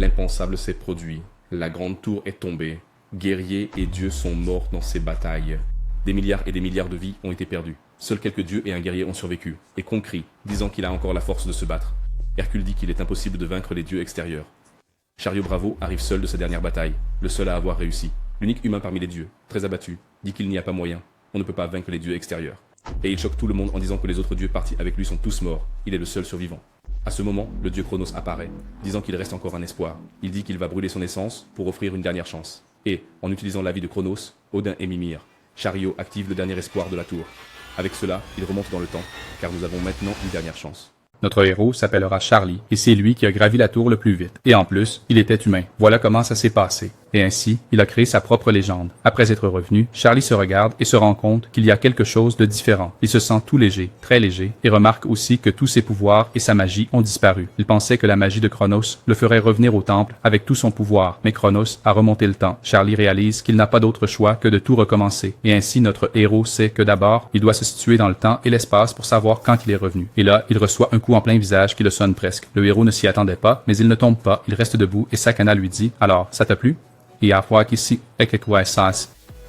L'impensable s'est produit. La grande tour est tombée. Guerriers et dieux sont morts dans ces batailles. Des milliards et des milliards de vies ont été perdus. Seuls quelques dieux et un guerrier ont survécu. Et Kong crie, disant qu'il a encore la force de se battre. Hercule dit qu'il est impossible de vaincre les dieux extérieurs. Chariot Bravo arrive seul de sa dernière bataille, le seul à avoir réussi. L'unique humain parmi les dieux, très abattu, dit qu'il n'y a pas moyen. On ne peut pas vaincre les dieux extérieurs. Et il choque tout le monde en disant que les autres dieux partis avec lui sont tous morts. Il est le seul survivant. À ce moment, le dieu Chronos apparaît, disant qu'il reste encore un espoir. Il dit qu'il va brûler son essence pour offrir une dernière chance. Et, en utilisant l'avis de Chronos, Odin et Mimir, Chariot active le dernier espoir de la tour. Avec cela, il remonte dans le temps, car nous avons maintenant une dernière chance. Notre héros s'appellera Charlie, et c'est lui qui a gravi la tour le plus vite. Et en plus, il était humain. Voilà comment ça s'est passé. Et ainsi, il a créé sa propre légende. Après être revenu, Charlie se regarde et se rend compte qu'il y a quelque chose de différent. Il se sent tout léger, très léger, et remarque aussi que tous ses pouvoirs et sa magie ont disparu. Il pensait que la magie de Chronos le ferait revenir au temple avec tout son pouvoir, mais Chronos a remonté le temps. Charlie réalise qu'il n'a pas d'autre choix que de tout recommencer. Et ainsi, notre héros sait que d'abord, il doit se situer dans le temps et l'espace pour savoir quand il est revenu. Et là, il reçoit un coup en plein visage qui le sonne presque. Le héros ne s'y attendait pas, mais il ne tombe pas, il reste debout et Sakana lui dit « Alors, ça t'a plu? » Et à fois qu'ici,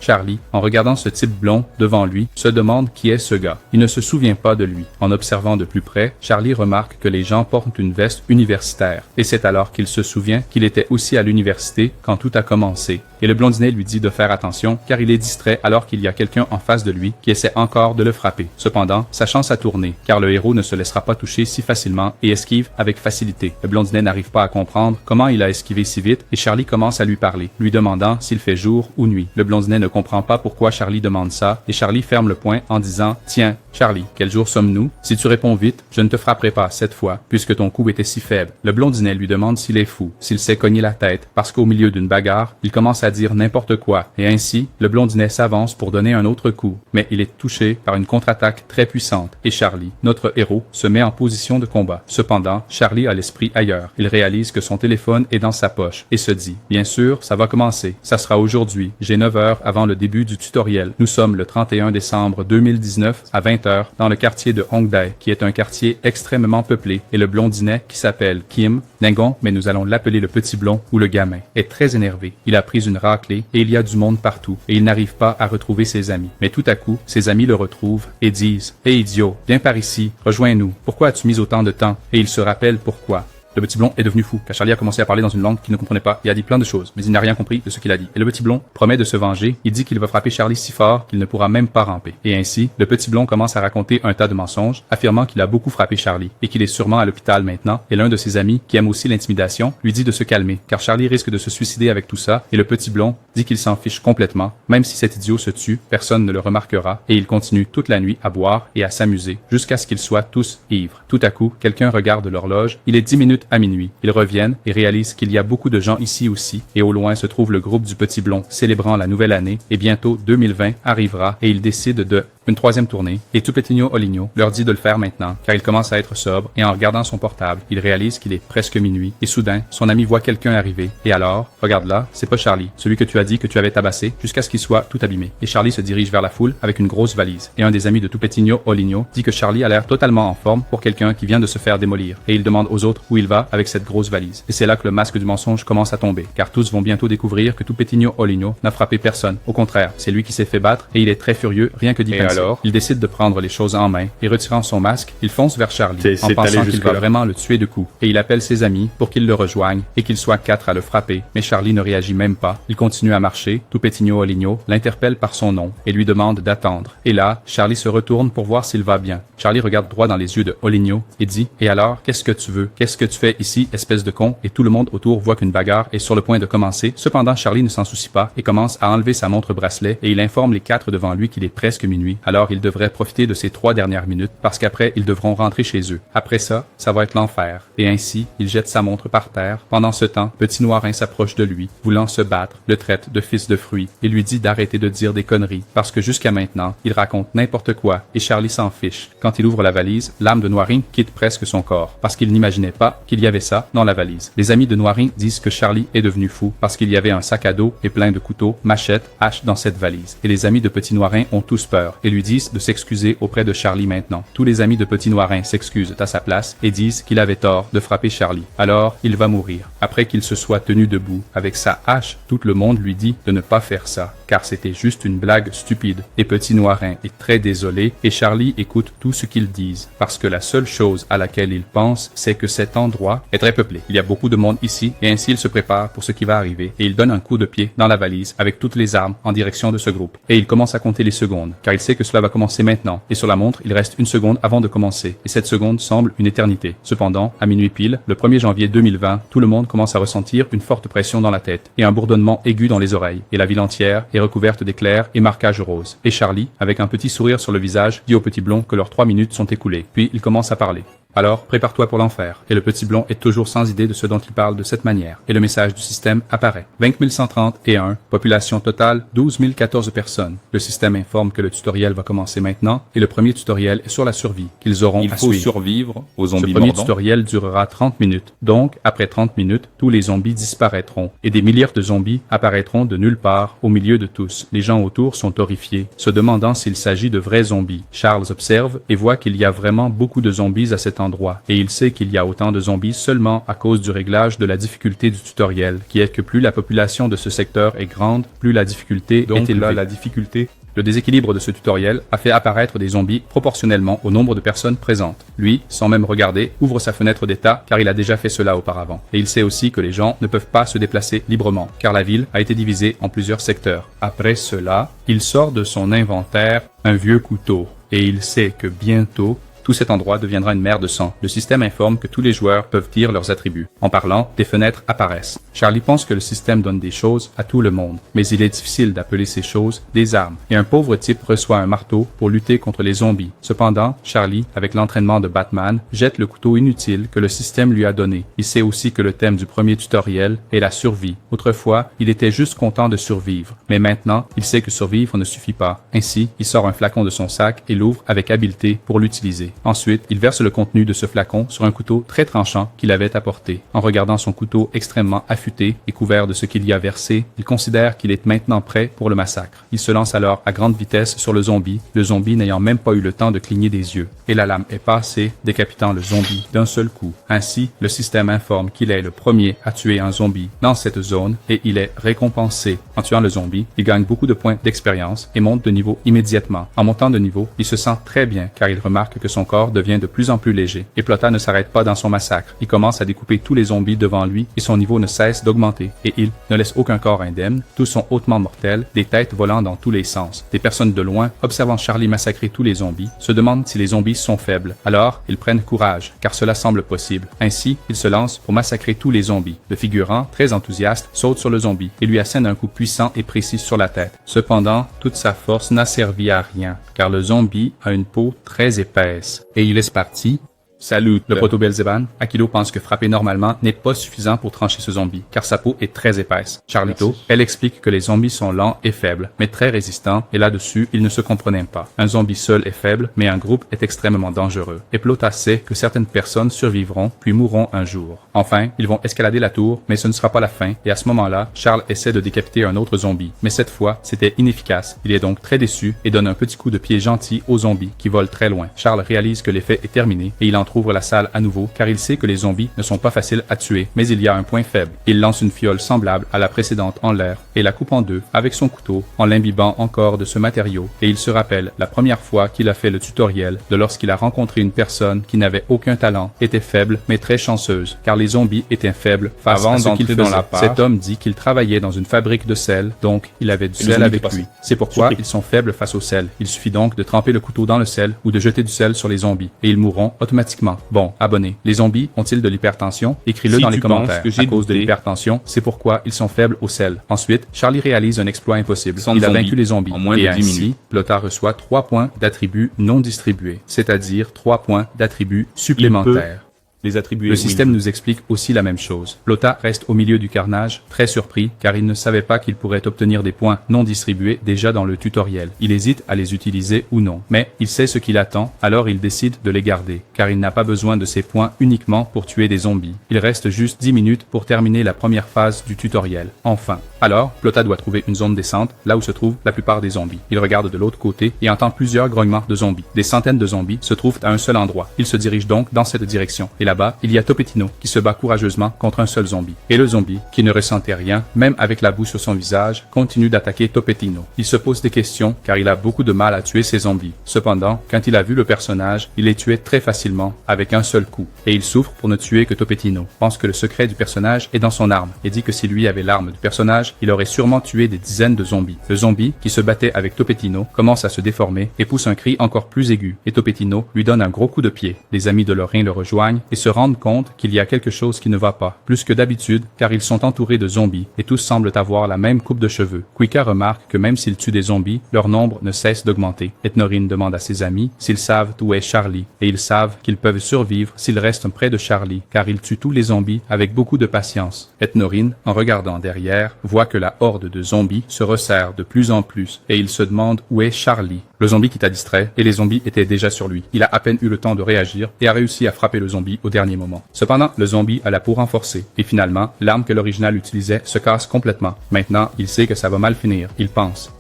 Charlie, en regardant ce type blond devant lui, se demande qui est ce gars. Il ne se souvient pas de lui. En observant de plus près, Charlie remarque que les gens portent une veste universitaire. Et c'est alors qu'il se souvient qu'il était aussi à l'université quand tout a commencé. Et le blondinet lui dit de faire attention car il est distrait alors qu'il y a quelqu'un en face de lui qui essaie encore de le frapper. Cependant, sa chance a tourné car le héros ne se laissera pas toucher si facilement et esquive avec facilité. Le blondinet n'arrive pas à comprendre comment il a esquivé si vite et Charlie commence à lui parler, lui demandant s'il fait jour ou nuit. Le blondinet ne comprend pas pourquoi Charlie demande ça et Charlie ferme le poing en disant « Tiens, Charlie, quel jour sommes-nous? Si tu réponds vite, je ne te frapperai pas cette fois puisque ton coup était si faible. » Le blondinet lui demande s'il est fou, s'il s'est cogné la tête parce qu'au milieu d'une bagarre, il commence à dire n'importe quoi, et ainsi, le blondinet s'avance pour donner un autre coup, mais il est touché par une contre-attaque très puissante, et Charlie, notre héros, se met en position de combat. Cependant, Charlie a l'esprit ailleurs. Il réalise que son téléphone est dans sa poche, et se dit, bien sûr, ça va commencer. Ça sera aujourd'hui. J'ai 9 heures avant le début du tutoriel. Nous sommes le 31 décembre 2019 à 20 heures dans le quartier de Hongdae, qui est un quartier extrêmement peuplé, et le blondinet, qui s'appelle Kim, Ningon, mais nous allons l'appeler le petit blond ou le gamin, est très énervé. Il a pris une raclée et il y a du monde partout et il n'arrive pas à retrouver ses amis. Mais tout à coup, ses amis le retrouvent et disent « Hé idiot, viens par ici, rejoins-nous. Pourquoi as-tu mis autant de temps? » Et il se rappelle pourquoi. Le petit blond est devenu fou, car Charlie a commencé à parler dans une langue qu'il ne comprenait pas et a dit plein de choses, mais il n'a rien compris de ce qu'il a dit. Et le petit blond promet de se venger, il dit qu'il va frapper Charlie si fort qu'il ne pourra même pas ramper. Et ainsi, le petit blond commence à raconter un tas de mensonges, affirmant qu'il a beaucoup frappé Charlie, et qu'il est sûrement à l'hôpital maintenant, et l'un de ses amis, qui aime aussi l'intimidation, lui dit de se calmer, car Charlie risque de se suicider avec tout ça, et le petit blond dit qu'il s'en fiche complètement, même si cet idiot se tue, personne ne le remarquera, et il continue toute la nuit à boire et à s'amuser, jusqu'à ce qu'ils soient tous ivres. Tout à coup, quelqu'un regarde l'horloge, il est 10 minutes à minuit. Ils reviennent et réalisent qu'il y a beaucoup de gens ici aussi, et au loin se trouve le groupe du petit blond célébrant la nouvelle année, et bientôt 2020 arrivera et ils décident de une troisième tournée, et Tupetinho Oligno leur dit de le faire maintenant, car il commence à être sobre, et en regardant son portable, il réalise qu'il est presque minuit, et soudain, son ami voit quelqu'un arriver, et alors, regarde là, c'est pas Charlie, celui que tu as dit que tu avais tabassé, jusqu'à ce qu'il soit tout abîmé. Et Charlie se dirige vers la foule avec une grosse valise, et un des amis de Tupetinho Oligno dit que Charlie a l'air totalement en forme pour quelqu'un qui vient de se faire démolir, et il demande aux autres où il va avec cette grosse valise. Et c'est là que le masque du mensonge commence à tomber, car tous vont bientôt découvrir que Tupetinho Oligno n'a frappé personne. Au contraire, c'est lui qui s'est fait battre, et il est très furieux, rien que d'y penser. Alors, il décide de prendre les choses en main, et retirant son masque, il fonce vers Charlie, en pensant qu'il va vraiment le tuer de coups. Et il appelle ses amis pour qu'ils le rejoignent, et qu'ils soient 4 à le frapper. Mais Charlie ne réagit même pas. Il continue à marcher. Tupetinho Oligno l'interpelle par son nom, et lui demande d'attendre. Et là, Charlie se retourne pour voir s'il va bien. Charlie regarde droit dans les yeux de Oligno, et dit « Et alors, qu'est-ce que tu veux? Qu'est-ce que tu fais ici, espèce de con? » Et tout le monde autour voit qu'une bagarre est sur le point de commencer. Cependant, Charlie ne s'en soucie pas, et commence à enlever sa montre bracelet, et il informe les 4 devant lui qu'il est presque minuit. Alors il devrait profiter de ces 3 dernières minutes, parce qu'après, ils devront rentrer chez eux. Après ça va être l'enfer. Et ainsi, il jette sa montre par terre. Pendant ce temps, Petit Noirin s'approche de lui, voulant se battre, le traite de fils de fruits, et lui dit d'arrêter de dire des conneries, parce que jusqu'à maintenant, il raconte n'importe quoi, et Charlie s'en fiche. Quand il ouvre la valise, l'âme de Noirin quitte presque son corps, parce qu'il n'imaginait pas qu'il y avait ça dans la valise. Les amis de Noirin disent que Charlie est devenu fou, parce qu'il y avait un sac à dos et plein de couteaux, machettes, haches dans cette valise. Et les amis de Petit Noirin ont tous peur, et lui disent de s'excuser auprès de Charlie maintenant. Tous les amis de Petit Noirin s'excusent à sa place et disent qu'il avait tort de frapper Charlie. Alors, il va mourir. Après qu'il se soit tenu debout avec sa hache, tout le monde lui dit de ne pas faire ça, car c'était juste une blague stupide. Et Petit Noirin est très désolé et Charlie écoute tout ce qu'ils disent, parce que la seule chose à laquelle il pense, c'est que cet endroit est très peuplé. Il y a beaucoup de monde ici et ainsi il se prépare pour ce qui va arriver et il donne un coup de pied dans la valise avec toutes les armes en direction de ce groupe. Et il commence à compter les secondes, car il sait que cela va commencer maintenant. Et sur la montre, il reste 1 seconde avant de commencer. Et cette seconde semble une éternité. Cependant, à minuit pile, le 1er janvier 2020, tout le monde commence à ressentir une forte pression dans la tête et un bourdonnement aigu dans les oreilles. Et la ville entière est recouverte d'éclairs et marquages roses. Et Charlie, avec un petit sourire sur le visage, dit au petit blond que leurs 3 minutes sont écoulées. Puis il commence à parler. Alors, prépare-toi pour l'enfer. Et le petit blond est toujours sans idée de ce dont il parle de cette manière. Et le message du système apparaît. 20 131, population totale 12 014 personnes. Le système informe que le tutoriel va commencer maintenant et le premier tutoriel est sur la survie qu'ils auront à suivre. Il faut survivre aux zombies Ce premier mordants. tutoriel durera 30 minutes. Donc, après 30 minutes, tous les zombies disparaîtront et des milliers de zombies apparaîtront de nulle part au milieu de tous. Les gens autour sont horrifiés, se demandant s'il s'agit de vrais zombies. Charles observe et voit qu'il y a vraiment beaucoup de zombies à cet endroit et il sait qu'il y a autant de zombies seulement à cause du réglage de la difficulté du tutoriel, qui est que plus la population de ce secteur est grande, plus la difficulté est élevée. La difficulté. Le déséquilibre de ce tutoriel a fait apparaître des zombies proportionnellement au nombre de personnes présentes. Lui, sans même regarder, ouvre sa fenêtre d'état car il a déjà fait cela auparavant. Et il sait aussi que les gens ne peuvent pas se déplacer librement car la ville a été divisée en plusieurs secteurs. Après cela, il sort de son inventaire un vieux couteau et il sait que bientôt, tout cet endroit deviendra une mer de sang. Le système informe que tous les joueurs peuvent dire leurs attributs. En parlant, des fenêtres apparaissent. Charlie pense que le système donne des choses à tout le monde, mais il est difficile d'appeler ces choses des armes. Et un pauvre type reçoit un marteau pour lutter contre les zombies. Cependant, Charlie, avec l'entraînement de Batman, jette le couteau inutile que le système lui a donné. Il sait aussi que le thème du premier tutoriel est la survie. Autrefois, il était juste content de survivre. Mais maintenant, il sait que survivre ne suffit pas. Ainsi, il sort un flacon de son sac et l'ouvre avec habileté pour l'utiliser. Ensuite, il verse le contenu de ce flacon sur un couteau très tranchant qu'il avait apporté. En regardant son couteau extrêmement affûté et couvert de ce qu'il y a versé, il considère qu'il est maintenant prêt pour le massacre. Il se lance alors à grande vitesse sur le zombie n'ayant même pas eu le temps de cligner des yeux. Et la lame est passée, décapitant le zombie d'un seul coup. Ainsi, le système informe qu'il est le premier à tuer un zombie dans cette zone et il est récompensé. En tuant le zombie, il gagne beaucoup de points d'expérience et monte de niveau immédiatement. En montant de niveau, il se sent très bien car il remarque que son corps devient de plus en plus léger. Et Plota ne s'arrête pas dans son massacre. Il commence à découper tous les zombies devant lui et son niveau ne cesse d'augmenter. Et il ne laisse aucun corps indemne. Tous sont hautement mortels, des têtes volant dans tous les sens. Des personnes de loin, observant Charlie massacrer tous les zombies, se demandent si les zombies sont faibles. Alors, ils prennent courage, car cela semble possible. Ainsi, ils se lancent pour massacrer tous les zombies. Le figurant, très enthousiaste, saute sur le zombie et lui assène un coup puissant et précis sur la tête. Cependant, toute sa force n'a servi à rien, car le zombie a une peau très épaisse. Et il laisse partir. Salut. Le proto-Belzéban, Akilo pense que frapper normalement n'est pas suffisant pour trancher ce zombie, car sa peau est très épaisse. Charlito, elle explique que les zombies sont lents et faibles, mais très résistants, et là-dessus, ils ne se comprenaient pas. Un zombie seul est faible, mais un groupe est extrêmement dangereux. Et Plota sait que certaines personnes survivront, puis mourront un jour. Enfin, ils vont escalader la tour, mais ce ne sera pas la fin, et à ce moment-là, Charles essaie de décapiter un autre zombie. Mais cette fois, c'était inefficace. Il est donc très déçu et donne un petit coup de pied gentil au zombie qui vole très loin. Charles réalise que l'effet est terminé, et il entre ouvre la salle à nouveau car il sait que les zombies ne sont pas faciles à tuer, mais il y a un point faible. Il lance une fiole semblable à la précédente en l'air et la coupe en deux avec son couteau en l'imbibant encore de ce matériau et il se rappelle la première fois qu'il a fait le tutoriel de lorsqu'il a rencontré une personne qui n'avait aucun talent, était faible mais très chanceuse car les zombies étaient faibles face à ce qu'il faisait. Dans la part, cet homme dit qu'il travaillait dans une fabrique de sel, donc il avait du sel avec lui. C'est pourquoi ils sont faibles face au sel. Il suffit donc de tremper le couteau dans le sel ou de jeter du sel sur les zombies et ils mourront automatiquement. Bon, abonnés. Les zombies ont-ils de l'hypertension? Écris-le dans les commentaires. À cause de l'hypertension, c'est pourquoi ils sont faibles au sel. Ensuite, Charlie réalise un exploit impossible. Il a vaincu les zombies. En moins de 10 minutes. Plota reçoit 3 points d'attributs non distribués, c'est-à-dire 3 points d'attributs supplémentaires. les attribuer Le où système il veut. nous explique aussi la même chose. Plota reste au milieu du carnage, très surpris, car il ne savait pas qu'il pourrait obtenir des points non distribués déjà dans le tutoriel. Il hésite à les utiliser ou non, mais il sait ce qu'il attend, alors il décide de les garder, car il n'a pas besoin de ces points uniquement pour tuer des zombies. Il reste juste 10 minutes pour terminer la première phase du tutoriel. Enfin. Alors, Plota doit trouver une zone descente, là où se trouvent la plupart des zombies. Il regarde de l'autre côté et entend plusieurs grognements de zombies. Des centaines de zombies se trouvent à un seul endroit. Il se dirige donc dans cette direction. Et là-bas, il y a Topetino qui se bat courageusement contre un seul zombie. Et le zombie, qui ne ressentait rien, même avec la boue sur son visage, continue d'attaquer Topetino. Il se pose des questions car il a beaucoup de mal à tuer ces zombies. Cependant, quand il a vu le personnage, il les tuait très facilement avec un seul coup. Et il souffre pour ne tuer que Topetino. Pense que le secret du personnage est dans son arme et dit que si lui avait l'arme du personnage, il aurait sûrement tué des dizaines de zombies. Le zombie, qui se battait avec Topetino, commence à se déformer et pousse un cri encore plus aigu. Et Topetino lui donne un gros coup de pied. Les amis de Lorrain le rejoignent et se rendent compte qu'il y a quelque chose qui ne va pas, plus que d'habitude, car ils sont entourés de zombies et tous semblent avoir la même coupe de cheveux. Quika remarque que même s'ils tuent des zombies, leur nombre ne cesse d'augmenter. Ethnorine demande à ses amis s'ils savent où est Charlie, et ils savent qu'ils peuvent survivre s'ils restent près de Charlie, car il tue tous les zombies avec beaucoup de patience. Ethnorine, en regardant derrière, voit que la horde de zombies se resserre de plus en plus, et il se demande où est Charlie. Le zombie qui t'a distrait, et les zombies étaient déjà sur lui. Il a à peine eu le temps de réagir, et a réussi à frapper le zombie au dernier moment. Cependant, le zombie a la peau renforcée, et finalement, l'arme que l'original utilisait se casse complètement. Maintenant, il sait que ça va mal finir. Il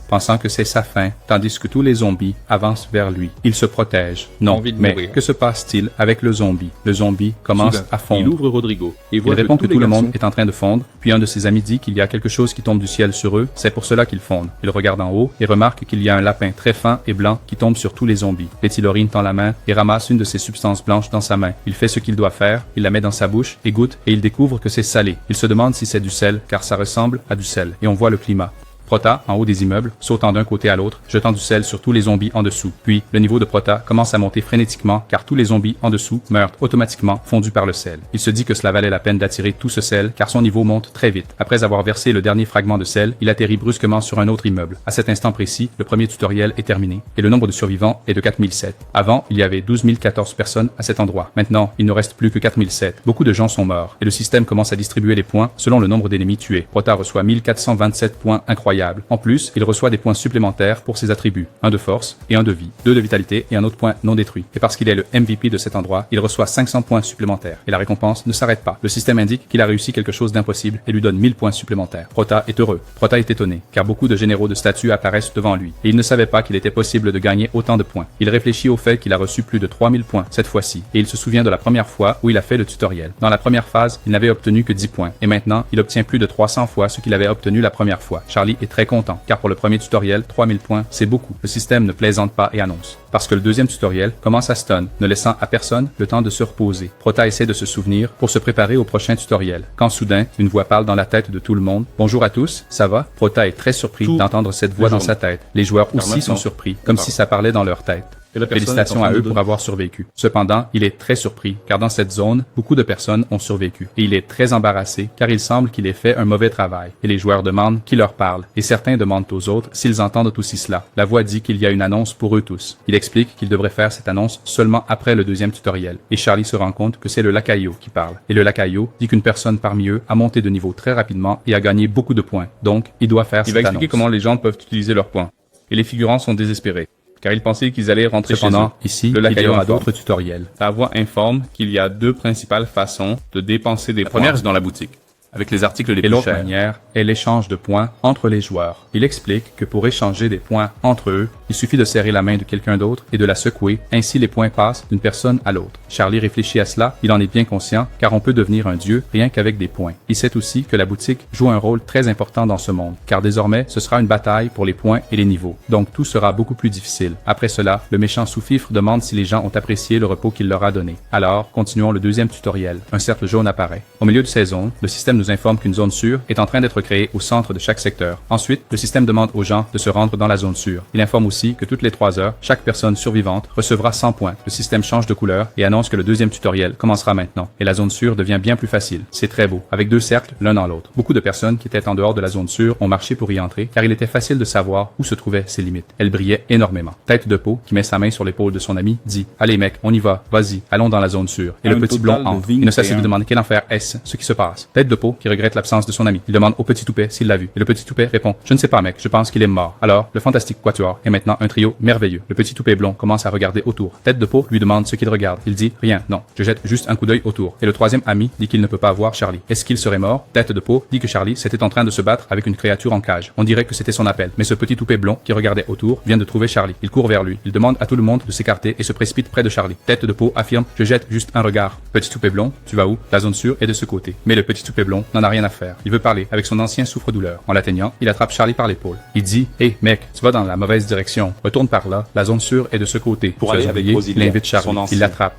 pensant que c'est sa fin, tandis que tous les zombies avancent vers lui. Il se protège. Non, Envie de mais mourir. que se passe-t-il avec le zombie? Le zombie commence Soudain, à fondre. il ouvre Rodrigo et Il voit répond que tous tout les le monde garçons- est en train de fondre, puis un de ses amis dit qu'il y a quelque chose qui tombe du ciel sur eux, c'est pour cela qu'ils fondent. Il regarde en haut et remarque qu'il y a un lapin très fin et blanc qui tombe sur tous les zombies. Pétilorine tend la main et ramasse une de ces substances blanches dans sa main. Il fait ce qu'il doit faire, il la met dans sa bouche et goûte et il découvre que c'est salé. Il se demande si c'est du sel, car ça ressemble à du sel, et on voit le climat. Prota, en haut des immeubles, sautant d'un côté à l'autre, jetant du sel sur tous les zombies en dessous. Puis, le niveau de Prota commence à monter frénétiquement car tous les zombies en dessous meurent automatiquement fondus par le sel. Il se dit que cela valait la peine d'attirer tout ce sel car son niveau monte très vite. Après avoir versé le dernier fragment de sel, il atterrit brusquement sur un autre immeuble. À cet instant précis, le premier tutoriel est terminé et le nombre de survivants est de 4007. Avant, il y avait 12 014 personnes à cet endroit. Maintenant, il ne reste plus que 4007. Beaucoup de gens sont morts et le système commence à distribuer les points selon le nombre d'ennemis tués. Prota reçoit 1427 points incroyables. En plus, il reçoit des points supplémentaires pour ses attributs, un de force et un de vie, 2 de vitalité et un autre point non détruit. Et parce qu'il est le MVP de cet endroit, il reçoit 500 points supplémentaires. Et la récompense ne s'arrête pas. Le système indique qu'il a réussi quelque chose d'impossible et lui donne 1000 points supplémentaires. Prota est heureux. Prota est étonné, car beaucoup de généraux de statut apparaissent devant lui. Et il ne savait pas qu'il était possible de gagner autant de points. Il réfléchit au fait qu'il a reçu plus de 3000 points cette fois-ci. Et il se souvient de la première fois où il a fait le tutoriel. Dans la première phase, il n'avait obtenu que 10 points. Et maintenant, il obtient plus de 300 fois ce qu'il avait obtenu la première fois. Charlie est très content, car pour le premier tutoriel, 3000 points, c'est beaucoup. Le système ne plaisante pas et annonce. Parce que le deuxième tutoriel commence à stun, ne laissant à personne le temps de se reposer. Prota essaie de se souvenir pour se préparer au prochain tutoriel. Quand soudain, une voix parle dans la tête de tout le monde. Bonjour à tous, ça va? Prota est très surpris d'entendre cette voix dans sa tête. Les joueurs aussi sont surpris, comme si ça parlait dans leur tête. Félicitations à eux pour avoir survécu. Cependant, il est très surpris, car dans cette zone, beaucoup de personnes ont survécu. Et il est très embarrassé, car il semble qu'il ait fait un mauvais travail. Et les joueurs demandent qui leur parle. Et certains demandent aux autres s'ils entendent aussi cela. La voix dit qu'il y a une annonce pour eux tous. Il explique qu'il devrait faire cette annonce seulement après le deuxième tutoriel. Et Charlie se rend compte que c'est le lacayo qui parle. Et le lacayo dit qu'une personne parmi eux a monté de niveau très rapidement et a gagné beaucoup de points. Donc, il doit faire cette annonce. Il va expliquer comment les gens peuvent utiliser leurs points. Et les figurants sont désespérés, car ils pensaient qu'ils allaient rentrer chez eux. Ici, il y aura d'autres tutoriels. La voix informe qu'il y a 2 principales façons de dépenser des points. La première est dans la boutique, avec les articles les Et plus l'autre chers. manière est l'échange de points entre les joueurs. Il explique que pour échanger des points entre eux, il suffit de serrer la main de quelqu'un d'autre et de la secouer, ainsi les points passent d'une personne à l'autre. Charlie réfléchit à cela, il en est bien conscient, car on peut devenir un dieu rien qu'avec des points. Il sait aussi que la boutique joue un rôle très important dans ce monde, car désormais, ce sera une bataille pour les points et les niveaux. Donc tout sera beaucoup plus difficile. Après cela, le méchant sous-fifre demande si les gens ont apprécié le repos qu'il leur a donné. Alors, continuons le deuxième tutoriel. Un cercle jaune apparaît. Au milieu de ces zones, le système nous informe qu'une zone sûre est en train d'être créée au centre de chaque secteur. Ensuite, le système demande aux gens de se rendre dans la zone sûre. Il informe aussi que toutes les 3 heures, chaque personne survivante recevra 100 points. Le système change de couleur et annonce que le deuxième tutoriel commencera maintenant. Et la zone sûre devient bien plus facile. C'est très beau, avec 2 cercles l'un dans l'autre. Beaucoup de personnes qui étaient en dehors de la zone sûre ont marché pour y entrer car il était facile de savoir où se trouvaient ses limites. Elle brillait énormément. Tête de peau, qui met sa main sur l'épaule de son ami, dit « Allez mec, on y va, vas-y, allons dans la zone sûre. » Et le petit blond entre. Il ne cesse de demander quel enfer est-ce, ce qui se passe. Tête de peau, qui regrette l'absence de son ami. Il demande au petit toupet s'il l'a vu. Et le petit toupet répond « Je ne sais pas mec, je pense qu'il est mort. » Alors, le fantastique quatuor est maintenant un trio merveilleux. Le petit toupet blond commence à regarder autour. Tête de peau lui demande ce qu'il regarde. Il dit « Rien, non, je jette juste un coup d'œil autour. » Et le troisième ami dit qu'il ne peut pas voir Charlie. Est-ce qu'il serait mort? Tête de peau dit que Charlie s'était en train de se battre avec une créature en cage. On dirait que c'était son appel. Mais ce petit toupet blond qui regardait autour vient de trouver Charlie. Il court vers lui. Il demande à tout le monde de s'écarter et se précipite près de Charlie. Tête de peau affirme « Je jette juste un regard. » Petit toupet blond, tu vas où? La zone sûre est de ce côté. Mais le petit toupet blond n'en a rien à faire. Il veut parler avec son ancien souffre-douleur. En l'atteignant, il attrape Charlie par l'épaule. Il dit « Hey mec, tu vas dans la mauvaise direction. Retourne par là. La zone sûre est de ce côté. » Pour aller avec Rosilia, il invite Charlie. son ancien. Il l'attrape.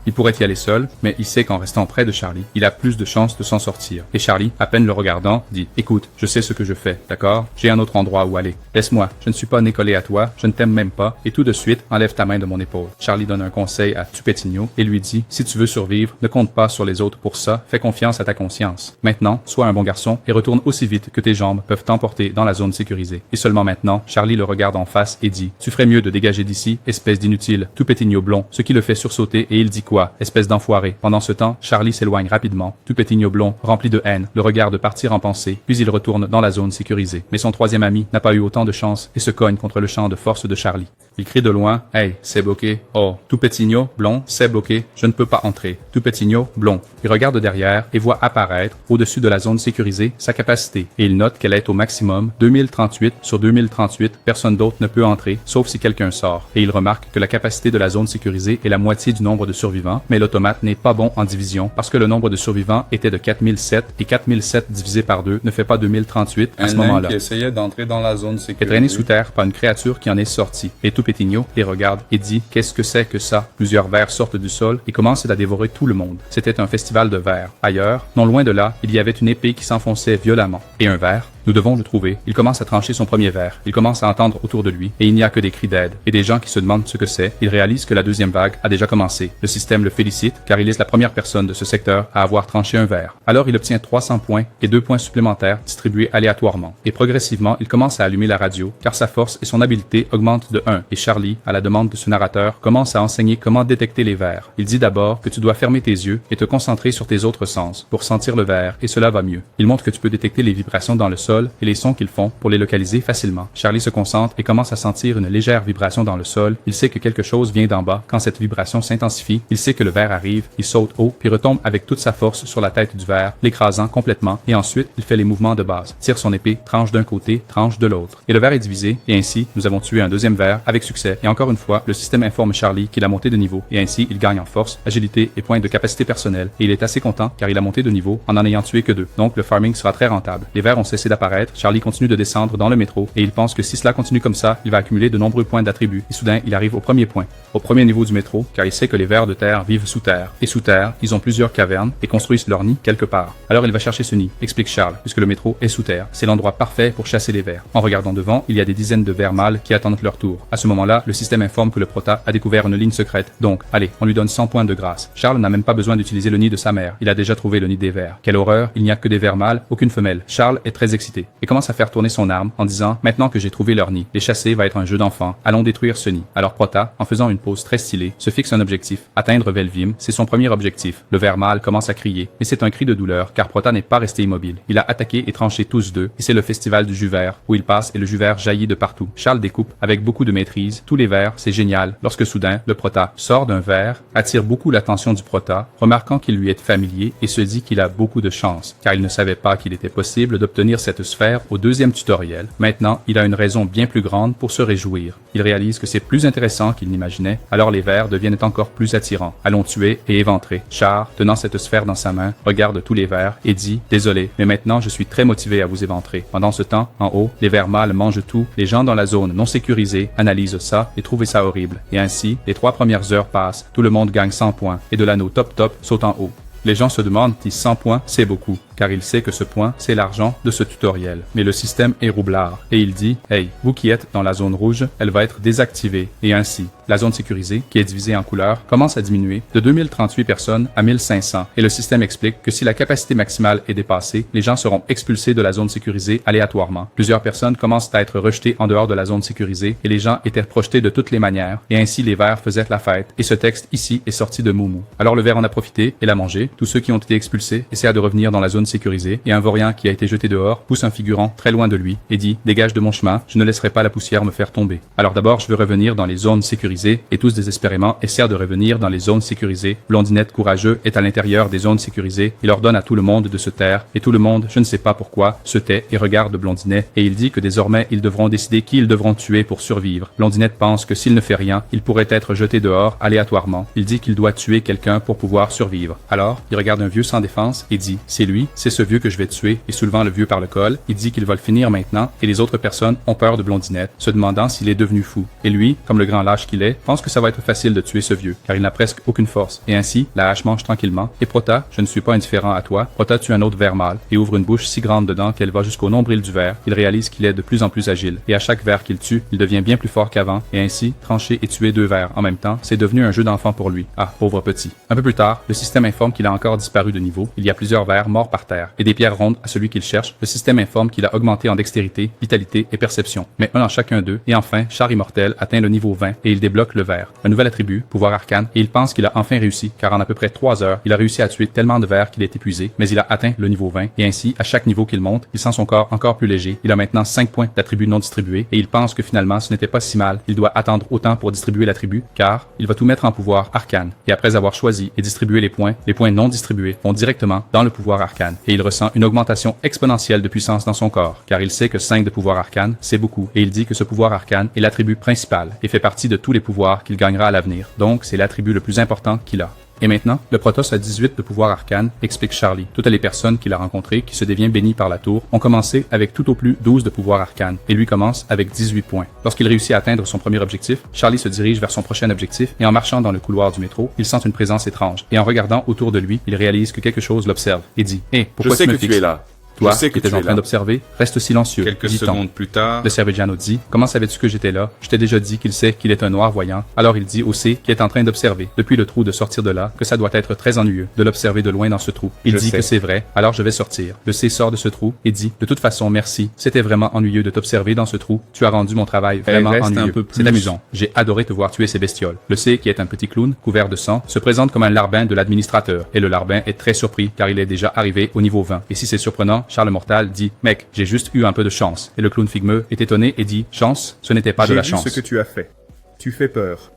Il pourrait y aller seul, mais il sait qu'en restant près de Charlie, il a plus de chances de s'en sortir. Et Charlie, à peine le regardant, dit « Écoute, je sais ce que je fais, d'accord? J'ai un autre endroit où aller. Laisse-moi, je ne suis pas né collé à toi, je ne t'aime même pas, et tout de suite, enlève ta main de mon épaule. » Charlie donne un conseil à Tupetinho et lui dit « Si tu veux survivre, ne compte pas sur les autres pour ça, fais confiance à ta conscience. Maintenant, sois un bon garçon et retourne aussi vite que tes jambes peuvent t'emporter dans la zone sécurisée. » Et seulement maintenant, Charlie le regarde en face et dit « Tu ferais mieux de dégager d'ici, espèce d'inutile. » Tupetinho blond, ce qui le fait sursauter et il dit quoi? Espèce d'enfoiré. Pendant ce temps, Charlie s'éloigne rapidement. Tupetinho blond, rempli de haine, le regarde partir en pensée, puis il retourne dans la zone sécurisée. Mais son troisième ami n'a pas eu autant de chance et se cogne contre le champ de force de Charlie. Il crie de loin « Hey, c'est bloqué. » Oh, Tupetinho blond, c'est bloqué. Je ne peux pas entrer. Tupetinho blond. Il regarde derrière et voit apparaître, au-dessus de la zone sécurisée, sa capacité. Et il note qu'elle est au maximum 2038 sur 2038. Personne d'autre ne peut entrer, sauf si quelqu'un sort. Et il remarque que la capacité de la zone sécurisée est la moitié du nombre de survivants, mais l'automate n'est pas bon en division parce que le nombre de survivants était de 4007 et 4007 divisé par 2 ne fait pas 2038 à ce moment-là. Qui essayait d'entrer dans la zone sécurisée. Est traîné sous terre par une créature qui en est sortie. Et Tupetinho les regarde et dit « Qu'est-ce que c'est que ça? » Plusieurs vers sortent du sol et commencent à dévorer tout le monde. C'était un festival de vers. Ailleurs, non loin de là, il y avait une épée qui s'enfonçait violemment. Et un ver. Nous devons le trouver. Il commence à trancher son premier ver. Il commence à entendre autour de lui et il n'y a que des cris d'aide et des gens qui se demandent ce que c'est. Il réalise que la deuxième vague a déjà commencé. Le système le félicite car il est la première personne de ce secteur à avoir tranché un ver. Alors il obtient 300 points et 2 points supplémentaires distribués aléatoirement. Et progressivement, il commence à allumer la radio car sa force et son habileté augmentent de 1. Et Charlie, à la demande de ce narrateur, commence à enseigner comment détecter les vers. Il dit d'abord que tu dois fermer tes yeux et te concentrer sur tes autres sens pour sentir le ver et cela va mieux. Il montre que tu peux détecter les vibrations dans le sol et les sons qu'ils font pour les localiser facilement. Charlie se concentre et commence à sentir une légère vibration dans le sol. Il sait que quelque chose vient d'en bas. Quand cette vibration s'intensifie, il sait que le ver arrive, il saute haut puis retombe avec toute sa force sur la tête du ver, l'écrasant complètement et ensuite il fait les mouvements de base. Tire son épée, tranche d'un côté, tranche de l'autre. Et le ver est divisé et ainsi nous avons tué un deuxième ver avec succès et encore une fois le système informe Charlie qu'il a monté de niveau et ainsi il gagne en force, agilité et points de capacité personnelle et il est assez content car il a monté de niveau en ayant tué que 2. Donc le farming sera très rentable. Les vers ont cessé d'apparaître. Charlie continue de descendre dans le métro et il pense que si cela continue comme ça, il va accumuler de nombreux points d'attributs. Et soudain, il arrive au premier point, au premier niveau du métro, car il sait que les vers de terre vivent sous terre. Et sous terre, ils ont plusieurs cavernes et construisent leur nid quelque part. Alors il va chercher ce nid, explique Charles, puisque le métro est sous terre. C'est l'endroit parfait pour chasser les vers. En regardant devant, il y a des dizaines de vers mâles qui attendent leur tour. À ce moment-là, le système informe que le prota a découvert une ligne secrète. Donc, allez, on lui donne 100 points de grâce. Charles n'a même pas besoin d'utiliser le nid de sa mère. Il a déjà trouvé le nid des vers. Quelle horreur, il n'y a que des vers mâles, aucune femelle. Charles est très excité et commence à faire tourner son arme en disant « Maintenant que j'ai trouvé leur nid, les chasser va être un jeu d'enfant. Allons détruire ce nid. » Alors Prota, en faisant une pose très stylée, se fixe un objectif. Atteindre Velvim, c'est son premier objectif. Le ver mâle commence à crier, mais c'est un cri de douleur car Prota n'est pas resté immobile. Il a attaqué et tranché tous deux et c'est le festival du jus vert où il passe et le jus vert jaillit de partout. Charles découpe avec beaucoup de maîtrise tous les vers, c'est génial. Lorsque soudain, le Prota sort d'un ver, attire beaucoup l'attention du Prota, remarquant qu'il lui est familier et se dit qu'il a beaucoup de chance car il ne savait pas qu'il était possible d'obtenir cette sphère au deuxième tutoriel. Maintenant, il a une raison bien plus grande pour se réjouir. Il réalise que c'est plus intéressant qu'il n'imaginait, alors les vers deviennent encore plus attirants. Allons tuer et éventrer. Char, tenant cette sphère dans sa main, regarde tous les vers et dit « Désolé, mais maintenant je suis très motivé à vous éventrer. » Pendant ce temps, en haut, les vers mâles mangent tout, les gens dans la zone non sécurisée analysent ça et trouvent ça horrible. Et ainsi, les 3 premières heures passent, tout le monde gagne 100 points et de l'anneau top top saute en haut. Les gens se demandent si 100 points, c'est beaucoup. car il sait que ce point, c'est l'argent de ce tutoriel. Mais le système est roublard, et il dit « Hey, vous qui êtes dans la zone rouge, elle va être désactivée. » Et ainsi, la zone sécurisée, qui est divisée en couleurs, commence à diminuer de 2038 personnes à 1500, et le système explique que si la capacité maximale est dépassée, les gens seront expulsés de la zone sécurisée aléatoirement. Plusieurs personnes commencent à être rejetées en dehors de la zone sécurisée, et les gens étaient projetés de toutes les manières, et ainsi les vers faisaient la fête, et ce texte ici est sorti de Moumou. Alors le ver en a profité et l'a mangé. Tous ceux qui ont été expulsés essayent de revenir dans la zone sécurisée, et un vaurien qui a été jeté dehors pousse un figurant très loin de lui et dit « Dégage de mon chemin, je ne laisserai pas la poussière me faire tomber. » Alors d'abord, je veux revenir dans les zones sécurisées, et tous désespérément essaient de revenir dans les zones sécurisées. Blondinette courageux est à l'intérieur des zones sécurisées. Il ordonne à tout le monde de se taire, et tout le monde, je ne sais pas pourquoi, se tait et regarde Blondinet, et il dit que désormais ils devront décider qui ils devront tuer pour survivre. Blondinette pense que s'il ne fait rien, il pourrait être jeté dehors aléatoirement. Il dit qu'il doit tuer quelqu'un pour pouvoir survivre. Alors, il regarde un vieux sans défense et dit « C'est lui, c'est ce vieux que je vais tuer », et soulevant le vieux par le col, il dit qu'il va le finir maintenant, et les autres personnes ont peur de Blondinette, se demandant s'il est devenu fou. Et lui, comme le grand lâche qu'il est, pense que ça va être facile de tuer ce vieux, car il n'a presque aucune force. Et ainsi, la hache mange tranquillement, et Prota, je ne suis pas indifférent à toi, Prota tue un autre ver mâle, et ouvre une bouche si grande dedans qu'elle va jusqu'au nombril du ver. Il réalise qu'il est de plus en plus agile, et à chaque ver qu'il tue, il devient bien plus fort qu'avant, et ainsi, trancher et tuer deux vers en même temps, c'est devenu un jeu d'enfant pour lui. Ah, pauvre petit. Un peu plus tard, le système informe qu'il a encore disparu de niveau, il y a plusieurs vers morts par terre, et des pierres rondes à celui qu'il cherche. Le système informe qu'il a augmenté en dextérité, vitalité et perception, mais un en chacun d'eux, et enfin, Char Immortel atteint le niveau 20, et il débloque le ver. Un nouvel attribut, pouvoir arcane, et il pense qu'il a enfin réussi, car en à peu près 3 heures, il a réussi à tuer tellement de vers qu'il est épuisé, mais il a atteint le niveau 20, et ainsi, à chaque niveau qu'il monte, il sent son corps encore plus léger. Il a maintenant 5 points d'attributs non distribués, et il pense que finalement, ce n'était pas si mal. Il doit attendre autant pour distribuer l'attribut, car il va tout mettre en pouvoir arcane. Et après avoir choisi et distribué les points non distribués vont directement dans le pouvoir arcane. Et il ressent une augmentation exponentielle de puissance dans son corps, car il sait que 5 de pouvoir arcane, c'est beaucoup, et il dit que ce pouvoir arcane est l'attribut principal, et fait partie de tous les pouvoirs qu'il gagnera à l'avenir. Donc, c'est l'attribut le plus important qu'il a. Et maintenant, le Protoss a 18 de pouvoir arcane, explique Charlie. Toutes les personnes qu'il a rencontrées, qui se deviennent bénies par la tour, ont commencé avec tout au plus 12 de pouvoir arcane, et lui commence avec 18 points. Lorsqu'il réussit à atteindre son premier objectif, Charlie se dirige vers son prochain objectif, et en marchant dans le couloir du métro, il sent une présence étrange, et en regardant autour de lui, il réalise que quelque chose l'observe, et dit « Hé, pourquoi tu me fixes ? » es là. Toi, qui étais en train d'observer, reste silencieux. Quelques secondes plus tard, le Cervegiano dit « Comment savais-tu que j'étais là? Je t'ai déjà dit qu'il sait qu'il est un noir voyant. » Alors il dit au C qui est en train d'observer, depuis le trou de sortir de là, que ça doit être très ennuyeux de l'observer de loin dans ce trou. Il dit que c'est vrai, alors je vais sortir. Le C sort de ce trou et dit « De toute façon, merci. C'était vraiment ennuyeux de t'observer dans ce trou. Tu as rendu mon travail vraiment ennuyeux. C'est amusant. J'ai adoré te voir tuer ces bestioles. » Le C, qui est un petit clown, couvert de sang, se présente comme un larbin de l'administrateur. Et le larbin est très surpris, car il est déjà arrivé au niveau 20. Et si c'est surprenant, Charles Mortal dit « Mec, j'ai juste eu un peu de chance. » Et le clown figmeux est étonné et dit « Chance? Ce n'était pas de la chance. » J'ai vu ce que tu as fait. Tu fais peur.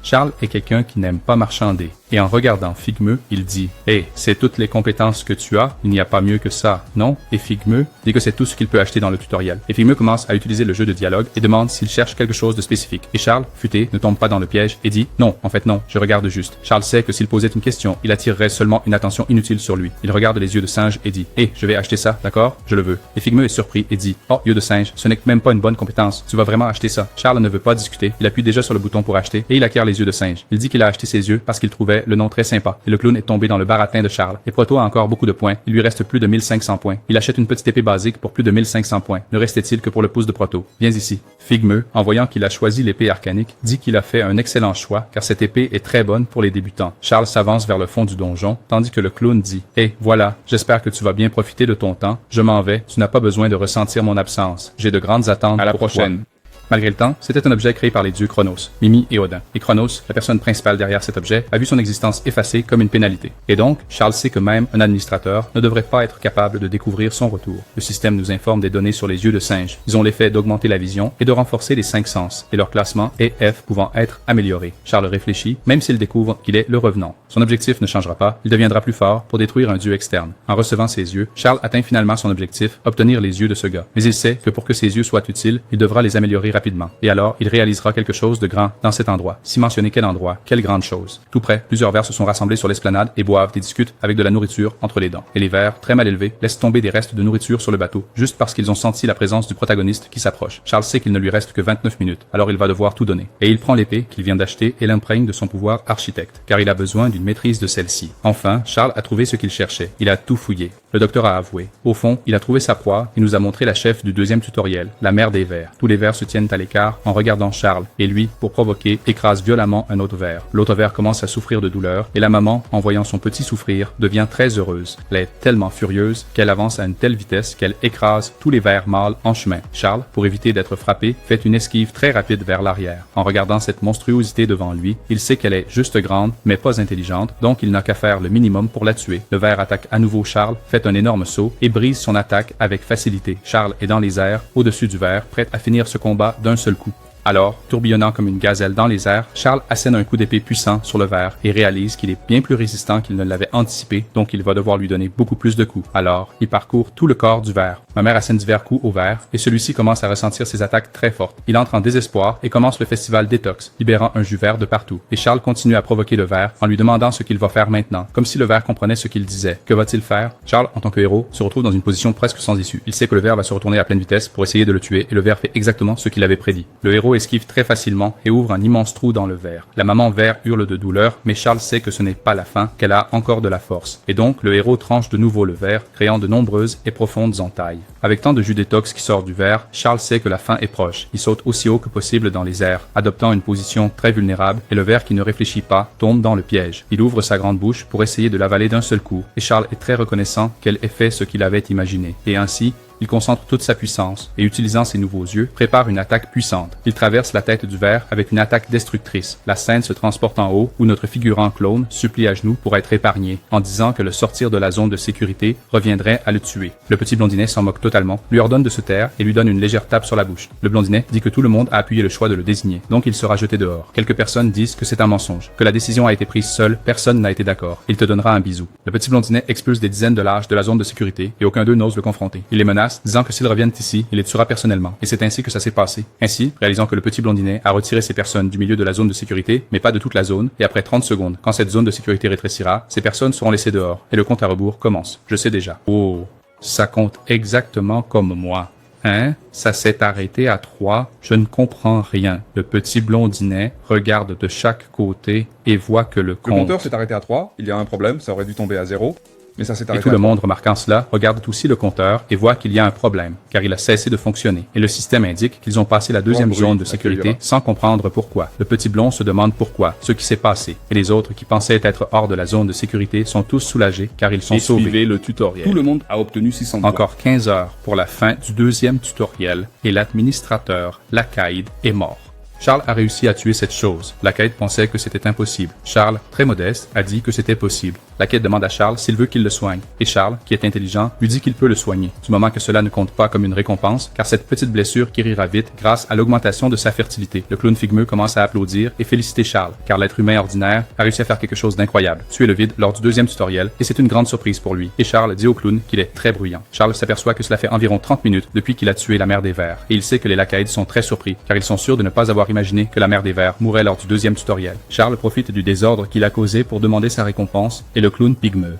Charles est quelqu'un qui n'aime pas marchander. Et en regardant Figmeux, il dit « Hey, c'est toutes les compétences que tu as, il n'y a pas mieux que ça, non ?» Et Figmeux dit que c'est tout ce qu'il peut acheter dans le tutoriel. Et Figmeux commence à utiliser le jeu de dialogue et demande s'il cherche quelque chose de spécifique. Et Charles, futé, ne tombe pas dans le piège et dit « Non, en fait non, je regarde juste. » Charles sait que s'il posait une question, il attirerait seulement une attention inutile sur lui. Il regarde les yeux de singe et dit « Hey, je vais acheter ça, d'accord? Je le veux. » Et Figmeux est surpris et dit « Oh, yeux de singe, ce n'est même pas une bonne compétence. Tu vas vraiment acheter ça. » Charles ne veut pas discuter. Il appuie déjà sur le bouton pour acheter et il acquiert les yeux de singe. Il dit qu'il a acheté ses yeux parce qu'il trouvait le nom très sympa. Et le clown est tombé dans le baratin de Charles. Et Proto a encore beaucoup de points. Il lui reste plus de 1500 points. Il achète une petite épée basique pour plus de 1500 points. Ne restait-il que pour le pouce de Proto. Viens ici. Figmeux, en voyant qu'il a choisi l'épée arcanique, dit qu'il a fait un excellent choix car cette épée est très bonne pour les débutants. Charles s'avance vers le fond du donjon, tandis que le clown dit « Hey, voilà, j'espère que tu vas bien profiter de ton temps. Je m'en vais. Tu n'as pas besoin de ressentir mon absence. J'ai de grandes attentes à la pour prochaine. toi. » Malgré le temps, c'était un objet créé par les dieux Chronos, Mimi et Odin. Et Chronos, la personne principale derrière cet objet, a vu son existence effacée comme une pénalité. Et donc, Charles sait que même un administrateur ne devrait pas être capable de découvrir son retour. Le système nous informe des données sur les yeux de singe. Ils ont l'effet d'augmenter la vision et de renforcer les 5 sens, et leur classement est F pouvant être amélioré. Charles réfléchit, même s'il découvre qu'il est le revenant. Son objectif ne changera pas, il deviendra plus fort pour détruire un dieu externe. En recevant ses yeux, Charles atteint finalement son objectif, obtenir les yeux de ce gars. Mais il sait que pour que ses yeux soient utiles, il devra les améliorer rapidement rapidement. Et alors, il réalisera quelque chose de grand dans cet endroit. Si mentionner quel endroit, quelle grande chose. Tout près, plusieurs vers se sont rassemblés sur l'esplanade et boivent et discutent avec de la nourriture entre les dents. Et les vers, très mal élevés, laissent tomber des restes de nourriture sur le bateau, juste parce qu'ils ont senti la présence du protagoniste qui s'approche. Charles sait qu'il ne lui reste que 29 minutes, alors il va devoir tout donner. Et il prend l'épée qu'il vient d'acheter et l'imprègne de son pouvoir architecte, car il a besoin d'une maîtrise de celle-ci. Enfin, Charles a trouvé ce qu'il cherchait. Il a tout fouillé. Le docteur a avoué. Au fond, il a trouvé sa proie et nous a montré la chef du deuxième tutoriel, la mère des vers. Tous les vers se tiennent à l'écart en regardant Charles, et lui, pour provoquer, écrase violemment un autre ver. L'autre ver commence à souffrir de douleur, et la maman, en voyant son petit souffrir, devient très heureuse. Elle est tellement furieuse qu'elle avance à une telle vitesse qu'elle écrase tous les vers mâles en chemin. Charles, pour éviter d'être frappé, fait une esquive très rapide vers l'arrière. En regardant cette monstruosité devant lui, il sait qu'elle est juste grande, mais pas intelligente, donc il n'a qu'à faire le minimum pour la tuer. Le ver attaque à nouveau Charles, fait un énorme saut et brise son attaque avec facilité. Charles est dans les airs, au-dessus du ver, prêt à finir ce combat d'un seul coup. Alors, tourbillonnant comme une gazelle dans les airs, Charles assène un coup d'épée puissant sur le ver et réalise qu'il est bien plus résistant qu'il ne l'avait anticipé, donc il va devoir lui donner beaucoup plus de coups. Alors, il parcourt tout le corps du ver. Ma mère assène divers coups au ver et celui-ci commence à ressentir ses attaques très fortes. Il entre en désespoir et commence le festival détox, libérant un jus vert de partout. Et Charles continue à provoquer le ver en lui demandant ce qu'il va faire maintenant, comme si le ver comprenait ce qu'il disait. Que va-t-il faire? Charles, en tant que héros, se retrouve dans une position presque sans issue. Il sait que le ver va se retourner à pleine vitesse pour essayer de le tuer et le ver fait exactement ce qu'il avait prédit. Le héros esquive très facilement et ouvre un immense trou dans le ver. La maman ver hurle de douleur, mais Charles sait que ce n'est pas la fin, qu'elle a encore de la force. Et donc, le héros tranche de nouveau le ver, créant de nombreuses et profondes entailles. Avec tant de jus détox qui sort du ver, Charles sait que la fin est proche. Il saute aussi haut que possible dans les airs, adoptant une position très vulnérable, et le ver qui ne réfléchit pas tombe dans le piège. Il ouvre sa grande bouche pour essayer de l'avaler d'un seul coup, et Charles est très reconnaissant qu'elle ait fait ce qu'il avait imaginé. Et ainsi, il concentre toute sa puissance et, utilisant ses nouveaux yeux, prépare une attaque puissante. Il traverse la tête du ver avec une attaque destructrice. La scène se transporte en haut où notre figurant clone supplie à genoux pour être épargné, en disant que le sortir de la zone de sécurité reviendrait à le tuer. Le petit blondinet s'en moque totalement, lui ordonne de se taire et lui donne une légère tape sur la bouche. Le blondinet dit que tout le monde a appuyé le choix de le désigner, donc il sera jeté dehors. Quelques personnes disent que c'est un mensonge, que la décision a été prise seule, personne n'a été d'accord. Il te donnera un bisou. Le petit blondinet expulse des dizaines de lâches de la zone de sécurité et aucun d'eux n'ose le confronter. Il les menace, disant que s'ils reviennent ici, il les tuera personnellement. Et c'est ainsi que ça s'est passé. Ainsi, réalisant que le petit blondinet a retiré ces personnes du milieu de la zone de sécurité, mais pas de toute la zone, et après 30 secondes, quand cette zone de sécurité rétrécira, ces personnes seront laissées dehors, et le compte à rebours commence. Je sais déjà. Oh, ça compte exactement comme moi. Hein? Ça s'est arrêté à 3. Je ne comprends rien. Le petit blondinet regarde de chaque côté et voit que le Le compteur s'est arrêté à 3, il y a un problème, ça aurait dû tomber à 0. Mais ça s'est Et arrêté tout à le 3. monde, remarquant cela, regarde aussi le compteur et voit qu'il y a un problème, car il a cessé de fonctionner. Et le système indique qu'ils ont passé la deuxième bruit, zone de ça sécurité accueillera. sans comprendre pourquoi. Le petit blond se demande pourquoi, ce qui s'est passé. Et les autres qui pensaient être hors de la zone de sécurité sont tous soulagés, car ils sont Et sauvés. suivez le tutoriel. Tout le monde a obtenu 600 points. Encore 15 heures pour la fin du deuxième tutoriel et l'administrateur, Lacaïd, est mort. Charles a réussi à tuer cette chose. Lacaïd pensait que c'était impossible. Charles, très modeste, a dit que c'était possible. Lacaïd demande à Charles s'il veut qu'il le soigne. Et Charles, qui est intelligent, lui dit qu'il peut le soigner, du moment que cela ne compte pas comme une récompense, car cette petite blessure guérira vite grâce à l'augmentation de sa fertilité. Le clown figmeux commence à applaudir et féliciter Charles, car l'être humain ordinaire a réussi à faire quelque chose d'incroyable, tuer le vide lors du deuxième tutoriel, et c'est une grande surprise pour lui. Et Charles dit au clown qu'il est très bruyant. Charles s'aperçoit que cela fait environ 30 minutes depuis qu'il a tué la mère des vers, et il sait que les Lacaïdes sont très surpris, car ils sont sûrs de ne pas avoir imaginé que la mère des vers mourrait lors du deuxième tutoriel. Charles profite du désordre qu'il a causé pour demander sa récompense, et le clown pygmeux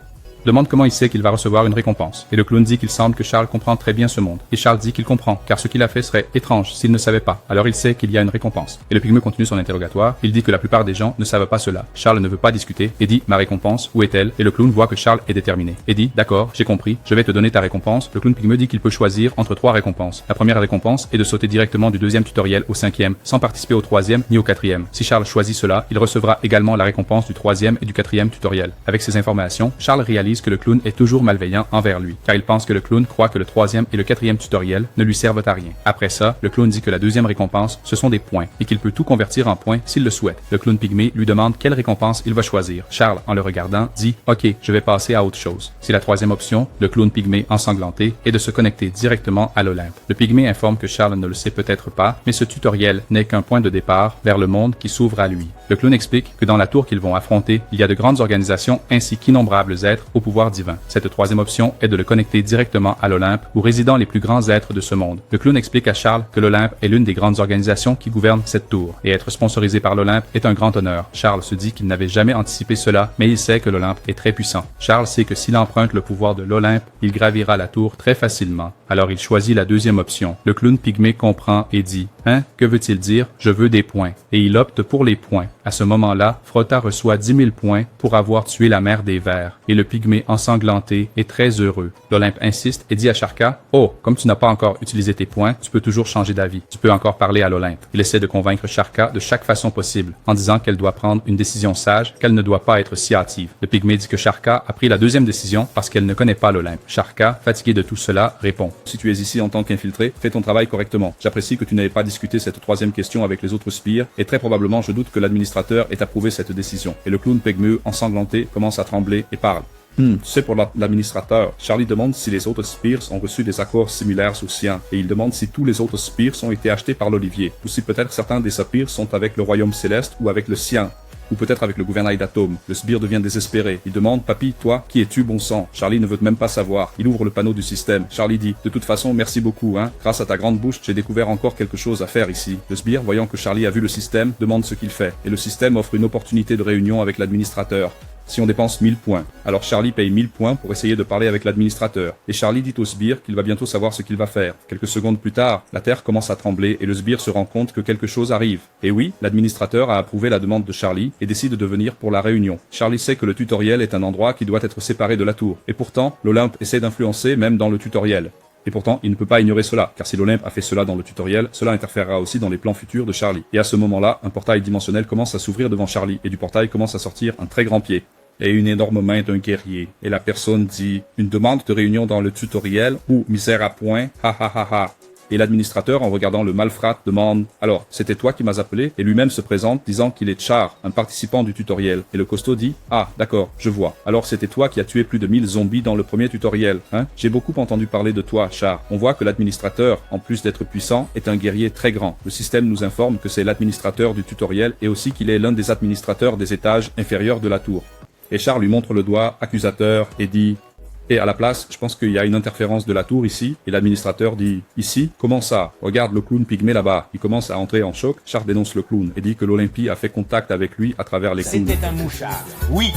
demande comment il sait qu'il va recevoir une récompense. Et le clown dit qu'il semble que Charles comprend très bien ce monde. Et Charles dit qu'il comprend, car ce qu'il a fait serait étrange s'il ne savait pas. Alors il sait qu'il y a une récompense. Et le pygmeux continue son interrogatoire. Il dit que la plupart des gens ne savent pas cela. Charles ne veut pas discuter et dit « Ma récompense, où est-elle ?» Et le clown voit que Charles est déterminé. Et dit « D'accord, j'ai compris, je vais te donner ta récompense. » Le clown pygmeux dit qu'il peut choisir entre 3 récompenses. La première récompense est de sauter directement du deuxième tutoriel au 5e, sans participer au 3e ni au 4e. Si Charles choisit cela, il recevra également la récompense du 3e et du 4e tutoriel. Avec ces informations, Charles réalise que le clown est toujours malveillant envers lui, car il pense que le clown croit que le 3e et le 4e tutoriel ne lui servent à rien. Après ça, le clown dit que la deuxième récompense, ce sont des points, et qu'il peut tout convertir en points s'il le souhaite. Le clown pygmée lui demande quelle récompense il va choisir. Charles, en le regardant, dit « Ok, je vais passer à autre chose. » C'est la troisième option, le clown pygmée ensanglanté, est de se connecter directement à l'Olympe. Le pygmée informe que Charles ne le sait peut-être pas, mais ce tutoriel n'est qu'un point de départ vers le monde qui s'ouvre à lui. Le clown explique que dans la tour qu'ils vont affronter, il y a de grandes organisations ainsi qu'innombrables êtres au au pouvoir divin. Cette troisième option est de le connecter directement à l'Olympe où résident les plus grands êtres de ce monde. Le clown explique à Charles que l'Olympe est l'une des grandes organisations qui gouvernent cette tour et être sponsorisé par l'Olympe est un grand honneur. Charles se dit qu'il n'avait jamais anticipé cela, mais il sait que l'Olympe est très puissant. Charles sait que s'il emprunte le pouvoir de l'Olympe, il gravira la tour très facilement. Alors il choisit la deuxième option. Le clown pygmée comprend et dit « Hein, que veut-il dire? Je veux des points. » Et il opte pour les points. À ce moment-là, Frotta reçoit 10 000 points pour avoir tué la mère des vers. Et le pygmée ensanglanté est très heureux. L'Olympe insiste et dit à Sharka « Oh, comme tu n'as pas encore utilisé tes points, tu peux toujours changer d'avis. Tu peux encore parler à l'Olympe. » Il essaie de convaincre Sharka de chaque façon possible, en disant qu'elle doit prendre une décision sage, qu'elle ne doit pas être si hâtive. Le pygmée dit que Sharka a pris la deuxième décision parce qu'elle ne connaît pas l'Olympe. Sharka, fatigué de tout cela, répond Si tu es ici en tant qu'infiltré, fais ton travail correctement. J'apprécie que tu n'aies pas discuté cette troisième question avec les autres sbires, et très probablement je doute que l'administrateur ait approuvé cette décision. Et le clown pygmée, ensanglanté, commence à trembler et parle. Tu sais, pour l'administrateur, Charlie demande si les autres Spears ont reçu des accords similaires aux siens, et il demande si tous les autres Spears ont été achetés par l'Olivier, ou si peut-être certains des Spears sont avec le Royaume Céleste ou avec le sien, ou peut-être avec le gouvernail d'Atome. Le sbire devient désespéré. Il demande « Papy, toi, qui es-tu, bon sang ?» Charlie ne veut même pas savoir. Il ouvre le panneau du système. Charlie dit « De toute façon, merci beaucoup, hein. Grâce à ta grande bouche, j'ai découvert encore quelque chose à faire ici. » Le sbire, voyant que Charlie a vu le système, demande ce qu'il fait. Et le système offre une opportunité de réunion avec l'administrateur. Si on dépense 1000 points. Alors Charlie paye 1000 points pour essayer de parler avec l'administrateur. Et Charlie dit au sbire qu'il va bientôt savoir ce qu'il va faire. Quelques secondes plus tard, la terre commence à trembler et le sbire se rend compte que quelque chose arrive. Et oui, l'administrateur a approuvé la demande de Charlie et décide de venir pour la réunion. Charlie sait que le tutoriel est un endroit qui doit être séparé de la tour. Et pourtant, l'Olympe essaie d'influencer même dans le tutoriel. Et pourtant, il ne peut pas ignorer cela, car si l'Olympe a fait cela dans le tutoriel, cela interférera aussi dans les plans futurs de Charlie. Et à ce moment-là, un portail dimensionnel commence à s'ouvrir devant Charlie, et du portail commence à sortir un très grand pied. Et une énorme main d'un guerrier. Et la personne dit « Une demande de réunion dans le tutoriel ou misère à point, ha ha ha ha ». Et l'administrateur, en regardant le malfrat, demande « Alors, c'était toi qui m'as appelé ?» et lui-même se présente disant qu'il est Char, un participant du tutoriel. Et le costaud dit « Ah, d'accord, je vois. Alors c'était toi qui as tué plus de 1000 zombies dans le premier tutoriel, hein? J'ai beaucoup entendu parler de toi, Char. On voit que l'administrateur, en plus d'être puissant, est un guerrier très grand. Le système nous informe que c'est l'administrateur du tutoriel et aussi qu'il est l'un des administrateurs des étages inférieurs de la tour. » Et Charles lui montre le doigt accusateur et dit « Et à la place, je pense qu'il y a une interférence de la tour ici. » Et l'administrateur dit « Ici? Comment ça? Regarde le clown pygmée là-bas. » Il commence à entrer en choc. Charles dénonce le clown et dit que l'Olympie a fait contact avec lui à travers les clowns. C'était un mouchard. Oui,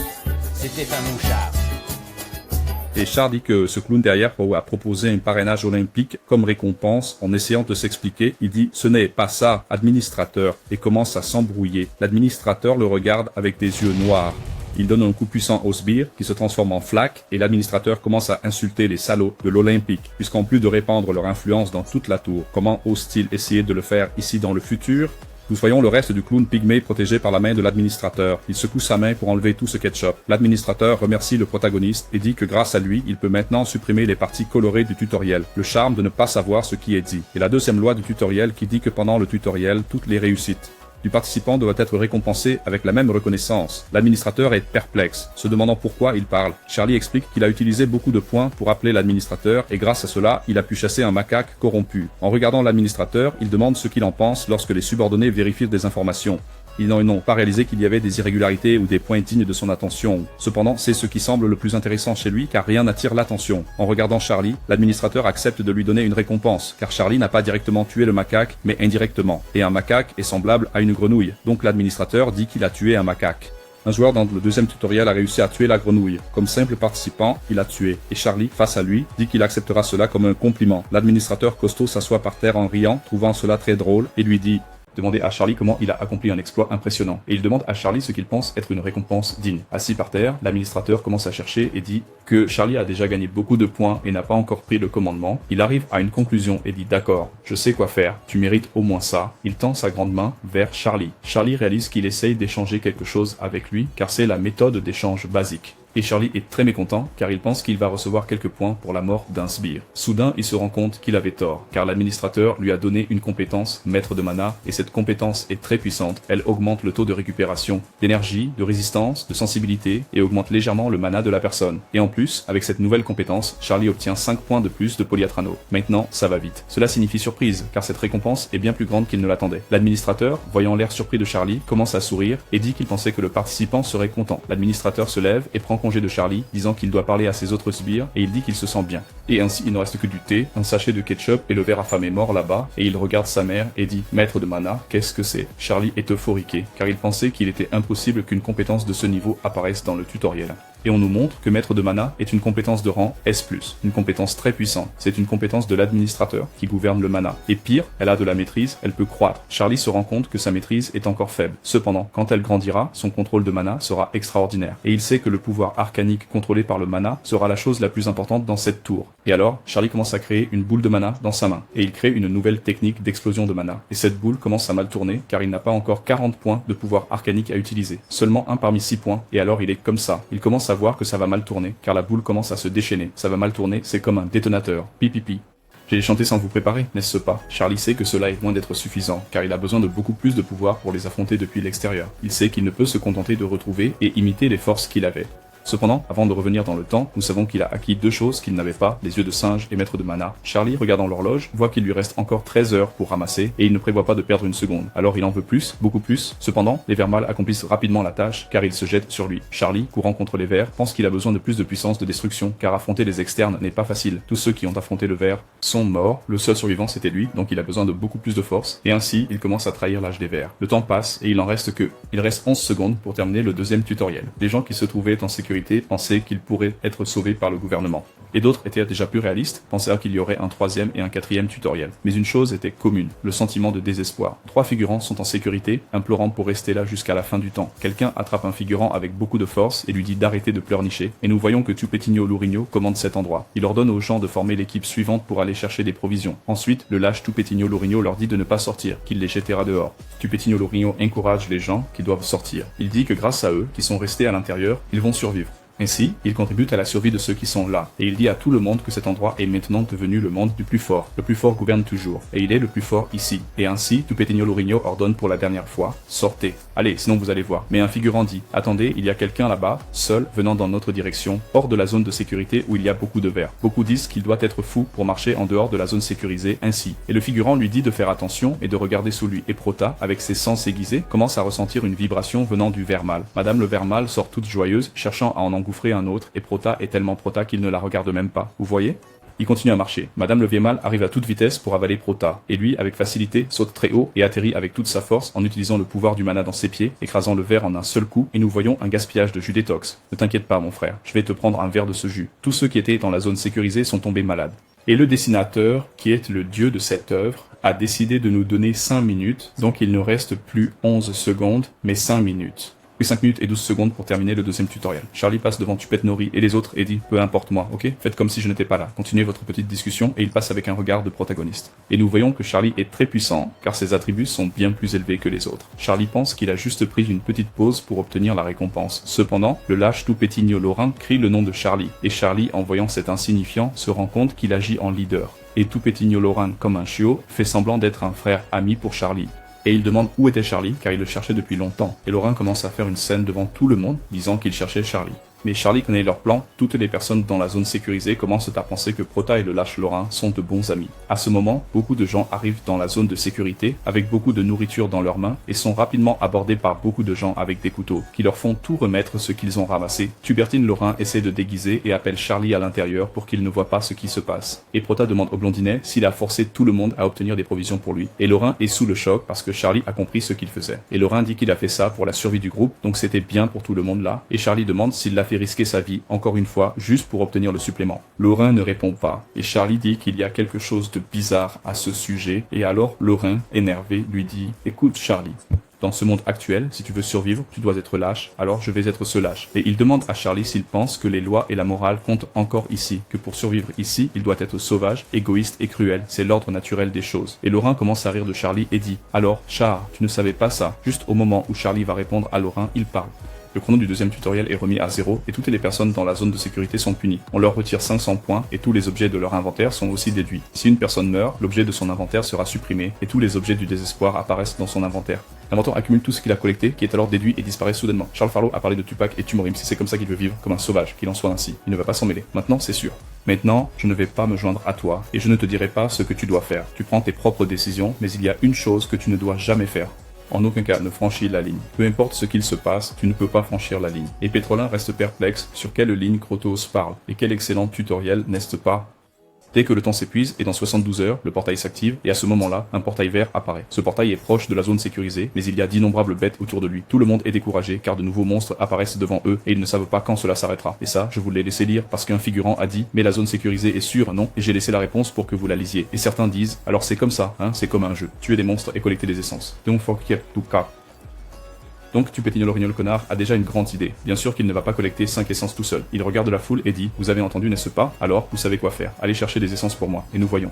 c'était un mouchard. Et Charles dit que ce clown derrière a proposé un parrainage olympique comme récompense en essayant de s'expliquer. Il dit « Ce n'est pas ça, administrateur » et commence à s'embrouiller. L'administrateur le regarde avec des yeux noirs. Il donne un coup puissant au sbire qui se transforme en flaque et l'administrateur commence à insulter les salauds de l'Olympique, puisqu'en plus de répandre leur influence dans toute la tour, comment ose-t-il essayer de le faire ici dans le futur? Nous voyons le reste du clown pygmée protégé par la main de l'administrateur. Il secoue sa main pour enlever tout ce ketchup. L'administrateur remercie le protagoniste et dit que grâce à lui, il peut maintenant supprimer les parties colorées du tutoriel. Le charme de ne pas savoir ce qui est dit. Et la deuxième loi du tutoriel qui dit que pendant le tutoriel, toutes les réussites du participant doit être récompensé avec la même reconnaissance. L'administrateur est perplexe, se demandant pourquoi il parle. Charlie explique qu'il a utilisé beaucoup de points pour appeler l'administrateur et grâce à cela, il a pu chasser un macaque corrompu. En regardant l'administrateur, il demande ce qu'il en pense lorsque les subordonnés vérifient des informations. Ils n'ont pas réalisé qu'il y avait des irrégularités ou des points dignes de son attention. Cependant, c'est ce qui semble le plus intéressant chez lui car rien n'attire l'attention. En regardant Charlie, l'administrateur accepte de lui donner une récompense car Charlie n'a pas directement tué le macaque mais indirectement. Et un macaque est semblable à une grenouille. Donc l'administrateur dit qu'il a tué un macaque. Un joueur dans le deuxième tutoriel a réussi à tuer la grenouille. Comme simple participant, il a tué. Et Charlie, face à lui, dit qu'il acceptera cela comme un compliment. L'administrateur costaud s'assoit par terre en riant, trouvant cela très drôle, et lui dit demander à Charlie comment il a accompli un exploit impressionnant. Et il demande à Charlie ce qu'il pense être une récompense digne. Assis par terre, l'administrateur commence à chercher et dit que Charlie a déjà gagné beaucoup de points et n'a pas encore pris le commandement. Il arrive à une conclusion et dit d'accord, je sais quoi faire, tu mérites au moins ça. Il tend sa grande main vers Charlie. Charlie réalise qu'il essaye d'échanger quelque chose avec lui car c'est la méthode d'échange basique. Et Charlie est très mécontent car il pense qu'il va recevoir quelques points pour la mort d'un sbire. Soudain, il se rend compte qu'il avait tort, car l'administrateur lui a donné une compétence, maître de mana, et cette compétence est très puissante. Elle augmente le taux de récupération, d'énergie, de résistance, de sensibilité, et augmente légèrement le mana de la personne. Et en plus, avec cette nouvelle compétence, Charlie obtient 5 points de plus de polyatrano. Maintenant, ça va vite. Cela signifie surprise, car cette récompense est bien plus grande qu'il ne l'attendait. L'administrateur, voyant l'air surpris de Charlie, commence à sourire et dit qu'il pensait que le participant serait content. L'administrateur se lève et prend congé de Charlie, disant qu'il doit parler à ses autres sbires, et il dit qu'il se sent bien. Et ainsi, il ne reste que du thé, un sachet de ketchup et le verre affamé mort là-bas, et il regarde sa mère et dit « Maître de mana, qu'est-ce que c'est ?» Charlie est euphoriqué, car il pensait qu'il était impossible qu'une compétence de ce niveau apparaisse dans le tutoriel. Et on nous montre que Maître de Mana est une compétence de rang S+, une compétence très puissante. C'est une compétence de l'administrateur qui gouverne le mana. Et pire, elle a de la maîtrise, elle peut croître. Charlie se rend compte que sa maîtrise est encore faible. Cependant, quand elle grandira, son contrôle de mana sera extraordinaire. Et il sait que le pouvoir arcanique contrôlé par le mana sera la chose la plus importante dans cette tour. Et alors, Charlie commence à créer une boule de mana dans sa main. Et il crée une nouvelle technique d'explosion de mana. Et cette boule commence à mal tourner, car il n'a pas encore 40 points de pouvoir arcanique à utiliser. Seulement un parmi 6 points, et alors il est comme ça. Il commence à voir que ça va mal tourner, car la boule commence à se déchaîner. Ça va mal tourner, c'est comme un détonateur. Pipipi. J'ai chanté sans vous préparer, n'est-ce pas? Charlie sait que cela est loin d'être suffisant, car il a besoin de beaucoup plus de pouvoir pour les affronter depuis l'extérieur. Il sait qu'il ne peut se contenter de retrouver et imiter les forces qu'il avait. Cependant, avant de revenir dans le temps, nous savons qu'il a acquis 2 choses qu'il n'avait pas, les yeux de singe et maître de mana. Charlie, regardant l'horloge, voit qu'il lui reste encore 13 heures pour ramasser, et il ne prévoit pas de perdre une seconde. Alors il en veut plus, beaucoup plus. Cependant, les vers mâles accomplissent rapidement la tâche, car ils se jettent sur lui. Charlie, courant contre les vers, pense qu'il a besoin de plus de puissance de destruction, car affronter les externes n'est pas facile. Tous ceux qui ont affronté le ver sont morts, le seul survivant c'était lui, donc il a besoin de beaucoup plus de force, et ainsi, il commence à trahir l'âge des vers. Le temps passe, et il reste 11 secondes pour terminer le deuxième tutoriel. Les gens qui se trouvaient en sécurité pensaient qu'ils pourraient être sauvés par le gouvernement. Et d'autres étaient déjà plus réalistes, pensaient qu'il y aurait un 3e et un 4e tutoriel. Mais une chose était commune, le sentiment de désespoir. 3 figurants sont en sécurité, implorant pour rester là jusqu'à la fin du temps. Quelqu'un attrape un figurant avec beaucoup de force et lui dit d'arrêter de pleurnicher, et nous voyons que Tupetinho Lourinho commande cet endroit. Il ordonne aux gens de former l'équipe suivante pour aller chercher des provisions. Ensuite, le lâche Tupetinho Lourinho leur dit de ne pas sortir, qu'il les jettera dehors. Tupetinho Lourinho encourage les gens qui doivent sortir. Il dit que grâce à eux, qui sont restés à l'intérieur, ils vont survivre. Ainsi, il contribue à la survie de ceux qui sont là, et il dit à tout le monde que cet endroit est maintenant devenu le monde du plus fort. Le plus fort gouverne toujours, et il est le plus fort ici. Et ainsi, Tupetinho Lourinho ordonne pour la dernière fois, sortez. Allez, sinon vous allez voir. Mais un figurant dit, attendez, il y a quelqu'un là-bas, seul, venant dans notre direction, hors de la zone de sécurité où il y a beaucoup de vers. Beaucoup disent qu'il doit être fou pour marcher en dehors de la zone sécurisée ainsi. Et le figurant lui dit de faire attention et de regarder sous lui. Et Prota, avec ses sens aiguisés, commence à ressentir une vibration venant du ver mâle. Madame le ver mâle sort toute joyeuse, cherchant à en engouffrer un autre, et Prota est tellement Prota qu'il ne la regarde même pas. Vous voyez? Il continue à marcher. Madame le Viemal arrive à toute vitesse pour avaler Prota, et lui, avec facilité, saute très haut et atterrit avec toute sa force en utilisant le pouvoir du mana dans ses pieds, écrasant le verre en un seul coup, et nous voyons un gaspillage de jus détox. Ne t'inquiète pas mon frère, je vais te prendre un verre de ce jus. Tous ceux qui étaient dans la zone sécurisée sont tombés malades. Et le dessinateur, qui est le dieu de cette œuvre, a décidé de nous donner 5 minutes, donc il ne reste plus 11 secondes, mais 5 minutes. Puis 5 minutes et 12 secondes pour terminer le deuxième tutoriel. Charlie passe devant Tupet Nori et les autres et dit « Peu importe moi, ok? Faites comme si je n'étais pas là. Continuez votre petite discussion » et il passe avec un regard de protagoniste. Et nous voyons que Charlie est très puissant, car ses attributs sont bien plus élevés que les autres. Charlie pense qu'il a juste pris une petite pause pour obtenir la récompense. Cependant, le lâche Tupetinho Lorin crie le nom de Charlie, et Charlie, en voyant cet insignifiant, se rend compte qu'il agit en leader. Et Tupetinho Lorin, comme un chiot, fait semblant d'être un frère ami pour Charlie. Et il demande où était Charlie, car il le cherchait depuis longtemps. Et Lorin commence à faire une scène devant tout le monde, disant qu'il cherchait Charlie. Mais Charlie connaît leur plan, toutes les personnes dans la zone sécurisée commencent à penser que Prota et le lâche Lorin sont de bons amis. À ce moment, beaucoup de gens arrivent dans la zone de sécurité, avec beaucoup de nourriture dans leurs mains, et sont rapidement abordés par beaucoup de gens avec des couteaux, qui leur font tout remettre ce qu'ils ont ramassé. Tubertine Lorin essaie de déguiser et appelle Charlie à l'intérieur pour qu'il ne voit pas ce qui se passe. Et Prota demande au blondinet s'il a forcé tout le monde à obtenir des provisions pour lui. Et Lorin est sous le choc parce que Charlie a compris ce qu'il faisait. Et Lorin dit qu'il a fait ça pour la survie du groupe, donc c'était bien pour tout le monde là. Et Charlie demande s'il l'a fait risquer sa vie, encore une fois, juste pour obtenir le supplément. Lorin ne répond pas, et Charlie dit qu'il y a quelque chose de bizarre à ce sujet, et alors Lorin, énervé, lui dit « Écoute Charlie, dans ce monde actuel, si tu veux survivre, tu dois être lâche, alors je vais être ce lâche. » Et il demande à Charlie s'il pense que les lois et la morale comptent encore ici, que pour survivre ici, il doit être sauvage, égoïste et cruel, c'est l'ordre naturel des choses. Et Lorin commence à rire de Charlie et dit « Alors, Char, tu ne savais pas ça ?» Juste au moment où Charlie va répondre à Lorin, il parle. Le chrono du deuxième tutoriel est remis à 0 et toutes les personnes dans la zone de sécurité sont punies. On leur retire 500 points et tous les objets de leur inventaire sont aussi déduits. Si une personne meurt, l'objet de son inventaire sera supprimé et tous les objets du désespoir apparaissent dans son inventaire. L'inventeur accumule tout ce qu'il a collecté, qui est alors déduit et disparaît soudainement. Charles Farlow a parlé de Tupac et Tumorim, si c'est comme ça qu'il veut vivre, comme un sauvage, qu'il en soit ainsi. Il ne va pas s'en mêler. Maintenant, c'est sûr. Maintenant, je ne vais pas me joindre à toi et je ne te dirai pas ce que tu dois faire. Tu prends tes propres décisions, mais il y a une chose que tu ne dois jamais faire. En aucun cas ne franchis la ligne. Peu importe ce qu'il se passe, tu ne peux pas franchir la ligne. Et Pétrolin reste perplexe sur quelle ligne Krotos parle. Et quel excellent tutoriel, n'est-ce pas? Dès que le temps s'épuise, et dans 72 heures, le portail s'active, et à ce moment-là, un portail vert apparaît. Ce portail est proche de la zone sécurisée, mais il y a d'innombrables bêtes autour de lui. Tout le monde est découragé, car de nouveaux monstres apparaissent devant eux, et ils ne savent pas quand cela s'arrêtera. Et ça, je vous l'ai laissé lire, parce qu'un figurant a dit « Mais la zone sécurisée est sûre, non ?» Et j'ai laissé la réponse pour que vous la lisiez. Et certains disent « Alors c'est comme ça, hein, c'est comme un jeu. Tuer des monstres et collecter des essences. » Donc Tupétigno l'orignol le connard a déjà une grande idée. Bien sûr qu'il ne va pas collecter 5 essences tout seul. Il regarde la foule et dit « Vous avez entendu, n'est-ce pas? Alors, vous savez quoi faire. Allez chercher des essences pour moi. » Et nous voyons.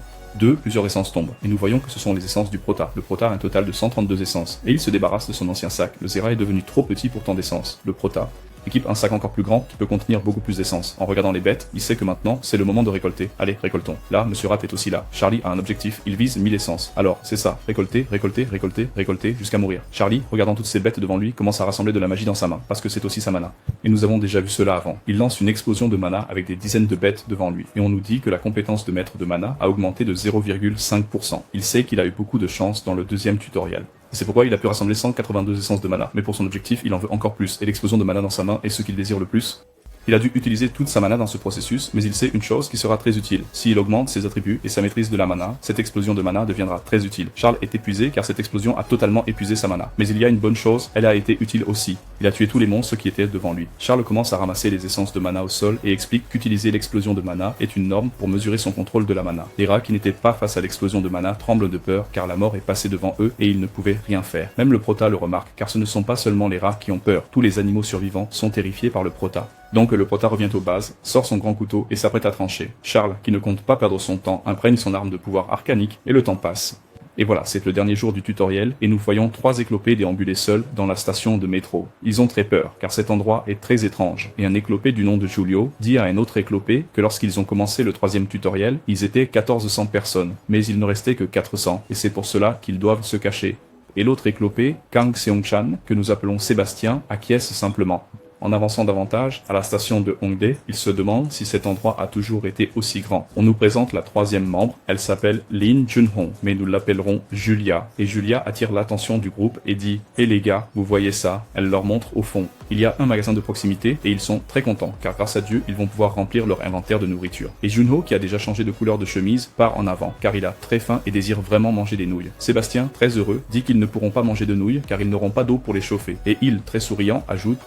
Plusieurs essences tombent. Et nous voyons que ce sont les essences du Prota. Le Prota a un total de 132 essences. Et il se débarrasse de son ancien sac. Le Zera est devenu trop petit pour tant d'essences. Le Prota équipe un sac encore plus grand qui peut contenir beaucoup plus d'essence. En regardant les bêtes, il sait que maintenant, c'est le moment de récolter. Allez, récoltons. Là, Monsieur Rat est aussi là. Charlie a un objectif, il vise 1000 essences. Alors, c'est ça, récolter, récolter, récolter, récolter, jusqu'à mourir. Charlie, regardant toutes ces bêtes devant lui, commence à rassembler de la magie dans sa main, parce que c'est aussi sa mana. Et nous avons déjà vu cela avant. Il lance une explosion de mana avec des dizaines de bêtes devant lui. Et on nous dit que la compétence de maître de mana a augmenté de 0,5%. Il sait qu'il a eu beaucoup de chance dans le deuxième tutoriel. C'est pourquoi il a pu rassembler 182 essences de mana, mais pour son objectif, il en veut encore plus, et l'explosion de mana dans sa main est ce qu'il désire le plus. Il a dû utiliser toute sa mana dans ce processus, mais il sait une chose qui sera très utile. S'il augmente ses attributs et sa maîtrise de la mana, cette explosion de mana deviendra très utile. Charles est épuisé car cette explosion a totalement épuisé sa mana. Mais il y a une bonne chose, elle a été utile aussi. Il a tué tous les monstres qui étaient devant lui. Charles commence à ramasser les essences de mana au sol et explique qu'utiliser l'explosion de mana est une norme pour mesurer son contrôle de la mana. Les rats qui n'étaient pas face à l'explosion de mana tremblent de peur car la mort est passée devant eux et ils ne pouvaient rien faire. Même le Prota le remarque car ce ne sont pas seulement les rats qui ont peur, tous les animaux survivants sont terrifiés par le Prota. Donc le Prota revient aux bases, sort son grand couteau et s'apprête à trancher. Charles, qui ne compte pas perdre son temps, imprègne son arme de pouvoir arcanique et le temps passe. Et voilà, c'est le dernier jour du tutoriel et nous voyons 3 éclopés déambuler seuls dans la station de métro. Ils ont très peur car cet endroit est très étrange et un éclopé du nom de Julio dit à un autre éclopé que lorsqu'ils ont commencé le 3e tutoriel, ils étaient 1400 personnes, mais il ne restait que 400 et c'est pour cela qu'ils doivent se cacher. Et l'autre éclopé, Kang Seong-chan, que nous appelons Sébastien, acquiesce simplement. En avançant davantage, à la station de Hongdae, il se demande si cet endroit a toujours été aussi grand. On nous présente la 3e membre, elle s'appelle Lin Junhong, mais nous l'appellerons Julia. Et Julia attire l'attention du groupe et dit « Eh les gars, vous voyez ça ?» Elle leur montre au fond. Il y a un magasin de proximité et ils sont très contents, car grâce à Dieu, ils vont pouvoir remplir leur inventaire de nourriture. Et Junho, qui a déjà changé de couleur de chemise, part en avant, car il a très faim et désire vraiment manger des nouilles. Sébastien, très heureux, dit qu'ils ne pourront pas manger de nouilles, car ils n'auront pas d'eau pour les chauffer. Et il, très souriant, ajoute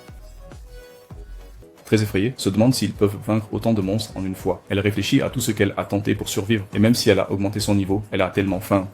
très effrayée, se demande s'ils peuvent vaincre autant de monstres en une fois. Elle réfléchit à tout ce qu'elle a tenté pour survivre, et même si elle a augmenté son niveau, elle a tellement faim.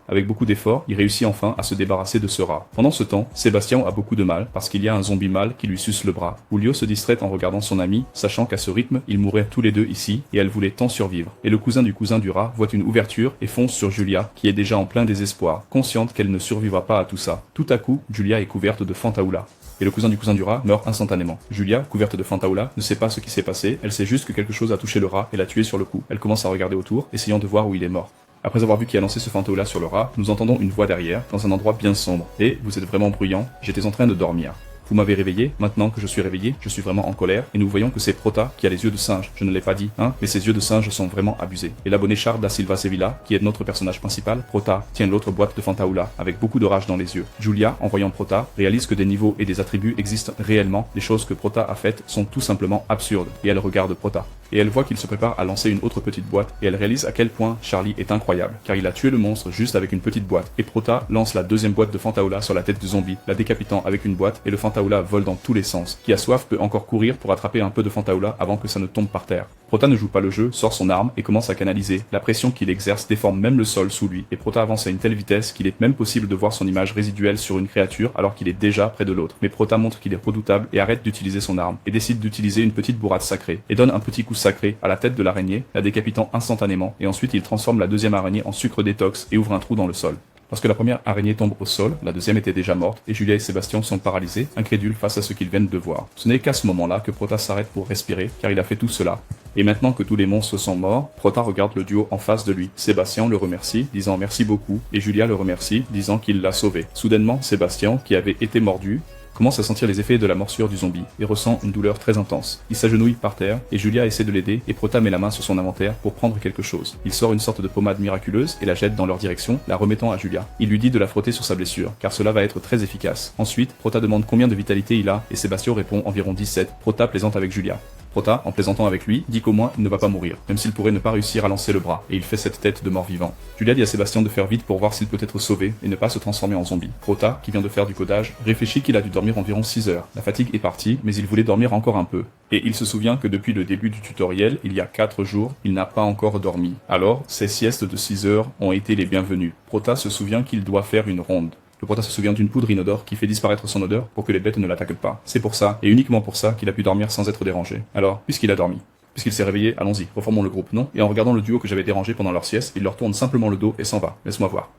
Avec beaucoup d'efforts, il réussit enfin à se débarrasser de ce rat. Pendant ce temps, Sébastien a beaucoup de mal parce qu'il y a un zombie mâle qui lui suce le bras. Julio se distrait en regardant son ami, sachant qu'à ce rythme, ils mourraient tous les deux ici et elle voulait tant survivre. Et le cousin du rat voit une ouverture et fonce sur Julia, qui est déjà en plein désespoir, consciente qu'elle ne survivra pas à tout ça. Tout à coup, Julia est couverte de Fantaoula. Et le cousin du rat meurt instantanément. Julia, couverte de Fantaoula, ne sait pas ce qui s'est passé, elle sait juste que quelque chose a touché le rat et l'a tué sur le coup. Elle commence à regarder autour, essayant de voir où il est mort. Après avoir vu qui a lancé ce Fantaoula sur le rat, nous entendons une voix derrière, dans un endroit bien sombre. Et vous êtes vraiment bruyant, j'étais en train de dormir. Vous m'avez réveillé, maintenant que je suis réveillé, je suis vraiment en colère, et nous voyons que c'est Prota qui a les yeux de singe, je ne l'ai pas dit, hein, mais ses yeux de singe sont vraiment abusés. Et l'abonné Charles da Silva Sevilla, qui est notre personnage principal, Prota, tient l'autre boîte de Fantaoula, avec beaucoup de rage dans les yeux. Julia, en voyant Prota, réalise que des niveaux et des attributs existent réellement, les choses que Prota a faites sont tout simplement absurdes, et elle regarde Prota. Et elle voit qu'il se prépare à lancer une autre petite boîte, et elle réalise à quel point Charlie est incroyable, car il a tué le monstre juste avec une petite boîte, et Prota lance la 2e boîte de Fantaoula sur la tête du zombie, la décapitant avec une boîte, et le Fantaoula vole dans tous les sens. Qui a soif peut encore courir pour attraper un peu de Fantaoula avant que ça ne tombe par terre. Prota ne joue pas le jeu, sort son arme et commence à canaliser. La pression qu'il exerce déforme même le sol sous lui, et Prota avance à une telle vitesse qu'il est même possible de voir son image résiduelle sur une créature alors qu'il est déjà près de l'autre. Mais Prota montre qu'il est redoutable et arrête d'utiliser son arme, et décide d'utiliser une petite bourrade sacrée, et donne un petit coup sacré à la tête de l'araignée, la décapitant instantanément, et ensuite il transforme la 2e araignée en sucre détox et ouvre un trou dans le sol. Lorsque la première araignée tombe au sol, la 2e était déjà morte, et Julia et Sébastien sont paralysés, incrédules face à ce qu'ils viennent de voir. Ce n'est qu'à ce moment-là que Prota s'arrête pour respirer, car il a fait tout cela. Et maintenant que tous les monstres sont morts, Prota regarde le duo en face de lui. Sébastien le remercie, disant merci beaucoup, et Julia le remercie, disant qu'il l'a sauvé. Soudainement, Sébastien, qui avait été mordu, commence à sentir les effets de la morsure du zombie et ressent une douleur très intense. Il s'agenouille par terre et Julia essaie de l'aider et Prota met la main sur son inventaire pour prendre quelque chose. Il sort une sorte de pommade miraculeuse et la jette dans leur direction, la remettant à Julia. Il lui dit de la frotter sur sa blessure, car cela va être très efficace. Ensuite, Prota demande combien de vitalité il a et Sébastien répond environ 17. Prota plaisante avec Julia. Prota, en plaisantant avec lui, dit qu'au moins il ne va pas mourir, même s'il pourrait ne pas réussir à lancer le bras, et il fait cette tête de mort-vivant. Julia dit à Sébastien de faire vite pour voir s'il peut être sauvé et ne pas se transformer en zombie. Prota, qui vient de faire du codage, réfléchit qu'il a dû dormir environ 6 heures. La fatigue est partie, mais il voulait dormir encore un peu. Et il se souvient que depuis le début du tutoriel, il y a 4 jours, il n'a pas encore dormi. Alors, ces siestes de 6 heures ont été les bienvenues. Prota se souvient qu'il doit faire une ronde. Le Prota se souvient d'une poudre inodore qui fait disparaître son odeur pour que les bêtes ne l'attaquent pas. C'est pour ça, et uniquement pour ça, qu'il a pu dormir sans être dérangé. Alors, puisqu'il a dormi, puisqu'il s'est réveillé, allons-y, reformons le groupe, non? Et en regardant le duo que j'avais dérangé pendant leur sieste, il leur tourne simplement le dos et s'en va. Laisse-moi voir.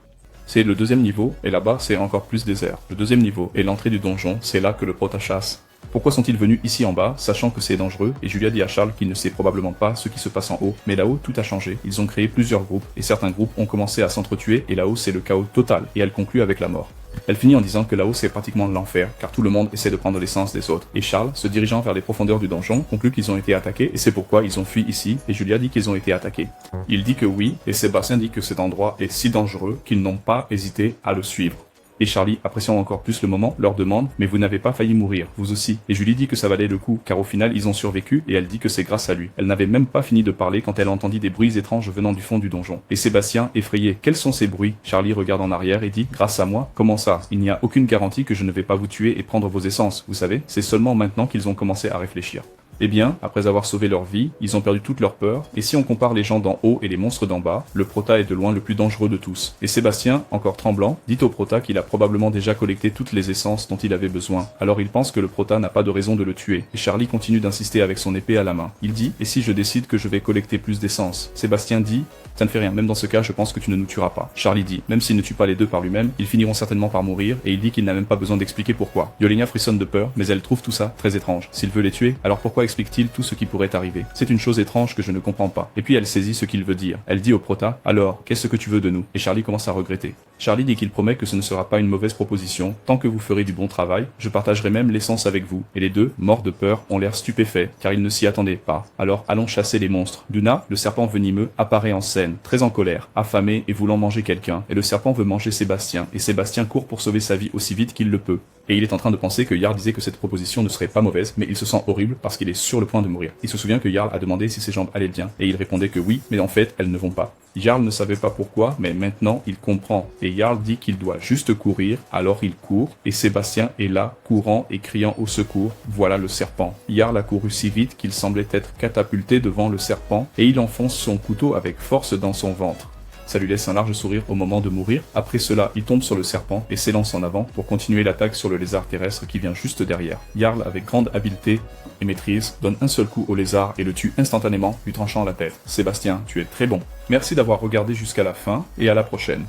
C'est le 2e niveau, et là-bas, c'est encore plus désert. Le 2e niveau est l'entrée du donjon, c'est là que le Prota chasse. Pourquoi sont-ils venus ici en bas, sachant que c'est dangereux? Et Julia dit à Charles qu'il ne sait probablement pas ce qui se passe en haut, mais là-haut tout a changé. Ils ont créé plusieurs groupes, et certains groupes ont commencé à s'entretuer, et là-haut c'est le chaos total, et elle conclut avec la mort. Elle finit en disant que là-haut c'est pratiquement l'enfer, car tout le monde essaie de prendre l'essence des autres. Et Charles, se dirigeant vers les profondeurs du donjon, conclut qu'ils ont été attaqués, et c'est pourquoi ils ont fui ici, et Julia dit qu'ils ont été attaqués. Il dit que oui, et Sébastien dit que cet endroit est si dangereux qu'ils n'ont pas hésité à le suivre. Et Charlie, appréciant encore plus le moment, leur demande « Mais vous n'avez pas failli mourir, vous aussi ?» Et Julie dit que ça valait le coup, car au final ils ont survécu, et elle dit que c'est grâce à lui. Elle n'avait même pas fini de parler quand elle entendit des bruits étranges venant du fond du donjon. Et Sébastien, effrayé, « Quels sont ces bruits ?» Charlie regarde en arrière et dit « Grâce à moi ? Comment ça ? Il n'y a aucune garantie que je ne vais pas vous tuer et prendre vos essences, vous savez ? C'est seulement maintenant qu'ils ont commencé à réfléchir. » Eh bien, après avoir sauvé leur vie, ils ont perdu toute leur peur, et si on compare les gens d'en haut et les monstres d'en bas, le Prota est de loin le plus dangereux de tous. Et Sébastien, encore tremblant, dit au Prota qu'il a probablement déjà collecté toutes les essences dont il avait besoin. Alors il pense que le Prota n'a pas de raison de le tuer, et Charlie continue d'insister avec son épée à la main. Il dit « Et si je décide que je vais collecter plus d'essence ?» Sébastien dit « Ça ne fait rien, même dans ce cas, je pense que tu ne nous tueras pas. » Charlie dit « Même s'il ne tue pas les deux par lui-même, ils finiront certainement par mourir, et il dit qu'il n'a même pas besoin d'expliquer pourquoi. » Yolenia frissonne de peur, mais elle trouve tout ça très étrange. S'il veut les tuer, alors pourquoi explique-t-il tout ce qui pourrait arriver? C'est une chose étrange que je ne comprends pas. Et puis elle saisit ce qu'il veut dire. Elle dit au Prota « Alors, qu'est-ce que tu veux de nous ?» Et Charlie commence à regretter. Charlie dit qu'il promet que ce ne sera pas une mauvaise proposition. Tant que vous ferez du bon travail, je partagerai même l'essence avec vous. Et les deux, morts de peur, ont l'air stupéfaits, car ils ne s'y attendaient pas. Alors allons chasser les monstres. Duna, le serpent venimeux, apparaît en scène, très en colère, affamé et voulant manger quelqu'un. Et le serpent veut manger Sébastien, et Sébastien court pour sauver sa vie aussi vite qu'il le peut. Et il est en train de penser que Jarl disait que cette proposition ne serait pas mauvaise, mais il se sent horrible parce qu'il est sur le point de mourir. Il se souvient que Jarl a demandé si ses jambes allaient bien, et il répondait que oui, mais en fait, elles ne vont pas. Jarl ne savait pas pourquoi, mais maintenant il comprend. Et Jarl dit qu'il doit juste courir, alors il court, et Sébastien est là, courant et criant au secours. Voilà le serpent. Jarl a couru si vite qu'il semblait être catapulté devant le serpent, et il enfonce son couteau avec force dans son ventre. Ça lui laisse un large sourire au moment de mourir. Après cela, il tombe sur le serpent et s'élance en avant pour continuer l'attaque sur le lézard terrestre qui vient juste derrière. Jarl, avec grande habileté et maîtrise, donne un seul coup au lézard et le tue instantanément, lui tranchant la tête. Sébastien, tu es très bon. Merci d'avoir regardé jusqu'à la fin et à la prochaine.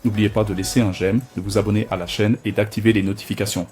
N'oubliez pas de laisser un j'aime, de vous abonner à la chaîne et d'activer les notifications.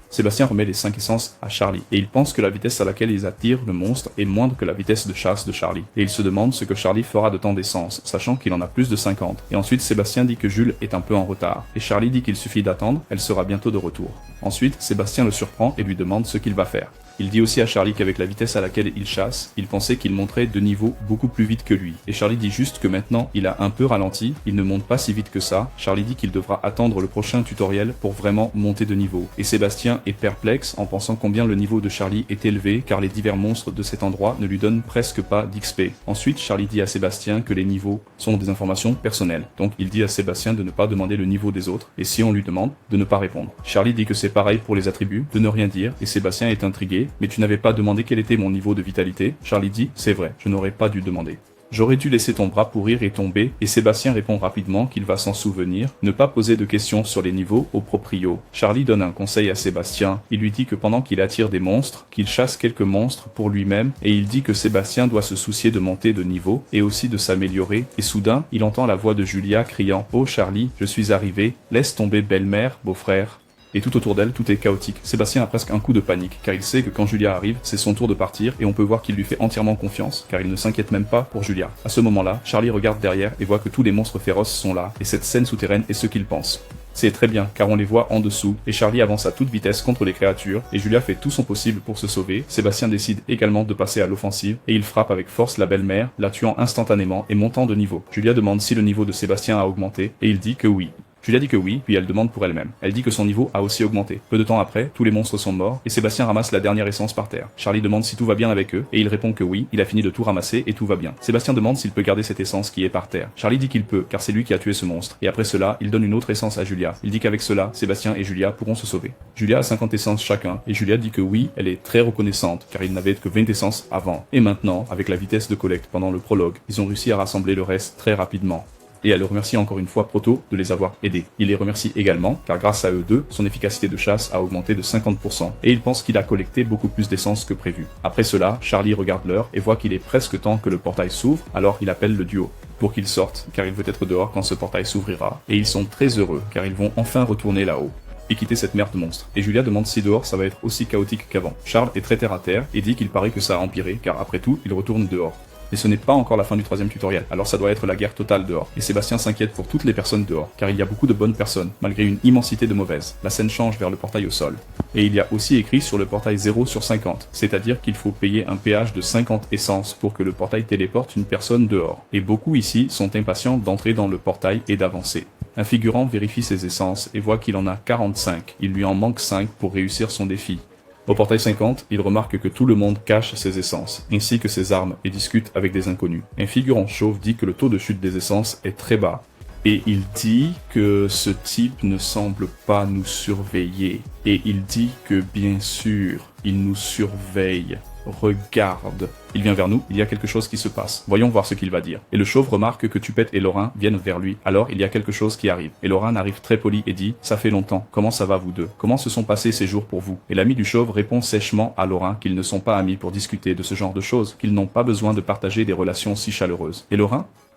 Sébastien remet les 5 essences à Charlie, et il pense que la vitesse à laquelle ils attirent le monstre est moindre que la vitesse de chasse de Charlie. Et il se demande ce que Charlie fera de tant d'essence, sachant qu'il en a plus de 50. Et ensuite, Sébastien dit que Jules est un peu en retard, et Charlie dit qu'il suffit d'attendre, elle sera bientôt de retour. Ensuite, Sébastien le surprend et lui demande ce qu'il va faire. Il dit aussi à Charlie qu'avec la vitesse à laquelle il chasse, il pensait qu'il monterait de niveau beaucoup plus vite que lui. Et Charlie dit juste que maintenant, il a un peu ralenti, il ne monte pas si vite que ça. Charlie dit qu'il devra attendre le prochain tutoriel pour vraiment monter de niveau. Et Sébastien est perplexe en pensant combien le niveau de Charlie est élevé, car les divers monstres de cet endroit ne lui donnent presque pas d'XP. Ensuite, Charlie dit à Sébastien que les niveaux sont des informations personnelles. Donc il dit à Sébastien de ne pas demander le niveau des autres, et si on lui demande, de ne pas répondre. Charlie dit que c'est pareil pour les attributs, de ne rien dire, et Sébastien est intrigué. Mais tu n'avais pas demandé quel était mon niveau de vitalité? Charlie dit, c'est vrai, je n'aurais pas dû demander. J'aurais dû laisser ton bras pourrir et tomber, et Sébastien répond rapidement qu'il va s'en souvenir, ne pas poser de questions sur les niveaux au proprio. Charlie donne un conseil à Sébastien, il lui dit que pendant qu'il attire des monstres, qu'il chasse quelques monstres pour lui-même, et il dit que Sébastien doit se soucier de monter de niveau, et aussi de s'améliorer, et soudain, il entend la voix de Julia criant « Oh Charlie, je suis arrivé, laisse tomber belle-mère, beau-frère ». Et tout autour d'elle, tout est chaotique. Sébastien a presque un coup de panique, car il sait que quand Julia arrive, c'est son tour de partir, et on peut voir qu'il lui fait entièrement confiance, car il ne s'inquiète même pas pour Julia. À ce moment-là, Charlie regarde derrière et voit que tous les monstres féroces sont là, et cette scène souterraine est ce qu'il pense. C'est très bien, car on les voit en dessous, et Charlie avance à toute vitesse contre les créatures, et Julia fait tout son possible pour se sauver. Sébastien décide également de passer à l'offensive, et il frappe avec force la belle-mère, la tuant instantanément et montant de niveau. Julia demande si le niveau de Sébastien a augmenté, et il dit que oui. Julia dit que oui, puis elle demande pour elle-même. Elle dit que son niveau a aussi augmenté. Peu de temps après, tous les monstres sont morts, et Sébastien ramasse la dernière essence par terre. Charlie demande si tout va bien avec eux, et il répond que oui, il a fini de tout ramasser et tout va bien. Sébastien demande s'il peut garder cette essence qui est par terre. Charlie dit qu'il peut, car c'est lui qui a tué ce monstre, et après cela, il donne une autre essence à Julia. Il dit qu'avec cela, Sébastien et Julia pourront se sauver. Julia a 50 essences chacun, et Julia dit que oui, elle est très reconnaissante, car il n'avait que 20 essences avant. Et maintenant, avec la vitesse de collecte pendant le prologue, ils ont réussi à rassembler le reste très rapidement. Et elle remercie encore une fois Proto de les avoir aidés. Il les remercie également, car grâce à eux deux, son efficacité de chasse a augmenté de 50%, et il pense qu'il a collecté beaucoup plus d'essence que prévu. Après cela, Charlie regarde l'heure et voit qu'il est presque temps que le portail s'ouvre, alors il appelle le duo pour qu'ils sortent, car il veut être dehors quand ce portail s'ouvrira, et ils sont très heureux, car ils vont enfin retourner là-haut et quitter cette merde de monstre. Et Julia demande si dehors ça va être aussi chaotique qu'avant. Charles est très terre à terre et dit qu'il paraît que ça a empiré, car après tout, il retourne dehors. Et ce n'est pas encore la fin du 3e tutoriel, alors ça doit être la guerre totale dehors. Et Sébastien s'inquiète pour toutes les personnes dehors, car il y a beaucoup de bonnes personnes, malgré une immensité de mauvaises. La scène change vers le portail au sol. Et il y a aussi écrit sur le portail 0/50, c'est-à-dire qu'il faut payer un péage de 50 essences pour que le portail téléporte une personne dehors. Et beaucoup ici sont impatients d'entrer dans le portail et d'avancer. Un figurant vérifie ses essences et voit qu'il en a 45. Il lui en manque 5 pour réussir son défi. Au portail 50, il remarque que tout le monde cache ses essences, ainsi que ses armes, et discute avec des inconnus. Un figurant chauve dit que le taux de chute des essences est très bas, et il dit que ce type ne semble pas nous surveiller. Et il dit que bien sûr, il nous surveille. Regarde. Il vient vers nous, il y a quelque chose qui se passe. Voyons voir ce qu'il va dire. Et le chauve remarque que Tupette et Laurin viennent vers lui. Alors il y a quelque chose qui arrive. Et Laurin arrive très poli et dit « Ça fait longtemps, comment ça va vous deux? Comment se sont passés ces jours pour vous ?» Et l'ami du chauve répond sèchement à Laurin qu'ils ne sont pas amis pour discuter de ce genre de choses, qu'ils n'ont pas besoin de partager des relations si chaleureuses. Et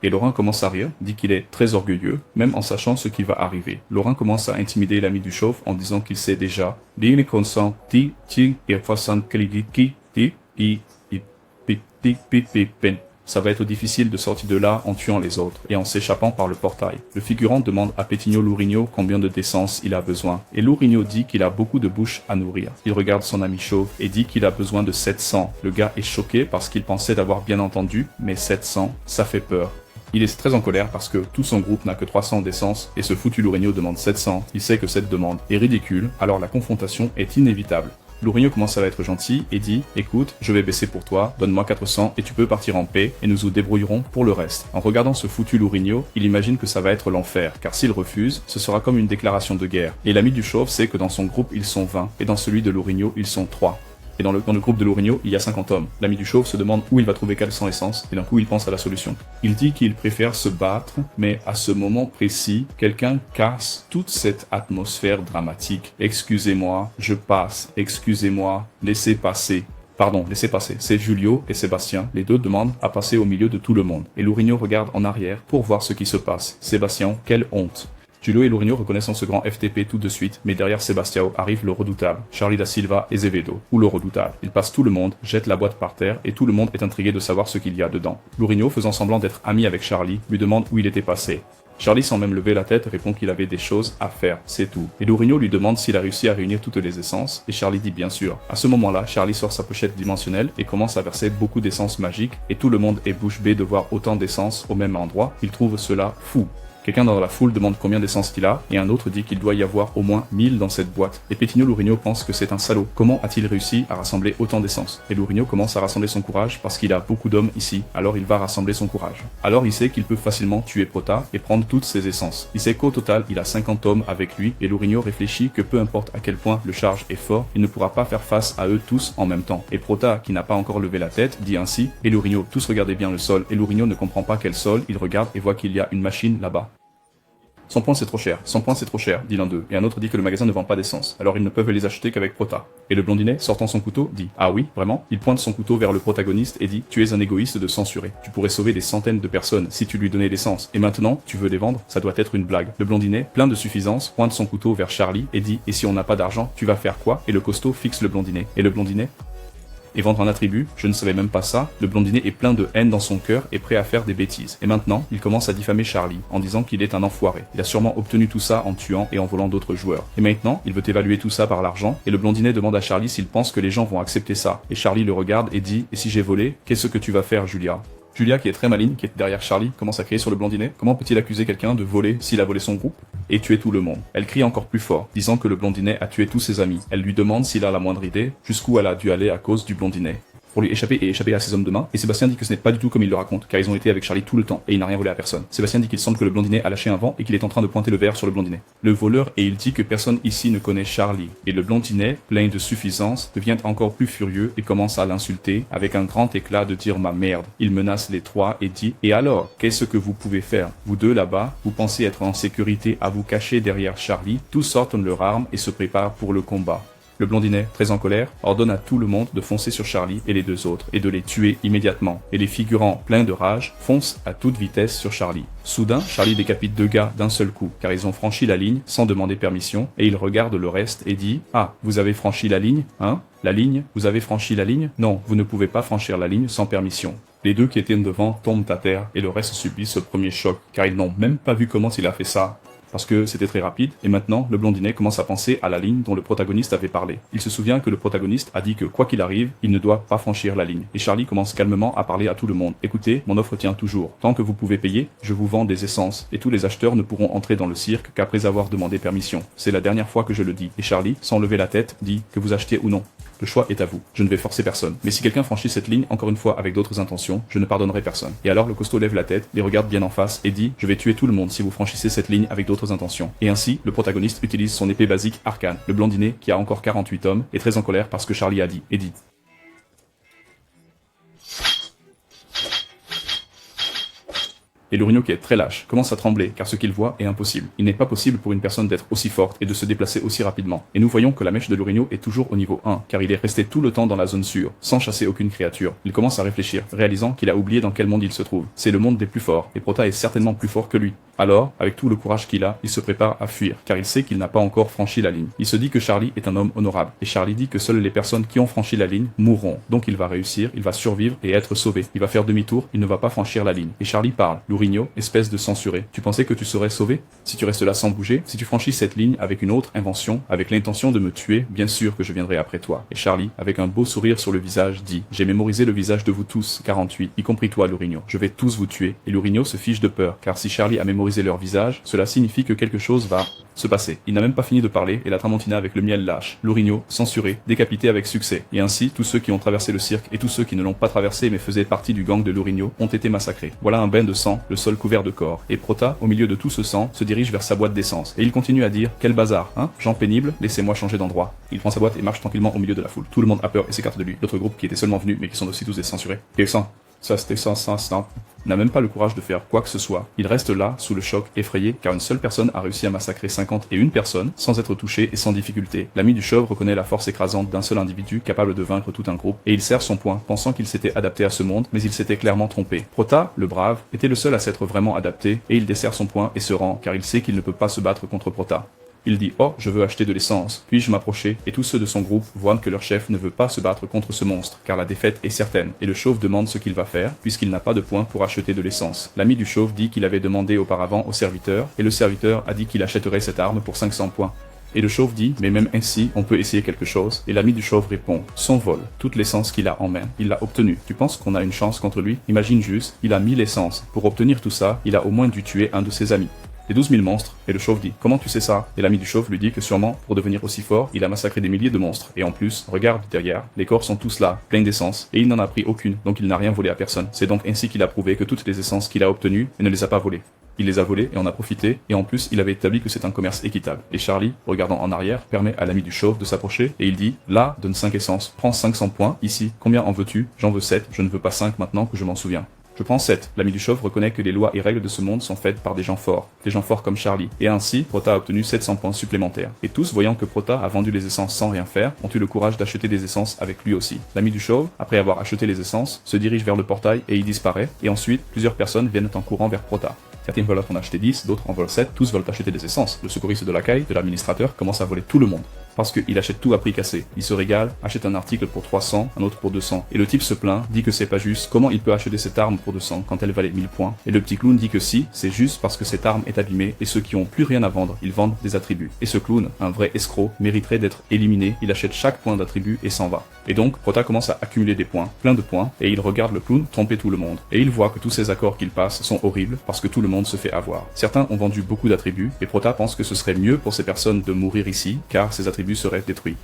Laurin commence à rire, dit qu'il est très orgueilleux, même en sachant ce qui va arriver. Laurin commence à intimider l'ami du chauve en disant qu'il sait déjà ça va être difficile de sortir de là en tuant les autres et en s'échappant par le portail. Le figurant demande à Pétigno Lourigno combien de d'essence il a besoin. Et Lourigno dit qu'il a beaucoup de bouches à nourrir. Il regarde son ami chauve et dit qu'il a besoin de 700. Le gars est choqué parce qu'il pensait d'avoir bien entendu, mais 700, ça fait peur. Il est très en colère parce que tout son groupe n'a que 300 d'essence et ce foutu Lourigno demande 700. Il sait que cette demande est ridicule, alors la confrontation est inévitable. Lourigno commence à être gentil et dit « Écoute, je vais baisser pour toi, donne-moi 400 et tu peux partir en paix et nous nous débrouillerons pour le reste. » En regardant ce foutu Lourigno, il imagine que ça va être l'enfer, car s'il refuse, ce sera comme une déclaration de guerre. Et l'ami du chauve sait que dans son groupe ils sont 20 et dans celui de Lourigno ils sont 3. Et dans le groupe de Lourigno, il y a 50 hommes. L'ami du chauve se demande où il va trouver 400 essences, et d'un coup il pense à la solution. Il dit qu'il préfère se battre, mais à ce moment précis, quelqu'un casse toute cette atmosphère dramatique. Excusez-moi, je passe. Excusez-moi, laissez passer. Pardon, laissez passer. C'est Julio et Sébastien. Les deux demandent à passer au milieu de tout le monde. Et Lourigno regarde en arrière pour voir ce qui se passe. Sébastien, quelle honte. Julio et Lourigno reconnaissent ce grand FTP tout de suite, mais derrière Sebastião arrive le redoutable, Charlie da Silva et Zevedo, ou le redoutable. Ils passent tout le monde, jettent la boîte par terre, et tout le monde est intrigué de savoir ce qu'il y a dedans. Lourigno, faisant semblant d'être ami avec Charlie, lui demande où il était passé. Charlie, sans même lever la tête, répond qu'il avait des choses à faire, c'est tout. Et Lourigno lui demande s'il a réussi à réunir toutes les essences, et Charlie dit bien sûr. À ce moment-là, Charlie sort sa pochette dimensionnelle et commence à verser beaucoup d'essence magique, et tout le monde est bouche bée de voir autant d'essence au même endroit. Il trouve cela fou. Quelqu'un dans la foule demande combien d'essence il a, et un autre dit qu'il doit y avoir au moins 1000 dans cette boîte. Et Pétigno Lourigno pense que c'est un salaud. Comment a-t-il réussi à rassembler autant d'essence? Et Lourigno commence à rassembler son courage parce qu'il a beaucoup d'hommes ici, alors il va rassembler son courage. Alors il sait qu'il peut facilement tuer Prota et prendre toutes ses essences. Il sait qu'au total, il a 50 hommes avec lui, et Lourigno réfléchit que peu importe à quel point le charge est fort, il ne pourra pas faire face à eux tous en même temps. Et Prota, qui n'a pas encore levé la tête, dit ainsi, et Lourigno, tous regardez bien le sol, et Lourigno ne comprend pas quel sol, il regarde et voit qu'il y a une machine là-bas. 100 points c'est trop cher, 100 points c'est trop cher, dit l'un d'eux, et un autre dit que le magasin ne vend pas d'essence, alors ils ne peuvent les acheter qu'avec Prota. Et le blondinet, sortant son couteau, dit ah oui, vraiment? Il pointe son couteau vers le protagoniste et dit tu es un égoïste de censuré. Tu pourrais sauver des centaines de personnes si tu lui donnais l'essence, et maintenant tu veux les vendre? Ça doit être une blague. Le blondinet, plein de suffisance, pointe son couteau vers Charlie et dit et si on n'a pas d'argent, tu vas faire quoi? Et le costaud fixe le blondinet. Et le blondinet et vendre un attribut, je ne savais même pas ça, le blondinet est plein de haine dans son cœur et prêt à faire des bêtises. Et maintenant, il commence à diffamer Charlie, en disant qu'il est un enfoiré. Il a sûrement obtenu tout ça en tuant et en volant d'autres joueurs. Et maintenant, il veut évaluer tout ça par l'argent, et le blondinet demande à Charlie s'il pense que les gens vont accepter ça. Et Charlie le regarde et dit, et si j'ai volé, qu'est-ce que tu vas faire, Julia? Julia, qui est très maligne, qui est derrière Charlie, commence à crier sur le blondinet. Comment peut-il accuser quelqu'un de voler s'il a volé son groupe et tuer tout le monde? Elle crie encore plus fort, disant que le blondinet a tué tous ses amis. Elle lui demande s'il a la moindre idée, jusqu'où elle a dû aller à cause du blondinet. Pour lui échapper et échapper à ses hommes de main, et Sébastien dit que ce n'est pas du tout comme il le raconte, car ils ont été avec Charlie tout le temps, et il n'a rien volé à personne. Sébastien dit qu'il semble que le blondinet a lâché un vent et qu'il est en train de pointer le verre sur le blondinet. Le voleur, et il dit que personne ici ne connaît Charlie. Et le blondinet, plein de suffisance, devient encore plus furieux et commence à l'insulter, avec un grand éclat de dire ma merde. Il menace les trois et dit, et alors, qu'est-ce que vous pouvez faire? Vous deux là-bas, vous pensez être en sécurité à vous cacher derrière Charlie, tous sortent leurs armes et se préparent pour le combat. Le blondinet, très en colère, ordonne à tout le monde de foncer sur Charlie et les deux autres, et de les tuer immédiatement. Et les figurants, pleins de rage, foncent à toute vitesse sur Charlie. Soudain, Charlie décapite deux gars d'un seul coup, car ils ont franchi la ligne sans demander permission, et il regarde le reste et dit « Ah, vous avez franchi la ligne, hein? La ligne? Vous avez franchi la ligne? Non, vous ne pouvez pas franchir la ligne sans permission. » Les deux qui étaient devant tombent à terre, et le reste subit ce premier choc, car ils n'ont même pas vu comment il a fait ça. Parce que c'était très rapide, et maintenant, le blondinet commence à penser à la ligne dont le protagoniste avait parlé. Il se souvient que le protagoniste a dit que quoi qu'il arrive, il ne doit pas franchir la ligne. Et Charlie commence calmement à parler à tout le monde. Écoutez, mon offre tient toujours. Tant que vous pouvez payer, je vous vends des essences, et tous les acheteurs ne pourront entrer dans le cirque qu'après avoir demandé permission. C'est la dernière fois que je le dis. Et Charlie, sans lever la tête, dit que vous achetez ou non. Le choix est à vous. Je ne vais forcer personne. Mais si quelqu'un franchit cette ligne, encore une fois avec d'autres intentions, je ne pardonnerai personne. Et alors le costaud lève la tête, les regarde bien en face et dit « Je vais tuer tout le monde si vous franchissez cette ligne avec d'autres intentions. » Et ainsi, le protagoniste utilise son épée basique Arcane. Le blondinet, qui a encore 48 hommes, est très en colère parce que Charlie a dit et dit. Et Lorigno, qui est très lâche, commence à trembler, car ce qu'il voit est impossible. Il n'est pas possible pour une personne d'être aussi forte et de se déplacer aussi rapidement. Et nous voyons que la mèche de Lorigno est toujours au niveau 1, car il est resté tout le temps dans la zone sûre, sans chasser aucune créature. Il commence à réfléchir, réalisant qu'il a oublié dans quel monde il se trouve. C'est le monde des plus forts, et Prota est certainement plus fort que lui. Alors, avec tout le courage qu'il a, il se prépare à fuir, car il sait qu'il n'a pas encore franchi la ligne. Il se dit que Charlie est un homme honorable, et Charlie dit que seules les personnes qui ont franchi la ligne mourront. Donc il va réussir, il va survivre et être sauvé. Il va faire demi-tour, il ne va pas franchir la ligne. Et Charlie parle. Lorigno, espèce de censuré. Tu pensais que tu serais sauvé? Si tu restes là sans bouger, si tu franchis cette ligne avec une autre invention, avec l'intention de me tuer, bien sûr que je viendrai après toi. Et Charlie, avec un beau sourire sur le visage, dit « J'ai mémorisé le visage de vous tous, 48, y compris toi, Lorigno. Je vais tous vous tuer. » Et Lorigno se fiche de peur, car si Charlie a mémorisé leur visage, cela signifie que quelque chose va se passer. Il n'a même pas fini de parler, et la tramontina avec le miel lâche. Lorigno, censuré, décapité avec succès. Et ainsi, tous ceux qui ont traversé le cirque, et tous ceux qui ne l'ont pas traversé mais faisaient partie du gang de Lorigno, ont été massacrés. Voilà un bain de sang, le sol couvert de corps. Et Prota, au milieu de tout ce sang, se dirige vers sa boîte d'essence. Et il continue à dire « Quel bazar, hein? Gens pénibles, laissez-moi changer d'endroit. » Il prend sa boîte et marche tranquillement au milieu de la foule. Tout le monde a peur et s'écarte de lui. D'autres groupes qui étaient seulement venus, mais qui sont aussi tous des censurés. Et ça c'était ça, n'a même pas le courage de faire quoi que ce soit. Il reste là, sous le choc, effrayé, car une seule personne a réussi à massacrer 51 personnes, sans être touché et sans difficulté. L'ami du chauve reconnaît la force écrasante d'un seul individu capable de vaincre tout un groupe, et il serre son poing, pensant qu'il s'était adapté à ce monde, mais il s'était clairement trompé. Prota, le brave, était le seul à s'être vraiment adapté, et il desserre son poing et se rend, car il sait qu'il ne peut pas se battre contre Prota. Il dit « Oh, je veux acheter de l'essence. Puis-je m'approcher ?» Et tous ceux de son groupe voient que leur chef ne veut pas se battre contre ce monstre, car la défaite est certaine. Et le chauve demande ce qu'il va faire, puisqu'il n'a pas de points pour acheter de l'essence. L'ami du chauve dit qu'il avait demandé auparavant au serviteur, et le serviteur a dit qu'il achèterait cette arme pour 500 points. Et le chauve dit « Mais même ainsi, on peut essayer quelque chose. » Et l'ami du chauve répond « Son vol, toute l'essence qu'il a en main, il l'a obtenue. Tu penses qu'on a une chance contre lui? Imagine juste, il a 1000 essences. Pour obtenir tout ça, il a au moins dû tuer un de ses amis. Les 12 000 monstres, et le chauve dit « Comment tu sais ça ?» Et l'ami du chauve lui dit que sûrement, pour devenir aussi fort, il a massacré des milliers de monstres. Et en plus, regarde derrière, les corps sont tous là, pleins d'essence, et il n'en a pris aucune, donc il n'a rien volé à personne. C'est donc ainsi qu'il a prouvé que toutes les essences qu'il a obtenues, il ne les a pas volées. Il les a volées et en a profité, et en plus, il avait établi que c'est un commerce équitable. Et Charlie, regardant en arrière, permet à l'ami du chauve de s'approcher, et il dit « Là, donne 5 essences, prends 500 points, ici, combien en veux-tu? J'en veux 7, je ne veux pas 5 maintenant que je m'en souviens. » Je prends 7. L'ami du chauve reconnaît que les lois et règles de ce monde sont faites par des gens forts comme Charlie. Et ainsi, Prota a obtenu 700 points supplémentaires. Et tous, voyant que Prota a vendu les essences sans rien faire, ont eu le courage d'acheter des essences avec lui aussi. L'ami du chauve, après avoir acheté les essences, se dirige vers le portail et y disparaît. Et ensuite, plusieurs personnes viennent en courant vers Prota. Certains veulent en acheter 10, d'autres en veulent 7, tous veulent acheter des essences. Le secouriste de l'accueil, de l'administrateur, commence à voler tout le monde. Parce qu'il achète tout à prix cassé. Il se régale, achète un article pour 300, un autre pour 200. Et le type se plaint, dit que c'est pas juste, comment il peut acheter cette arme pour 200 quand elle valait 1000 points. Et le petit clown dit que si, c'est juste parce que cette arme est abîmée et ceux qui ont plus rien à vendre, ils vendent des attributs. Et ce clown, un vrai escroc, mériterait d'être éliminé, il achète chaque point d'attribut et s'en va. Et donc, Prota commence à accumuler des points, plein de points, et il regarde le clown tromper tout le monde. Et il voit que tous ces accords qu'il passe sont horribles parce que tout le monde se fait avoir. Certains ont vendu beaucoup d'attributs, et Prota pense que ce serait mieux pour ces personnes de mourir ici, car ces attributs seraient détruits.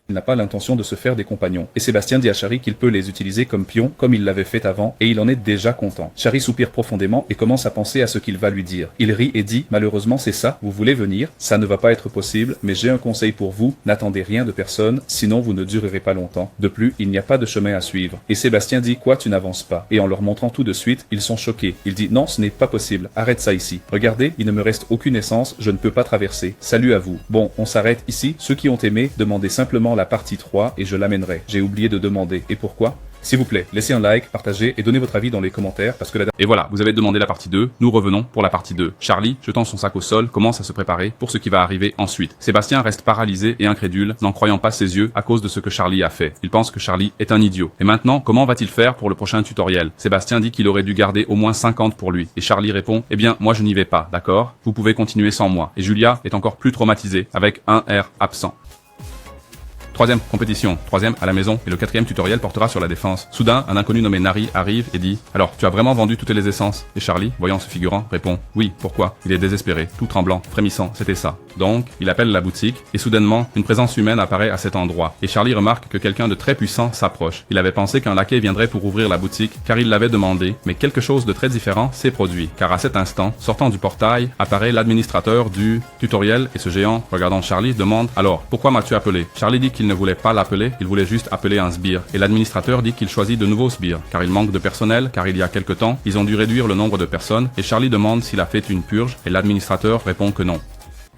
Il n'a pas l'intention de se faire des compagnons. Et Sébastien dit à Charlie qu'il peut les utiliser comme pions, comme il l'avait fait avant, et il en est déjà content. Charlie soupire profondément et commence à penser à ce qu'il va lui dire. Il rit et dit, malheureusement c'est ça, vous voulez venir, ça ne va pas être possible, mais j'ai un conseil pour vous, n'attendez rien de personne, sinon vous ne durerez pas longtemps. De plus, il n'y a pas de chemin à suivre. Et Sébastien dit, quoi, tu n'avances pas? Et en leur montrant tout de suite, ils sont choqués. Il dit, non, ce n'est pas possible, arrête ça ici. Regardez, il ne me reste aucune essence, je ne peux pas traverser. Salut à vous. Bon, on s'arrête ici, ceux qui ont aimé, demandez simplement la partie 3 et je l'amènerai. J'ai oublié de demander. Et pourquoi? S'il vous plaît, laissez un like, partagez et donnez votre avis dans les commentaires parce que Et voilà, vous avez demandé la partie 2, nous revenons pour la partie 2. Charlie, jetant son sac au sol, commence à se préparer pour ce qui va arriver ensuite. Sébastien reste paralysé et incrédule, n'en croyant pas ses yeux à cause de ce que Charlie a fait. Il pense que Charlie est un idiot. Et maintenant, comment va-t-il faire pour le prochain tutoriel? Sébastien dit qu'il aurait dû garder au moins 50 pour lui. Et Charlie répond, eh bien, moi je n'y vais pas, d'accord? Vous pouvez continuer sans moi. Et Julia est encore plus traumatisée, avec un R absent. Troisième compétition, troisième à la maison, et le quatrième tutoriel portera sur la défense. Soudain, un inconnu nommé Nari arrive et dit « Alors, tu as vraiment vendu toutes les essences ?» Et Charlie, voyant ce figurant, répond « Oui, pourquoi ?» Il est désespéré, tout tremblant, frémissant, c'était ça. Donc, il appelle la boutique, et soudainement, une présence humaine apparaît à cet endroit. Et Charlie remarque que quelqu'un de très puissant s'approche. Il avait pensé qu'un laquais viendrait pour ouvrir la boutique, car il l'avait demandé, mais quelque chose de très différent s'est produit. Car à cet instant, sortant du portail, apparaît l'administrateur du tutoriel, et ce géant, regardant Charlie, demande « Alors, pourquoi m'as-tu appelé ?» Charlie dit qu'il ne voulait pas l'appeler, il voulait juste appeler un sbire. Et l'administrateur dit qu'il choisit de nouveaux sbires, car il manque de personnel, car il y a quelque temps, ils ont dû réduire le nombre de personnes, et Charlie demande s'il a fait une purge, et l'administrateur répond que non.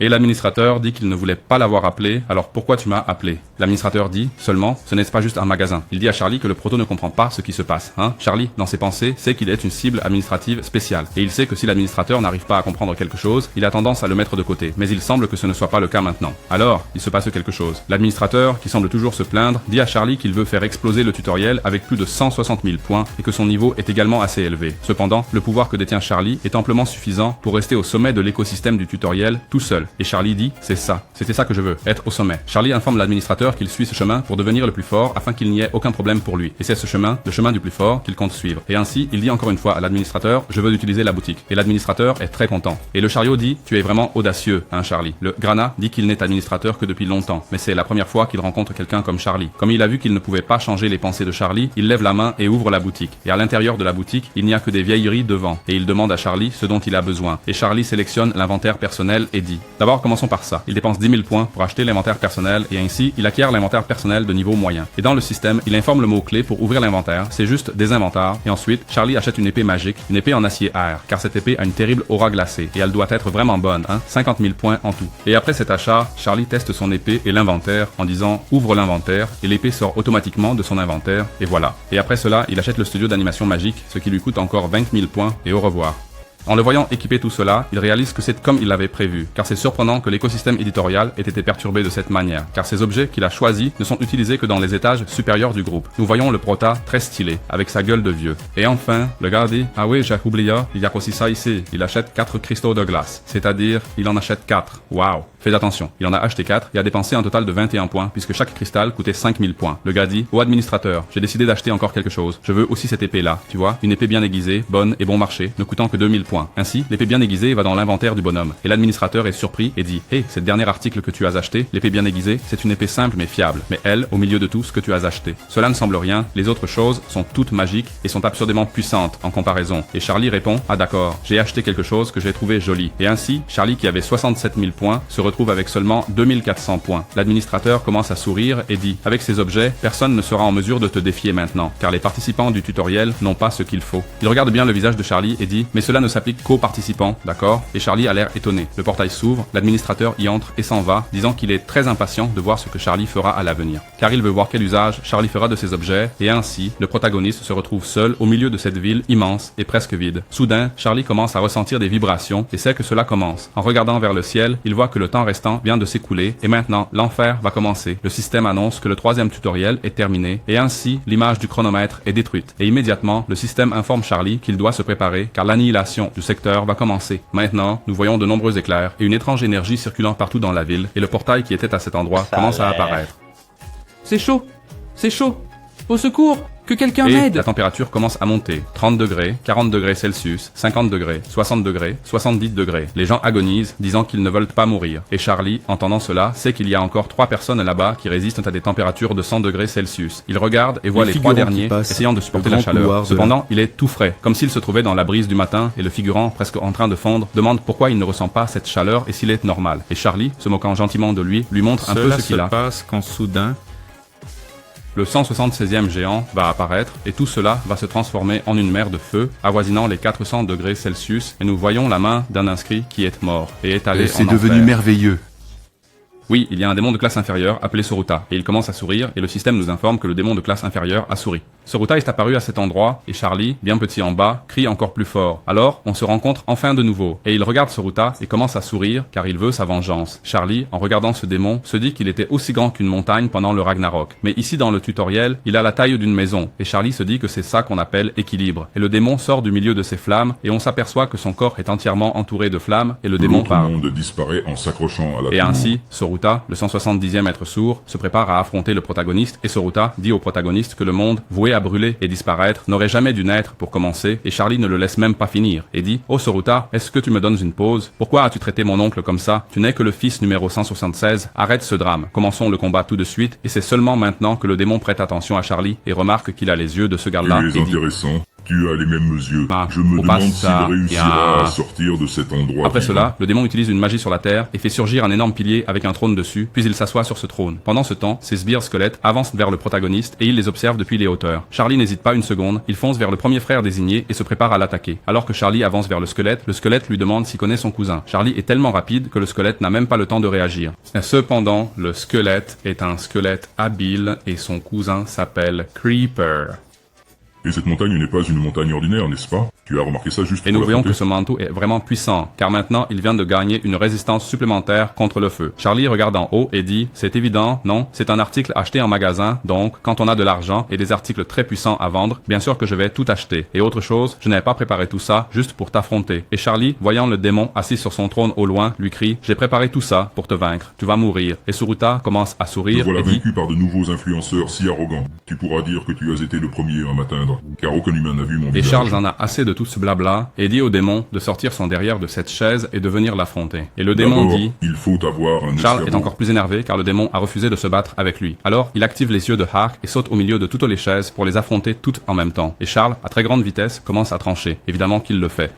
Et l'administrateur dit qu'il ne voulait pas l'avoir appelé, alors pourquoi tu m'as appelé? L'administrateur dit, seulement, ce n'est pas juste un magasin. Il dit à Charlie que le proto ne comprend pas ce qui se passe, hein. Charlie, dans ses pensées, sait qu'il est une cible administrative spéciale. Et il sait que si l'administrateur n'arrive pas à comprendre quelque chose, il a tendance à le mettre de côté. Mais il semble que ce ne soit pas le cas maintenant. Alors, il se passe quelque chose. L'administrateur, qui semble toujours se plaindre, dit à Charlie qu'il veut faire exploser le tutoriel avec plus de 160 000 points et que son niveau est également assez élevé. Cependant, le pouvoir que détient Charlie est amplement suffisant pour rester au sommet de l'écosystème du tutoriel tout seul. Et Charlie dit, c'est ça. C'était ça que je veux, être au sommet. Charlie informe l'administrateur qu'il suit ce chemin pour devenir le plus fort afin qu'il n'y ait aucun problème pour lui. Et c'est ce chemin, le chemin du plus fort, qu'il compte suivre. Et ainsi, il dit encore une fois à l'administrateur, je veux utiliser la boutique. Et l'administrateur est très content. Et le chariot dit, tu es vraiment audacieux, hein Charlie. Le Grana dit qu'il n'est administrateur que depuis longtemps. Mais c'est la première fois qu'il rencontre quelqu'un comme Charlie. Comme il a vu qu'il ne pouvait pas changer les pensées de Charlie, il lève la main et ouvre la boutique. Et à l'intérieur de la boutique, il n'y a que des vieilleries devant. Et il demande à Charlie ce dont il a besoin. Et Charlie sélectionne l'inventaire personnel et dit, d'abord commençons par ça. Il dépense 10 000 points pour acheter l'inventaire personnel et ainsi, il acquiert l'inventaire personnel de niveau moyen. Et dans le système, il informe le mot-clé pour ouvrir l'inventaire. C'est juste des inventaires. Et ensuite, Charlie achète une épée magique, une épée en acier air, car cette épée a une terrible aura glacée et elle doit être vraiment bonne, hein. 50 000 points en tout. Et après cet achat, Charlie teste son épée et l'inventaire en disant ouvre l'inventaire et l'épée sort automatiquement de son inventaire et voilà. Et après cela, il achète le studio d'animation magique, ce qui lui coûte encore 20 000 points et au revoir. En le voyant équiper tout cela, il réalise que c'est comme il l'avait prévu, car c'est surprenant que l'écosystème éditorial ait été perturbé de cette manière, car ces objets qu'il a choisis ne sont utilisés que dans les étages supérieurs du groupe. Nous voyons le prota très stylé, avec sa gueule de vieux. Et enfin, le gars dit, ah oui, j'ai oublié, il y a aussi ça ici, il achète 4 cristaux de glace, c'est-à-dire, il en achète 4. Waouh! Faites attention, il en a acheté 4 et a dépensé un total de 21 points, puisque chaque cristal coûtait 5000 points. Le gars dit, au administrateur, j'ai décidé d'acheter encore quelque chose, je veux aussi cette épée-là, tu vois, une épée bien aiguisée, bonne et bon marché, ne coûtant que 2000 points. Ainsi, l'épée bien aiguisée va dans l'inventaire du bonhomme. Et l'administrateur est surpris et dit, hey, cette dernier article que tu as acheté, l'épée bien aiguisée, c'est une épée simple mais fiable. Mais elle, au milieu de tout ce que tu as acheté. Cela ne semble rien, les autres choses sont toutes magiques et sont absurdement puissantes en comparaison. Et Charlie répond, ah d'accord, j'ai acheté quelque chose que j'ai trouvé joli. Et ainsi, Charlie qui avait 67 000 points se retrouve retrouve avec seulement 2400 points. L'administrateur commence à sourire et dit « Avec ces objets, personne ne sera en mesure de te défier maintenant, car les participants du tutoriel n'ont pas ce qu'il faut. » Il regarde bien le visage de Charlie et dit « Mais cela ne s'applique qu'aux participants, d'accord ?» Et Charlie a l'air étonné. Le portail s'ouvre, l'administrateur y entre et s'en va, disant qu'il est très impatient de voir ce que Charlie fera à l'avenir. Car il veut voir quel usage Charlie fera de ces objets, et ainsi, le protagoniste se retrouve seul au milieu de cette ville immense et presque vide. Soudain, Charlie commence à ressentir des vibrations et sait que cela commence. En regardant vers le ciel, il voit que le temps restant vient de s'écouler et maintenant, l'enfer va commencer. Le système annonce que le 3e tutoriel est terminé et ainsi, l'image du chronomètre est détruite. Et immédiatement, le système informe Charlie qu'il doit se préparer car l'annihilation du secteur va commencer. Maintenant, nous voyons de nombreux éclairs et une étrange énergie circulant partout dans la ville et le portail qui était à cet endroit commence à apparaître. C'est chaud! C'est chaud! Au secours! Que quelqu'un Et m'aide! la température commence à monter. 30 degrés, 40 degrés Celsius, 50 degrés, 60 degrés, 70 degrés. Les gens agonisent, disant qu'ils ne veulent pas mourir. Et Charlie, entendant cela, sait qu'il y a encore 3 personnes là-bas qui résistent à des températures de 100 degrés Celsius. Il regarde et voit les 3 derniers essayant de supporter la chaleur. Cependant, il est tout frais, comme s'il se trouvait dans la brise du matin et le figurant, presque en train de fondre, demande pourquoi il ne ressent pas cette chaleur et s'il est normal. Et Charlie, se moquant gentiment de lui montre un peu ce qu'il a. Cela se passe quand soudain... Le 176e géant va apparaître et tout cela va se transformer en une mer de feu avoisinant les 400 degrés Celsius et nous voyons la main d'un inscrit qui est mort et est allé en C'est enfer. devenu merveilleux. Oui, il y a un démon de classe inférieure appelé Soruta et il commence à sourire et le système nous informe que le démon de classe inférieure a souri. Soruta est apparu à cet endroit et Charlie, bien petit en bas, crie encore plus fort. Alors, on se rencontre enfin de nouveau et il regarde Soruta et commence à sourire car il veut sa vengeance. Charlie, en regardant ce démon, se dit qu'il était aussi grand qu'une montagne pendant le Ragnarok. Mais ici dans le tutoriel, il a la taille d'une maison et Charlie se dit que c'est ça qu'on appelle équilibre. Et le démon sort du milieu de ses flammes et on s'aperçoit que son corps est entièrement entouré de flammes et le démon parle. Le monde disparaît en s'accrochant à la Et ainsi, Soruta, le 170e être sourd, se prépare à affronter le protagoniste et Soruta dit au protagoniste que le monde, voué à brûler et disparaître, n'aurait jamais dû naître pour commencer et Charlie ne le laisse même pas finir et dit « Oh Soruta, est-ce que tu me donnes une pause? Pourquoi as-tu traité mon oncle comme ça? Tu n'es que le fils numéro 176, arrête ce drame. Commençons le combat tout de suite et c'est seulement maintenant que le démon prête attention à Charlie et remarque qu'il a les yeux de ce garde-là et Tu es dit intéressant. Tu as les mêmes yeux. Ah, Je me on demande passe s'il ça, réussira bien. à sortir de cet endroit. Après vivant. cela, le démon utilise une magie sur la terre et fait surgir un énorme pilier avec un trône dessus, puis il s'assoit sur ce trône. Pendant ce temps, ses sbires squelettes avancent vers le protagoniste et il les observe depuis les hauteurs. Charlie n'hésite pas une seconde, il fonce vers le premier frère désigné et se prépare à l'attaquer. Alors que Charlie avance vers le squelette lui demande s'il connaît son cousin. Charlie est tellement rapide que le squelette n'a même pas le temps de réagir. Cependant, le squelette est un squelette habile et son cousin s'appelle Creeper. Et cette montagne n'est pas une montagne ordinaire, n'est-ce pas? Tu as remarqué ça juste Et pour nous la voyons fronter que ce manteau est vraiment puissant, car maintenant il vient de gagner une résistance supplémentaire contre le feu. Charlie regarde en haut et dit « C'est évident, non? C'est un article acheté en magasin, donc quand on a de l'argent et des articles très puissants à vendre, bien sûr que je vais tout acheter. Et autre chose, je n'ai pas préparé tout ça juste pour t'affronter. » Et Charlie, voyant le démon assis sur son trône au loin, lui crie « J'ai préparé tout ça pour te vaincre. Tu vas mourir. » Et Suruta commence à Te sourire voilà et dit vaincu par de nouveaux influenceurs si arrogants. Tu pourras dire que tu as été le premier à m'atteindre, car aucun humain n'a vu mon Et visage. Charles en a assez de tout ce blabla et dit au démon de sortir son derrière de cette chaise et de venir l'affronter. Et le démon D'abord, dit... il faut avoir un Charles est escabeau. encore plus énervé car le démon a refusé de se battre avec lui. Alors, il active les yeux de Hark et saute au milieu de toutes les chaises pour les affronter toutes en même temps. Et Charles, à très grande vitesse, commence à trancher. Évidemment qu'il le fait.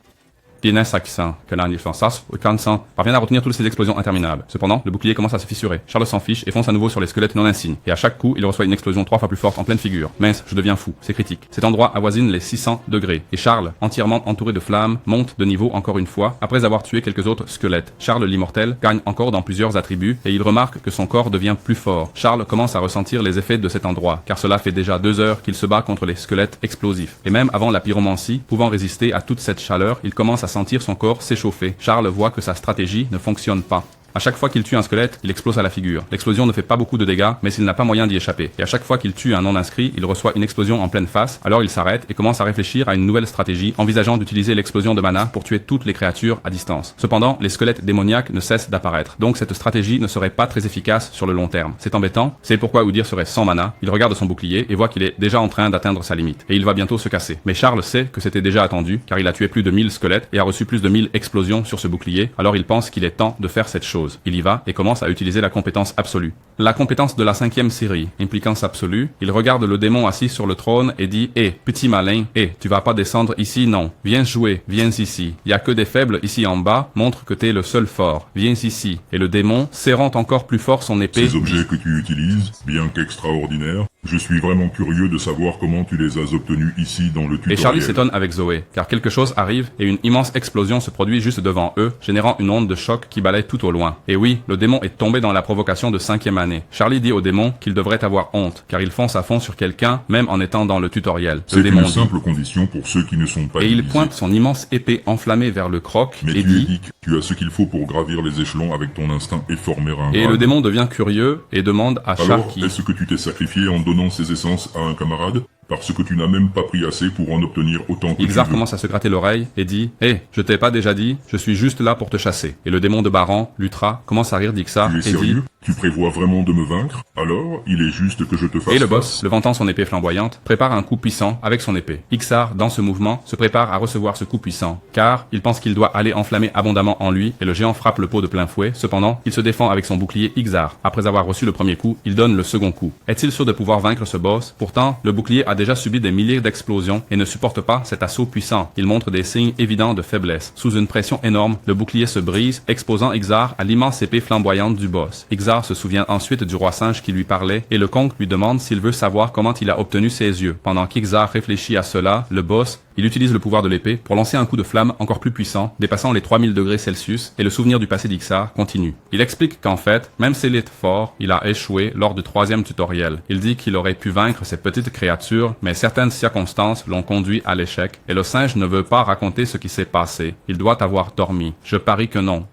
Parvient à retenir toutes ces explosions interminables. Cependant, le bouclier commence à se fissurer. Charles s'en fiche et fonce à nouveau sur les squelettes non insignes. Et à chaque coup, il reçoit une explosion 3 fois plus forte en pleine figure. Mince, je deviens fou. C'est critique. Cet endroit avoisine les 600 degrés. Et Charles, entièrement entouré de flammes, monte de niveau encore une fois, après avoir tué quelques autres squelettes. Charles l'immortel gagne encore dans plusieurs attributs et il remarque que son corps devient plus fort. Charles commence à ressentir les effets de cet endroit, car cela fait déjà 2 heures qu'il se bat contre les squelettes explosifs. Et même avant la pyromancie, pouvant résister à toute cette chaleur, il commence à sentir son corps s'échauffer. Charles voit que sa stratégie ne fonctionne pas. À chaque fois qu'il tue un squelette, il explose à la figure. L'explosion ne fait pas beaucoup de dégâts, mais il n'a pas moyen d'y échapper. Et à chaque fois qu'il tue un non-inscrit, il reçoit une explosion en pleine face, alors il s'arrête et commence à réfléchir à une nouvelle stratégie, envisageant d'utiliser l'explosion de mana pour tuer toutes les créatures à distance. Cependant, les squelettes démoniaques ne cessent d'apparaître, donc cette stratégie ne serait pas très efficace sur le long terme. C'est embêtant, c'est pourquoi Udir serait sans mana, il regarde son bouclier et voit qu'il est déjà en train d'atteindre sa limite, et il va bientôt se casser. Mais Charles sait que c'était déjà attendu, car il a tué plus de 1000 squelettes et a reçu plus de 1000 explosions sur ce bouclier, alors il pense qu'il est temps de faire cette chose. chose. Il y va et commence à utiliser la compétence absolue. La compétence de la 5e série, implicance absolue, il regarde le démon assis sur le trône et dit « petit malin, tu vas pas descendre ici, non. Viens jouer, viens ici. Y a que des faibles ici en bas, montre que t'es le seul fort. Viens ici. » Et le démon, serrant encore plus fort son épée... Ces objets que tu utilises, bien qu'extraordinaires, je suis vraiment curieux de savoir comment tu les as obtenus ici dans le tutoriel. Et Charlie s'étonne avec Zoé, car quelque chose arrive et une immense explosion se produit juste devant eux, générant une onde de choc qui balaye tout au loin. Et oui, le démon est tombé dans la provocation de 5e année. Charlie dit au démon qu'il devrait avoir honte, car il fonce à fond sur quelqu'un, même en étant dans le tutoriel. C'est une simple condition pour ceux qui ne sont pas Et divisés. il pointe son immense épée enflammée vers le croc Mais et tu dit... édiques, tu as ce qu'il faut pour gravir les échelons avec ton instinct et former un Et grade. le démon devient curieux et demande à Alors, Sharky... est-ce que tu t'es sacrifié en donnant ces essences à un camarade parce que tu n'as même pas pris assez pour en obtenir autant que Ixar tu veux? commence à se gratter l'oreille et dit « je t'ai pas déjà dit, je suis juste là pour te chasser. » Et le démon de Baran, Lutra, commence à rire d'Ixar Tu es et dit sérieux? Tu prévois vraiment de me vaincre? Alors, il est juste que je te fasse Et le face. boss, levantant son épée flamboyante, prépare un coup puissant avec son épée. Ixar, dans ce mouvement, se prépare à recevoir ce coup puissant, car il pense qu'il doit aller enflammer abondamment en lui, et le géant frappe le pot de plein fouet. Cependant, il se défend avec son bouclier Ixar. Après avoir reçu le premier coup, il donne le second coup. Est-il sûr de pouvoir vaincre ce boss? Pourtant, le bouclier a déjà subi des milliers d'explosions et ne supporte pas cet assaut puissant. Il montre des signes évidents de faiblesse. Sous une pression énorme, le bouclier se brise, exposant Ixar à l'immense épée flamboyante du boss. Ixar se souvient ensuite du roi singe qui lui parlait, et le conque lui demande s'il veut savoir comment il a obtenu ses yeux. Pendant qu'Ixar réfléchit à cela, le boss, il utilise le pouvoir de l'épée pour lancer un coup de flamme encore plus puissant, dépassant les 3000 degrés Celsius, et le souvenir du passé d'Ixar continue. Il explique qu'en fait, même s'il est fort, il a échoué lors du 3e tutoriel. Il dit qu'il aurait pu vaincre ces petites créatures, mais certaines circonstances l'ont conduit à l'échec, et le singe ne veut pas raconter ce qui s'est passé. Il doit avoir dormi. Je parie que non.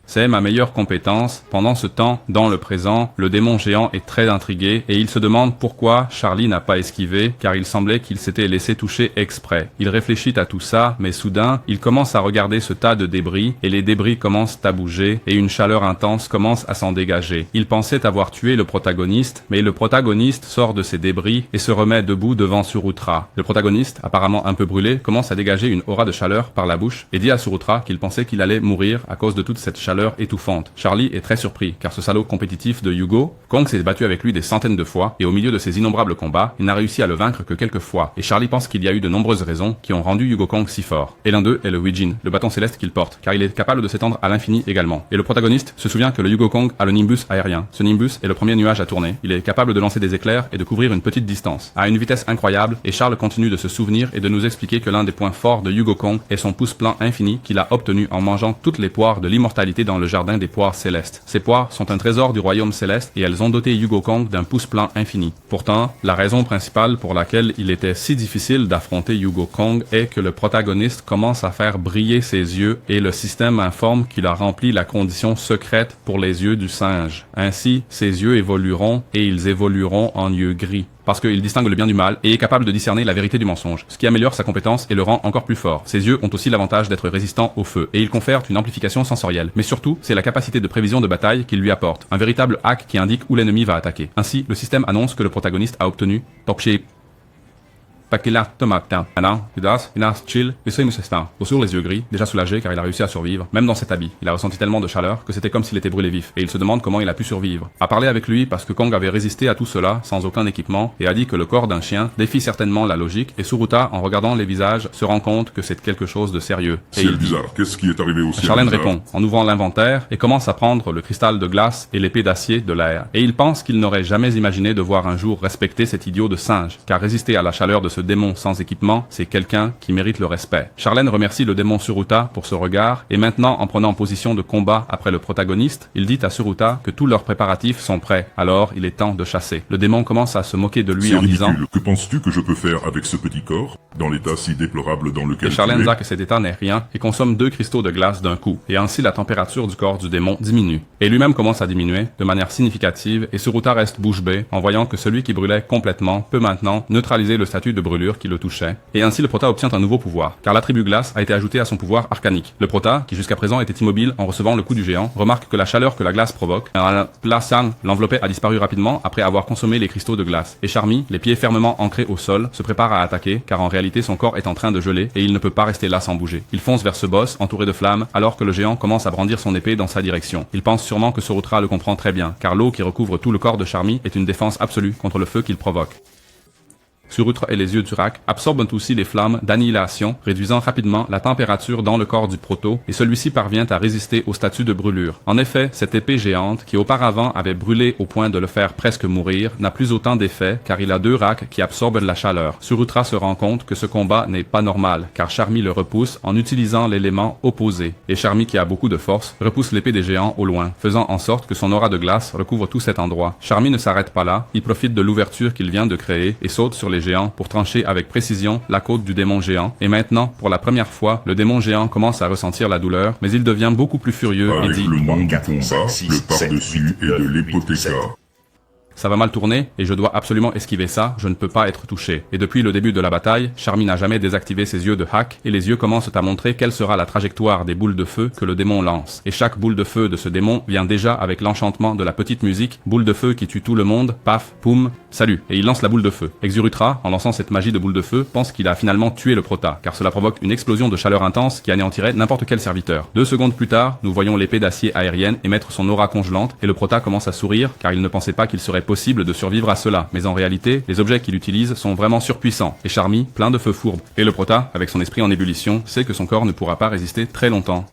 C'est ma meilleure compétence. Pendant ce temps, dans le présent, le démon géant est très intrigué et il se demande pourquoi Charlie n'a pas esquivé, car il semblait qu'il s'était laissé toucher exprès. Il réfléchit à tout ça, mais soudain, il commence à regarder ce tas de débris et les débris commencent à bouger et une chaleur intense commence à s'en dégager. Il pensait avoir tué le protagoniste, mais le protagoniste sort de ces débris et se remet debout devant Surutra. Le protagoniste, apparemment un peu brûlé, commence à dégager une aura de chaleur par la bouche et dit à Surutra qu'il pensait qu'il allait mourir à cause de toute cette chaleur étouffante. Charlie est très surpris, car ce salaud compétitif de Hugo, Kong s'est battu avec lui des centaines de fois, et au milieu de ces innombrables combats, il n'a réussi à le vaincre que quelques fois, et Charlie pense qu'il y a eu de nombreuses raisons qui ont rendu Hugo Kong si fort. Et l'un d'eux est le Wijin, le bâton céleste qu'il porte, car il est capable de s'étendre à l'infini également. Et le protagoniste se souvient que le Hugo Kong a le Nimbus aérien. Ce Nimbus est le premier nuage à tourner. Il est capable de lancer des éclairs et de couvrir une petite distance, à une vitesse incroyable, et Charles continue de se souvenir et de nous expliquer que l'un des points forts de Hugo Kong est son pouce-plan infini qu'il a obtenu en mangeant toutes les poires de l'immortalité dans le jardin des poires célestes. Ces poires sont un trésor du royaume céleste et elles ont doté Hugo Kong d'un pouce-plan infini. Pourtant, la raison principale pour laquelle il était si difficile d'affronter Hugo Kong est que le protagoniste commence à faire briller ses yeux et le système informe qu'il a rempli la condition secrète pour les yeux du singe. Ainsi, ses yeux évolueront et ils évolueront en yeux gris, parce qu'il distingue le bien du mal et est capable de discerner la vérité du mensonge, ce qui améliore sa compétence et le rend encore plus fort. Ses yeux ont aussi l'avantage d'être résistants au feu, et ils confèrent une amplification sensorielle. Mais surtout, c'est la capacité de prévision de bataille qu'il lui apporte, un véritable hack qui indique où l'ennemi va attaquer. Ainsi, le système annonce que le protagoniste a obtenu sur les yeux gris, déjà soulagé car il a réussi à survivre, même dans cet habit. Il a ressenti tellement de chaleur que c'était comme s'il était brûlé vif, et il se demande comment il a pu survivre. A parlé avec lui parce que Kong avait résisté à tout cela sans aucun équipement et a dit que le corps d'un chien défie certainement la logique, et Suruta, en regardant les visages, se rend compte que c'est quelque chose de sérieux. Et C'est bizarre, qu'est-ce qui est arrivé au ciel Charlène bizarre? répond en ouvrant l'inventaire et commence à prendre le cristal de glace et l'épée d'acier de l'air. Et il pense qu'il n'aurait jamais imaginé de voir un jour respecter cet idiot de singe, car résister à la chaleur de ce démon sans équipement, c'est quelqu'un qui mérite le respect. Charlène remercie le démon Suruta pour ce regard, et maintenant, en prenant position de combat après le protagoniste, il dit à Suruta que tous leurs préparatifs sont prêts. Alors, il est temps de chasser. Le démon commence à se moquer de lui C'est en disant... ridicule. Que penses-tu que je peux faire avec ce petit corps, dans l'état si déplorable dans lequel Et Charlène tu es? dit que cet état n'est rien et consomme 2 cristaux de glace d'un coup, et ainsi la température du corps du démon diminue. Et lui-même commence à diminuer de manière significative, et Suruta reste bouche bée en voyant que celui qui brûlait complètement peut maintenant neutraliser le statut de brûlé brûlure qui le touchait, et ainsi le Prota obtient un nouveau pouvoir, car l'attribut glace a été ajouté à son pouvoir arcanique. Le Prota, qui jusqu'à présent était immobile en recevant le coup du géant, remarque que la chaleur que la glace provoque, Plasan l'enveloppait a disparu rapidement après avoir consommé les cristaux de glace, et Charmy, les pieds fermement ancrés au sol, se prépare à attaquer, car en réalité son corps est en train de geler, et il ne peut pas rester là sans bouger. Il fonce vers ce boss, entouré de flammes, alors que le géant commence à brandir son épée dans sa direction. Il pense sûrement que Sorutra le comprend très bien, car l'eau qui recouvre tout le corps de Charmy est une défense absolue contre le feu qu'il provoque. Surutra et les yeux d'Urak absorbent aussi les flammes d'annihilation, réduisant rapidement la température dans le corps du proto, et celui-ci parvient à résister au statut de brûlure. En effet, cette épée géante, qui auparavant avait brûlé au point de le faire presque mourir, n'a plus autant d'effet, car il a 2 racks qui absorbent la chaleur. Surutra se rend compte que ce combat n'est pas normal, car Charmy le repousse en utilisant l'élément opposé, et Charmy, qui a beaucoup de force, repousse l'épée des géants au loin, faisant en sorte que son aura de glace recouvre tout cet endroit. Charmy ne s'arrête pas là, il profite de l'ouverture qu'il vient de créer, et saute sur les géants pour trancher avec précision la côte du démon géant, et maintenant, pour la première fois, le démon géant commence à ressentir la douleur, mais il devient beaucoup plus furieux et Avec dit le nom du 4, combat, 5, 6, le par-dessus et de l'hypothéca. ça va mal tourner et je dois absolument esquiver ça, je ne peux pas être touché. Et depuis le début de la bataille, Charmy n'a jamais désactivé ses yeux de hack et les yeux commencent à montrer quelle sera la trajectoire des boules de feu que le démon lance. Et chaque boule de feu de ce démon vient déjà avec l'enchantement de la petite musique, boule de feu qui tue tout le monde, paf, poum, salut. Et il lance la boule de feu. Exurutra, en lançant cette magie de boule de feu, pense qu'il a finalement tué le Prota, car cela provoque une explosion de chaleur intense qui anéantirait n'importe quel serviteur. 2 secondes plus tard, nous voyons l'épée d'acier aérienne émettre son aura congelante et le Prota commence à sourire car il ne pensait pas qu'il serait possible de survivre à cela, mais en réalité, les objets qu'il utilise sont vraiment surpuissants, et Charmy, plein de feu fourbe. Et le Prota, avec son esprit en ébullition, sait que son corps ne pourra pas résister très longtemps.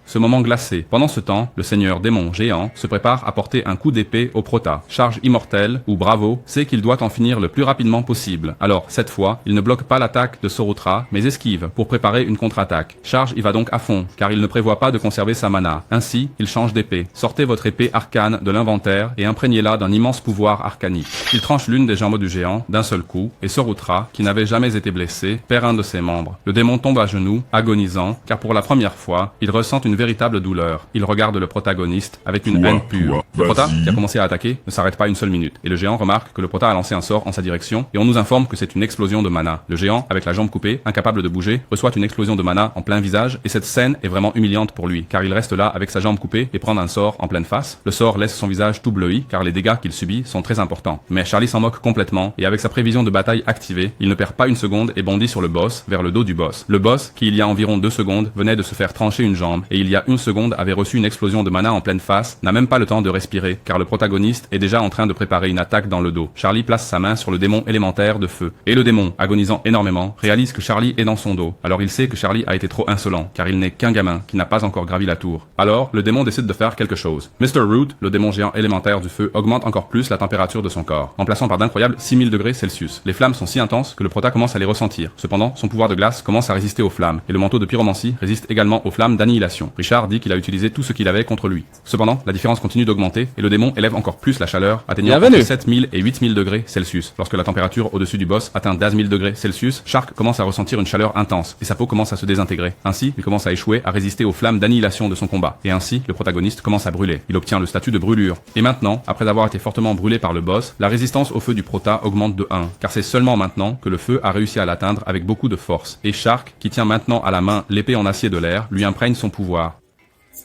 Ce moment glacé. Pendant ce temps, le seigneur démon géant se prépare à porter un coup d'épée au Prota. Charge immortelle, ou Bravo, sait qu'il doit en finir le plus rapidement possible. Alors, cette fois, il ne bloque pas l'attaque de Sorutra, mais esquive pour préparer une contre-attaque. Charge y va donc à fond, car il ne prévoit pas de conserver sa mana. Ainsi, il change d'épée. Sortez votre épée arcane de l'inventaire et imprégnez-la d'un immense pouvoir arcanique. Il tranche l'une des jambes du géant d'un seul coup, et Sorutra, qui n'avait jamais été blessé, perd un de ses membres. Le démon tombe à genoux, agonisant, car pour la première fois, il ressent une véritable douleur. Il regarde le protagoniste avec une haine pure. Le Prota, qui a commencé à attaquer, ne s'arrête pas une seule minute, et le géant remarque que le Prota a lancé un sort en sa direction, et on nous informe que c'est une explosion de mana. Le géant, avec la jambe coupée, incapable de bouger, reçoit une explosion de mana en plein visage, et cette scène est vraiment humiliante pour lui, car il reste là avec sa jambe coupée et prend un sort en pleine face. Le sort laisse son visage tout bleui, car les dégâts qu'il subit sont très importants. Mais Charlie s'en moque complètement, et avec sa prévision de bataille activée, il ne perd pas une seconde et bondit sur le boss, vers le dos du boss. Le boss, qui il y a environ 2 secondes, venait de se faire trancher une jambe, et il y a 1 seconde avait reçu une explosion de mana en pleine face, n'a même pas le temps de respirer, car le protagoniste est déjà en train de préparer une attaque dans le dos. Charlie place sa main sur le démon élémentaire de feu. Et le démon, agonisant énormément, réalise que Charlie est dans son dos. Alors il sait que Charlie a été trop insolent, car il n'est qu'un gamin qui n'a pas encore gravi la tour. Alors, le démon décide de faire quelque chose. Mr. Root, le démon géant élémentaire du feu, augmente encore plus la température de son corps, en plaçant par d'incroyables 6000 degrés Celsius. Les flammes sont si intenses que le Prota commence à les ressentir. Cependant, son pouvoir de glace commence à résister aux flammes, et le manteau de pyromancie résiste également aux flammes d'annihilation. Richard dit qu'il a utilisé tout ce qu'il avait contre lui. Cependant, la différence continue d'augmenter et le démon élève encore plus la chaleur, atteignant entre 7000 et 8000 degrés Celsius. Lorsque la température au-dessus du boss atteint 12000 degrés Celsius, Shark commence à ressentir une chaleur intense et sa peau commence à se désintégrer. Ainsi, il commence à échouer à résister aux flammes d'annihilation de son combat. Et ainsi, le protagoniste commence à brûler. Il obtient le statut de brûlure. Et maintenant, après avoir été fortement brûlé par le boss, la résistance au feu du Prota augmente de 1, car c'est seulement maintenant que le feu a réussi à l'atteindre avec beaucoup de force. Et Shark, qui tient maintenant à la main l'épée en acier de l'air, lui imprègne son pouvoir.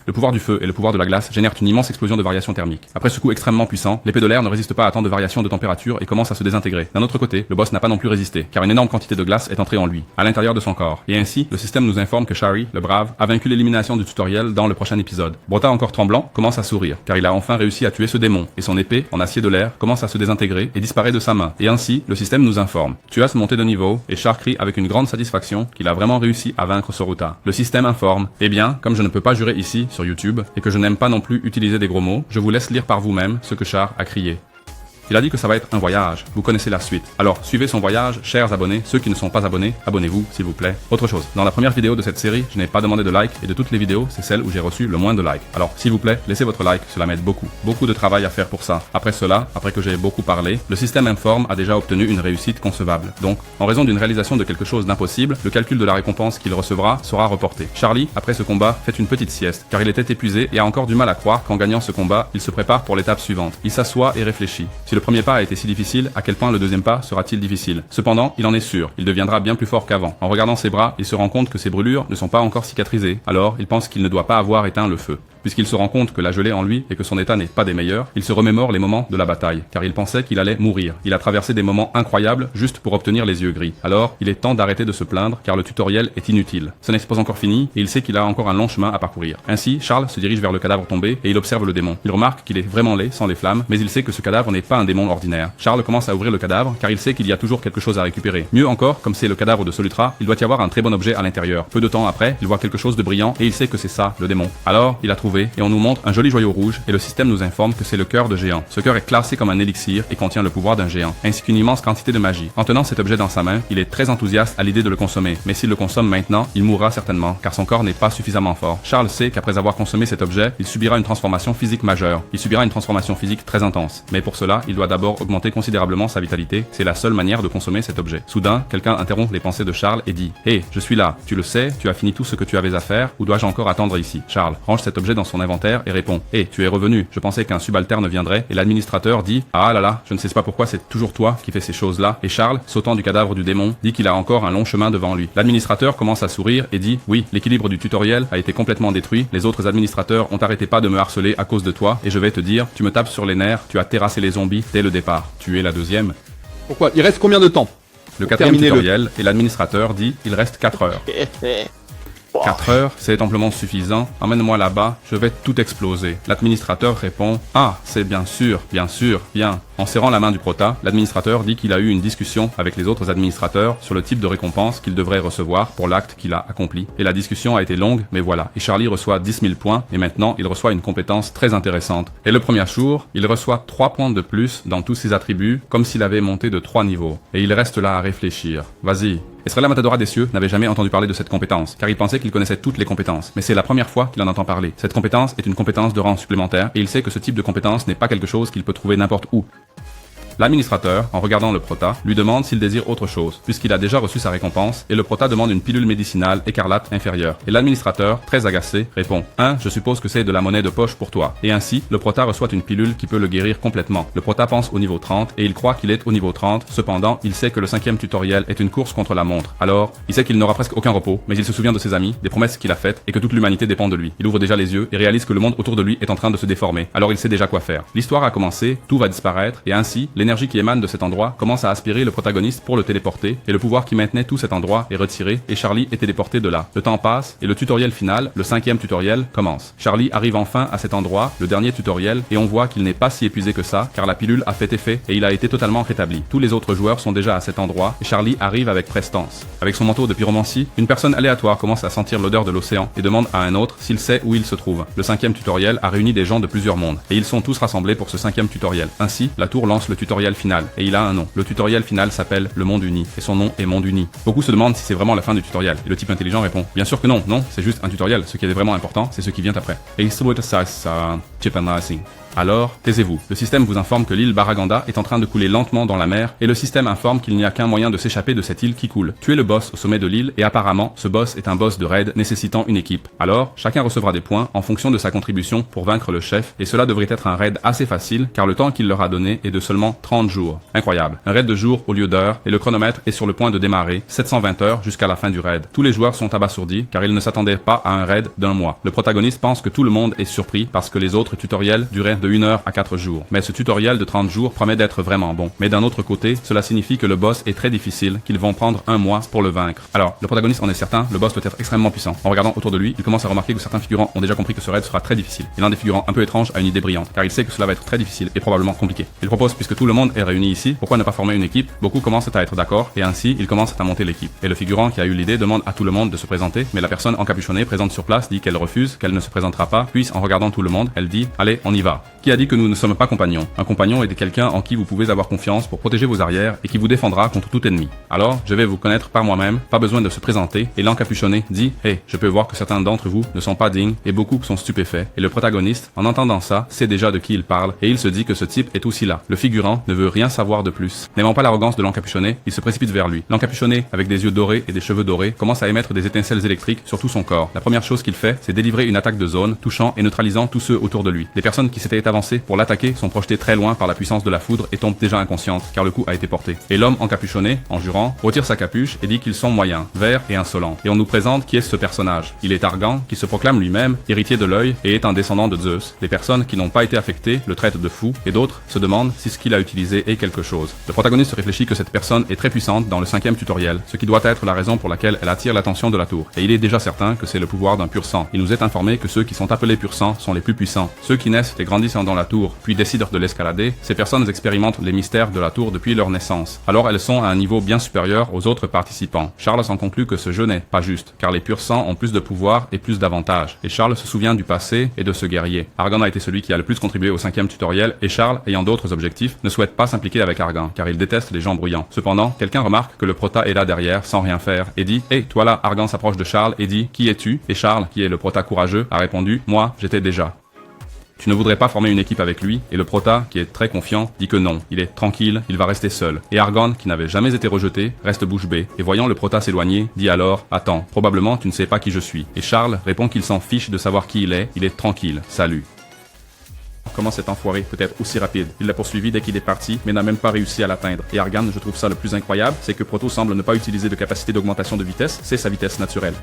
Le pouvoir du feu et le pouvoir de la glace génèrent une immense explosion de variations thermiques. Après ce coup extrêmement puissant, l'épée de l'air ne résiste pas à tant de variations de température et commence à se désintégrer. D'un autre côté, le boss n'a pas non plus résisté, car une énorme quantité de glace est entrée en lui, à l'intérieur de son corps. Et ainsi, le système nous informe que Shari, le brave, a vaincu l'élimination du tutoriel dans le prochain épisode. Brota, encore tremblant, commence à sourire, car il a enfin réussi à tuer ce démon, et son épée, en acier de l'air, commence à se désintégrer et disparaît de sa main. Et ainsi, le système nous informe. Tu as monté de niveau, et Shark crie avec une grande satisfaction qu'il a vraiment réussi à vaincre Soruta. Le système informe. Eh bien, comme je ne peux pas jurer ici, sur YouTube, et que je n'aime pas non plus utiliser des gros mots, je vous laisse lire par vous-même ce que Char a crié. Il a dit que ça va être un voyage, vous connaissez la suite. Alors, suivez son voyage, chers abonnés, ceux qui ne sont pas abonnés, abonnez-vous, s'il vous plaît. Autre chose, dans la première vidéo de cette série, je n'ai pas demandé de like, et de toutes les vidéos, c'est celle où j'ai reçu le moins de likes. Alors, s'il vous plaît, laissez votre like, cela m'aide beaucoup. Beaucoup de travail à faire pour ça. Après cela, après que j'ai beaucoup parlé, le système Inform a déjà obtenu une réussite concevable. Donc, en raison d'une réalisation de quelque chose d'impossible, le calcul de la récompense qu'il recevra sera reporté. Charlie, après ce combat, fait une petite sieste, car il était épuisé et a encore du mal à croire qu'en gagnant ce combat, il se prépare pour l'étape suivante. Il s'assoit et réfléchit. Si le premier pas a été si difficile, à quel point le deuxième pas sera-t-il difficile? Cependant, il en est sûr, il deviendra bien plus fort qu'avant. En regardant ses bras, il se rend compte que ses brûlures ne sont pas encore cicatrisées. Alors, il pense qu'il ne doit pas avoir éteint le feu. Puisqu'il se rend compte que la gelée en lui et que son état n'est pas des meilleurs, il se remémore les moments de la bataille, car il pensait qu'il allait mourir. Il a traversé des moments incroyables juste pour obtenir les yeux gris. Alors, il est temps d'arrêter de se plaindre, car le tutoriel est inutile. Ce n'est pas encore fini, et il sait qu'il a encore un long chemin à parcourir. Ainsi, Charles se dirige vers le cadavre tombé, et il observe le démon. Il remarque qu'il est vraiment laid, sans les flammes, mais il sait que ce cadavre n'est pas un démon ordinaire. Charles commence à ouvrir le cadavre, car il sait qu'il y a toujours quelque chose à récupérer. Mieux encore, comme c'est le cadavre de Solutra, il doit y avoir un très bon objet à l'intérieur. Peu de temps après, il voit quelque chose de brillant, et il sait que c'est ça, le démon. Alors, il a trouvé, et on nous montre un joli joyau rouge, et le système nous informe que c'est le cœur de géant. Ce cœur est classé comme un élixir et contient le pouvoir d'un géant, ainsi qu'une immense quantité de magie. En tenant cet objet dans sa main, il est très enthousiaste à l'idée de le consommer, mais s'il le consomme maintenant, il mourra certainement, car son corps n'est pas suffisamment fort. Charles sait qu'après avoir consommé cet objet, il subira une transformation physique majeure. Il subira une transformation physique très intense, mais pour cela, il doit d'abord augmenter considérablement sa vitalité. C'est la seule manière de consommer cet objet. Soudain, quelqu'un interrompt les pensées de Charles et dit « Hé, je suis là, tu le sais, tu as fini tout ce que tu avais à faire, ou dois-je encore attendre ici ?» Charles range cet objet dans son inventaire et répond « Hé, tu es revenu, je pensais qu'un subalterne viendrait. » Et l'administrateur dit « Ah là là, je ne sais pas pourquoi c'est toujours toi qui fais ces choses-là. » Et Charles, sautant du cadavre du démon, dit qu'il a encore un long chemin devant lui. L'administrateur commence à sourire et dit « Oui, l'équilibre du tutoriel a été complètement détruit, les autres administrateurs ont arrêté pas de me harceler à cause de toi, et je vais te dire, tu me tapes sur les nerfs, tu as terrassé les zombies dès le départ. Tu es la deuxième. » Pourquoi? Il reste combien de temps? Le quatrième tutoriel, et l'administrateur dit « Il reste 4 heures. » 4 heures, c'est amplement suffisant. Emmène-moi là-bas, je vais tout exploser. L'administrateur répond « Ah, c'est bien sûr, bien. » En serrant la main du prota, l'administrateur dit qu'il a eu une discussion avec les autres administrateurs sur le type de récompense qu'il devrait recevoir pour l'acte qu'il a accompli. Et la discussion a été longue, mais voilà. Et Charlie reçoit 10 000 points, et maintenant il reçoit une compétence très intéressante. Et le premier jour, il reçoit 3 points de plus dans tous ses attributs, comme s'il avait monté de 3 niveaux. Et il reste là à réfléchir. Vas-y. Estrella Matadora des cieux n'avait jamais entendu parler de cette compétence, car il pensait qu'il connaissait toutes les compétences. Mais c'est la première fois qu'il en entend parler. Cette compétence est une compétence de rang supplémentaire, et il sait que ce type de compétence n'est pas quelque chose qu'il peut trouver n'importe où. L'administrateur, en regardant le prota, lui demande s'il désire autre chose, puisqu'il a déjà reçu sa récompense, et le prota demande une pilule médicinale écarlate inférieure. Et l'administrateur, très agacé, répond « Je suppose que c'est de la monnaie de poche pour toi. » Et ainsi, le prota reçoit une pilule qui peut le guérir complètement. Le prota pense au niveau 30, et il croit qu'il est au niveau 30, cependant, il sait que le 5e tutoriel est une course contre la montre. Alors, il sait qu'il n'aura presque aucun repos, mais il se souvient de ses amis, des promesses qu'il a faites, et que toute l'humanité dépend de lui. Il ouvre déjà les yeux, et réalise que le monde autour de lui est en train de se déformer. Alors il sait déjà quoi faire. L'histoire a commencé, tout va disparaître, et ainsi, l'énergie qui émane de cet endroit commence à aspirer le protagoniste pour le téléporter, et le pouvoir qui maintenait tout cet endroit est retiré, et Charlie est téléporté de là. Le temps passe, et le tutoriel final, le 5e tutoriel, commence. Charlie arrive enfin à cet endroit, le dernier tutoriel, et on voit qu'il n'est pas si épuisé que ça, car la pilule a fait effet, et il a été totalement rétabli. Tous les autres joueurs sont déjà à cet endroit, et Charlie arrive avec prestance. Avec son manteau de pyromancie, une personne aléatoire commence à sentir l'odeur de l'océan, et demande à un autre s'il sait où il se trouve. Le 5e tutoriel a réuni des gens de plusieurs mondes, et ils sont tous rassemblés pour ce 5e tutoriel. Ainsi, la tour lance le tutoriel final, et il a un nom. Le tutoriel final s'appelle le Monde Uni, et son nom est Monde Uni. Beaucoup se demandent si c'est vraiment la fin du tutoriel, et le type intelligent répond bien sûr que non, c'est juste un tutoriel, ce qui est vraiment important, c'est ce qui vient après. Et alors, taisez-vous. Le système vous informe que l'île Baraganda est en train de couler lentement dans la mer, et le système informe qu'il n'y a qu'un moyen de s'échapper de cette île qui coule. Tuez le boss au sommet de l'île, et apparemment, ce boss est un boss de raid nécessitant une équipe. Alors, chacun recevra des points en fonction de sa contribution pour vaincre le chef, et cela devrait être un raid assez facile, car le temps qu'il leur a donné est de seulement 30 jours. Incroyable. Un raid de jours au lieu d'heures, et le chronomètre est sur le point de démarrer, 720 heures jusqu'à la fin du raid. Tous les joueurs sont abasourdis, car ils ne s'attendaient pas à un raid d'1 mois. Le protagoniste pense que tout le monde est surpris, parce que les autres tutoriels duraient de 1 heure à 4 jours. Mais ce tutoriel de 30 jours promet d'être vraiment bon. Mais d'un autre côté, cela signifie que le boss est très difficile, qu'ils vont prendre 1 mois pour le vaincre. Alors, le protagoniste en est certain, le boss doit être extrêmement puissant. En regardant autour de lui, il commence à remarquer que certains figurants ont déjà compris que ce raid sera très difficile. Et l'un des figurants un peu étrange a une idée brillante, car il sait que cela va être très difficile et probablement compliqué. Il propose, puisque tout le monde est réuni ici, pourquoi ne pas former une équipe? Beaucoup commencent à être d'accord, et ainsi, ils commencent à monter l'équipe. Et le figurant qui a eu l'idée demande à tout le monde de se présenter, mais la personne encapuchonnée présente sur place dit qu'elle refuse, qu'elle ne se présentera pas, puis en regardant tout le monde, elle dit « Allez, on y va ». Qui a dit que nous ne sommes pas compagnons? Un compagnon est quelqu'un en qui vous pouvez avoir confiance pour protéger vos arrières et qui vous défendra contre tout ennemi. Alors, je vais vous connaître par moi-même, pas besoin de se présenter, et l'encapuchonné dit « Hey, je peux voir que certains d'entre vous ne sont pas dignes et beaucoup sont stupéfaits. » Et le protagoniste, en entendant ça, sait déjà de qui il parle, et il se dit que ce type est aussi là. Le figurant ne veut rien savoir de plus. N'aimant pas l'arrogance de l'encapuchonné, il se précipite vers lui. L'encapuchonné, avec des yeux dorés et des cheveux dorés, commence à émettre des étincelles électriques sur tout son corps. La première chose qu'il fait, c'est délivrer une attaque de zone, touchant et neutralisant tous ceux autour de lui. Les personnes qui s'étaient d'avancer pour l'attaquer sont projetés très loin par la puissance de la foudre et tombent déjà inconscientes car le coup a été porté. Et l'homme encapuchonné, en jurant, retire sa capuche et dit qu'ils sont moyens, verts et insolents. Et on nous présente qui est ce personnage. Il est arrogant, qui se proclame lui-même héritier de l'œil et est un descendant de Zeus. Les personnes qui n'ont pas été affectées le traitent de fou et d'autres se demandent si ce qu'il a utilisé est quelque chose. Le protagoniste réfléchit que cette personne est très puissante dans le 5e tutoriel, ce qui doit être la raison pour laquelle elle attire l'attention de la tour. Et il est déjà certain que c'est le pouvoir d'un pur sang. Il nous est informé que ceux qui sont appelés pur sang sont les plus puissants. Ceux qui naissent et grandissent dans la tour, puis décident de l'escalader, ces personnes expérimentent les mystères de la tour depuis leur naissance. Alors elles sont à un niveau bien supérieur aux autres participants. Charles s'en conclut que ce jeu n'est pas juste, car les pur sang ont plus de pouvoir et plus d'avantages. Et Charles se souvient du passé et de ce guerrier. Argan a été celui qui a le plus contribué au 5e tutoriel, et Charles, ayant d'autres objectifs, ne souhaite pas s'impliquer avec Argan, car il déteste les gens bruyants. Cependant, quelqu'un remarque que le prota est là derrière, sans rien faire, et dit « Hey, toi là !» Argan s'approche de Charles et dit « Qui es-tu » Et Charles, qui est le prota courageux, a répondu « Moi, j'étais déjà ». Tu ne voudrais pas former une équipe avec lui, et le prota, qui est très confiant, dit que non, il est tranquille, il va rester seul. Et Argan, qui n'avait jamais été rejeté, reste bouche bée, et voyant le prota s'éloigner, dit alors « Attends, probablement tu ne sais pas qui je suis ». Et Charles répond qu'il s'en fiche de savoir qui il est tranquille, salut. Comment cet enfoiré peut être aussi rapide? Il l'a poursuivi dès qu'il est parti, mais n'a même pas réussi à l'atteindre. Et Argan, je trouve ça le plus incroyable, c'est que Proto semble ne pas utiliser de capacité d'augmentation de vitesse, c'est sa vitesse naturelle.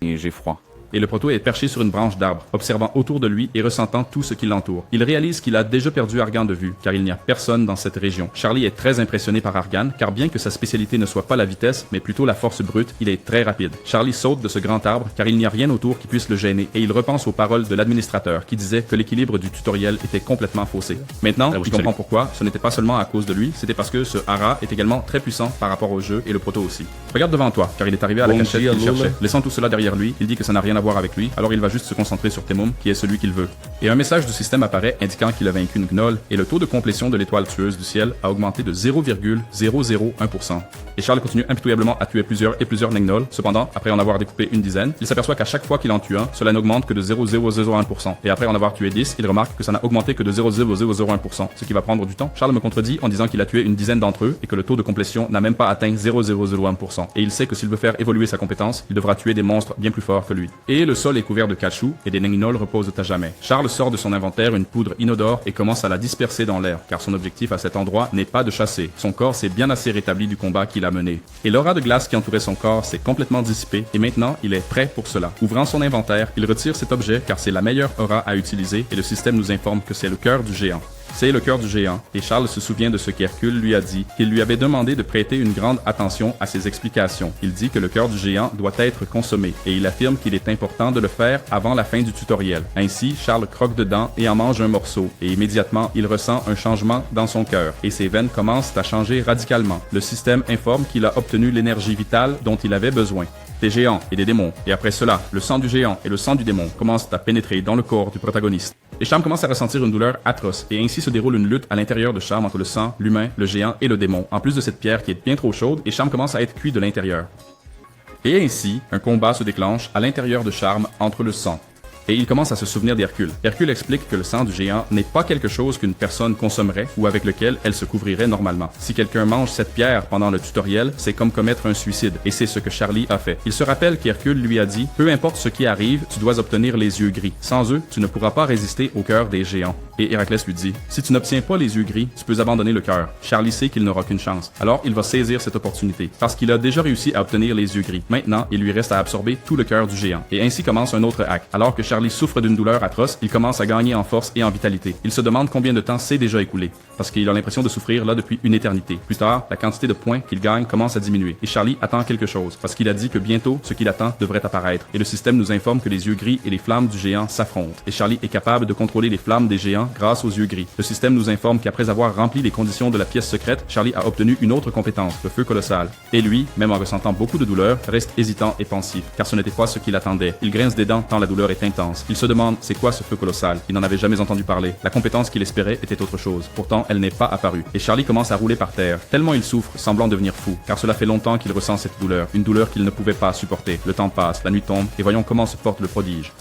Et j'ai froid. Et le proto est perché sur une branche d'arbre, observant autour de lui et ressentant tout ce qui l'entoure. Il réalise qu'il a déjà perdu Argan de vue, car il n'y a personne dans cette région. Charlie est très impressionné par Argan, car bien que sa spécialité ne soit pas la vitesse, mais plutôt la force brute, il est très rapide. Charlie saute de ce grand arbre, car il n'y a rien autour qui puisse le gêner, et il repense aux paroles de l'administrateur, qui disait que l'équilibre du tutoriel était complètement faussé. Maintenant, il comprend pourquoi, ce n'était pas seulement à cause de lui, c'était parce que ce hara est également très puissant par rapport au jeu, et le proto aussi. Regarde devant toi, car il est arrivé à la cachette qu'il cherchait. Laissant tout cela derrière lui, il dit que ça n'a rien à voir avec lui, alors il va juste se concentrer sur Temum, qui est celui qu'il veut. Et un message du système apparaît indiquant qu'il a vaincu une gnoll, et le taux de complétion de l'étoile tueuse du ciel a augmenté de 0,001%. Et Charles continue impitoyablement à tuer plusieurs gnolls. Cependant, après en avoir découpé une dizaine, il s'aperçoit qu'à chaque fois qu'il en tue un, cela n'augmente que de 0,001%. Et après en avoir tué 10, il remarque que ça n'a augmenté que de 0,001%, ce qui va prendre du temps. Charles me contredit en disant qu'il a tué une dizaine d'entre eux et que le taux de complétion n'a même pas atteint 0,001%. Et il sait que s'il veut faire évoluer sa compétence, il devra tuer des monstres bien plus forts que lui. Et le sol est couvert de cachou et des gnolls reposent à jamais. Charles sort de son inventaire une poudre inodore et commence à la disperser dans l'air, car son objectif à cet endroit n'est pas de chasser. Son corps s'est bien assez rétabli du combat qu'il a mené. Et l'aura de glace qui entourait son corps s'est complètement dissipée et maintenant il est prêt pour cela. Ouvrant son inventaire, il retire cet objet car c'est la meilleure aura à utiliser et le système nous informe que c'est le cœur du géant. C'est le cœur du géant, et Charles se souvient de ce qu'Hercule lui a dit, qu'il lui avait demandé de prêter une grande attention à ses explications. Il dit que le cœur du géant doit être consommé, et il affirme qu'il est important de le faire avant la fin du tutoriel. Ainsi, Charles croque dedans et en mange un morceau, et immédiatement, il ressent un changement dans son cœur, et ses veines commencent à changer radicalement. Le système informe qu'il a obtenu l'énergie vitale dont il avait besoin. Des géants et des démons, et après cela, le sang du géant et le sang du démon commencent à pénétrer dans le corps du protagoniste. Et Charles commence à ressentir une douleur atroce, et ainsi se déroule une lutte à l'intérieur de Charles entre le sang, l'humain, le géant et le démon, en plus de cette pierre qui est bien trop chaude, et Charles commence à être cuit de l'intérieur. Et ainsi, un combat se déclenche à l'intérieur de Charles entre le sang. Et il commence à se souvenir d'Hercule. Hercule explique que le sang du géant n'est pas quelque chose qu'une personne consommerait ou avec lequel elle se couvrirait normalement. Si quelqu'un mange cette pierre pendant le tutoriel, c'est comme commettre un suicide, et c'est ce que Charlie a fait. Il se rappelle qu'Hercule lui a dit « Peu importe ce qui arrive, tu dois obtenir les yeux gris. Sans eux, tu ne pourras pas résister au cœur des géants. » Et Héraclès lui dit « Si tu n'obtiens pas les yeux gris, tu peux abandonner le cœur. » Charlie sait qu'il n'aura qu'une chance. Alors, il va saisir cette opportunité, parce qu'il a déjà réussi à obtenir les yeux gris. Maintenant, il lui reste à absorber tout le cœur du géant. Et ainsi commence un autre acte. Alors que Charlie souffre d'une douleur atroce, il commence à gagner en force et en vitalité. Il se demande combien de temps s'est déjà écoulé, parce qu'il a l'impression de souffrir là depuis une éternité. Plus tard, la quantité de points qu'il gagne commence à diminuer, et Charlie attend quelque chose, parce qu'il a dit que bientôt, ce qu'il attend devrait apparaître. Et le système nous informe que les yeux gris et les flammes du géant s'affrontent, et Charlie est capable de contrôler les flammes des géants grâce aux yeux gris. Le système nous informe qu'après avoir rempli les conditions de la pièce secrète, Charlie a obtenu une autre compétence, le feu colossal. Et lui, même en ressentant beaucoup de douleur, reste hésitant et pensif, car ce n'était pas ce qu'il attendait. Il grince des dents tant la douleur est intense. Il se demande c'est quoi ce feu colossal. Il n'en avait jamais entendu parler. La compétence qu'il espérait était autre chose. Pourtant, elle n'est pas apparue. Et Charlie commence à rouler par terre, tellement il souffre, semblant devenir fou, car cela fait longtemps qu'il ressent cette douleur, une douleur qu'il ne pouvait pas supporter. Le temps passe, la nuit tombe, et voyons comment se porte le prodige.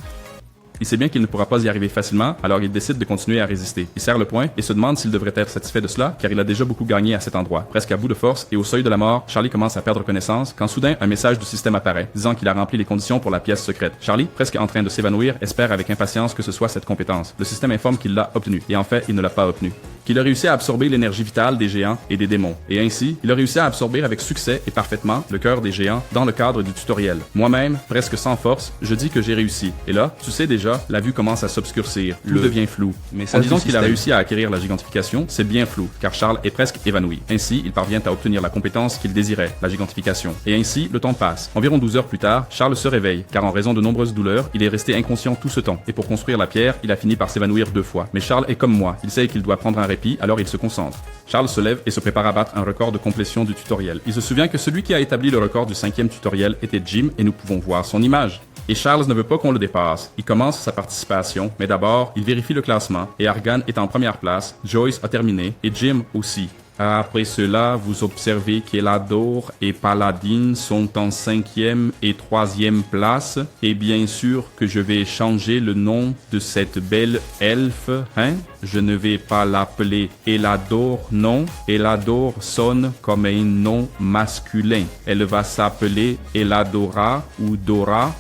Il sait bien qu'il ne pourra pas y arriver facilement, alors il décide de continuer à résister. Il serre le poing et se demande s'il devrait être satisfait de cela, car il a déjà beaucoup gagné à cet endroit. Presque à bout de force et au seuil de la mort, Charlie commence à perdre connaissance quand soudain un message du système apparaît, disant qu'il a rempli les conditions pour la pièce secrète. Charlie, presque en train de s'évanouir, espère avec impatience que ce soit cette compétence. Le système informe qu'il l'a obtenue, et en fait, il ne l'a pas obtenue. Qu'il a réussi à absorber l'énergie vitale des géants et des démons. Et ainsi, il a réussi à absorber avec succès et parfaitement le cœur des géants dans le cadre du tutoriel. Moi-même, presque sans force, je dis que j'ai réussi. Et là, tu sais déjà, la vue commence à s'obscurcir. Tout devient flou. En disant qu'il a réussi à acquérir la gigantification, c'est bien flou, car Charles est presque évanoui. Ainsi, il parvient à obtenir la compétence qu'il désirait, la gigantification. Et ainsi, le temps passe. Environ 12 heures plus tard, Charles se réveille, car en raison de nombreuses douleurs, il est resté inconscient tout ce temps. Et pour construire la pierre, il a fini par s'évanouir 2 fois. Mais Charles est comme moi. Il sait qu'il doit prendre un répit, alors il se concentre. Charles se lève et se prépare à battre un record de complétion du tutoriel. Il se souvient que celui qui a établi le record du 5e tutoriel était Jim et nous pouvons voir son image. Et Charles ne veut pas qu'on le dépasse. Il commence sa participation, mais d'abord, il vérifie le classement et Argan est en première place, Joyce a terminé et Jim aussi. Après cela, vous observez qu'Elador et Paladin sont en 5e et 3e place. Et bien sûr que je vais changer le nom de cette belle elfe, hein? Je ne vais pas l'appeler Elador, non. Elador sonne comme un nom masculin. Elle va s'appeler Eladora ou Dora.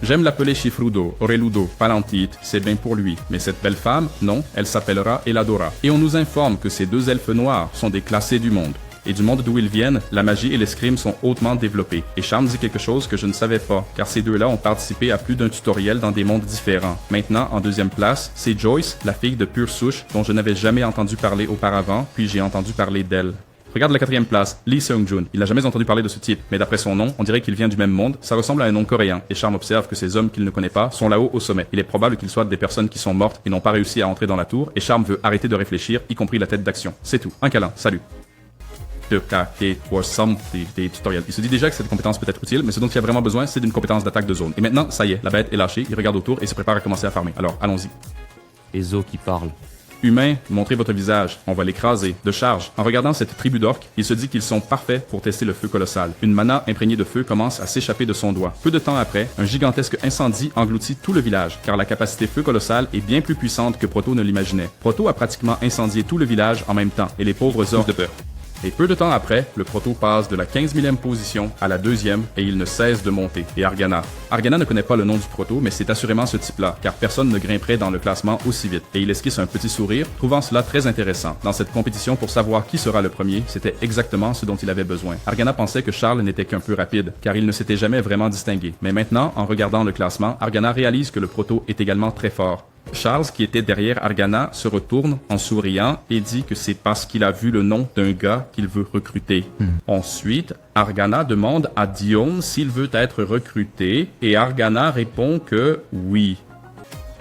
J'aime l'appeler Chifrudo, Oreludo, Palantite, c'est bien pour lui. Mais cette belle femme, non, elle s'appellera Eladora. Et on nous informe que ces 2 elfes noirs sont des classés du monde. Et du monde d'où ils viennent, la magie et l'escrime sont hautement développés. Et Charles dit quelque chose que je ne savais pas, car ces 2-là ont participé à plus d'un tutoriel dans des mondes différents. Maintenant, en 2e place, c'est Joyce, la fille de pure souche, dont je n'avais jamais entendu parler auparavant, puis j'ai entendu parler d'elle. Regarde la 4e place, Lee Seung-jun. Il n'a jamais entendu parler de ce type, mais d'après son nom, on dirait qu'il vient du même monde. Ça ressemble à un nom coréen. Et Charles observe que ces hommes qu'il ne connaît pas sont là-haut au sommet. Il est probable qu'ils soient des personnes qui sont mortes et n'ont pas réussi à entrer dans la tour, et Charles veut arrêter de réfléchir, y compris la tête d'action. C'est tout. Un câlin. Salut. Des tutoriels. Il se dit déjà que cette compétence peut être utile, mais ce dont il a vraiment besoin, c'est d'une compétence d'attaque de zone. Et maintenant, ça y est, la bête est lâchée, il regarde autour et se prépare à commencer à farmer. Alors, allons-y. Ezo qui parle. Humain, montrez votre visage, on va l'écraser. De charge. En regardant cette tribu d'orques, il se dit qu'ils sont parfaits pour tester le feu colossal. Une mana imprégnée de feu commence à s'échapper de son doigt. Peu de temps après, un gigantesque incendie engloutit tout le village, car la capacité feu colossal est bien plus puissante que Proto ne l'imaginait. Proto a pratiquement incendié tout le village en même temps, et les pauvres orques de peur. Et peu de temps après, le Proto passe de la 15 000e position à la 2e et il ne cesse de monter. Et Argana. Argana ne connaît pas le nom du Proto, mais c'est assurément ce type-là, car personne ne grimperait dans le classement aussi vite. Et il esquisse un petit sourire, trouvant cela très intéressant. Dans cette compétition pour savoir qui sera le premier, c'était exactement ce dont il avait besoin. Argana pensait que Charles n'était qu'un peu rapide, car il ne s'était jamais vraiment distingué. Mais maintenant, en regardant le classement, Argana réalise que le Proto est également très fort. Charles, qui était derrière Argana, se retourne en souriant et dit que c'est parce qu'il a vu le nom d'un gars qu'il veut recruter. Ensuite, Argana demande à Dion s'il veut être recruté et Argana répond que oui.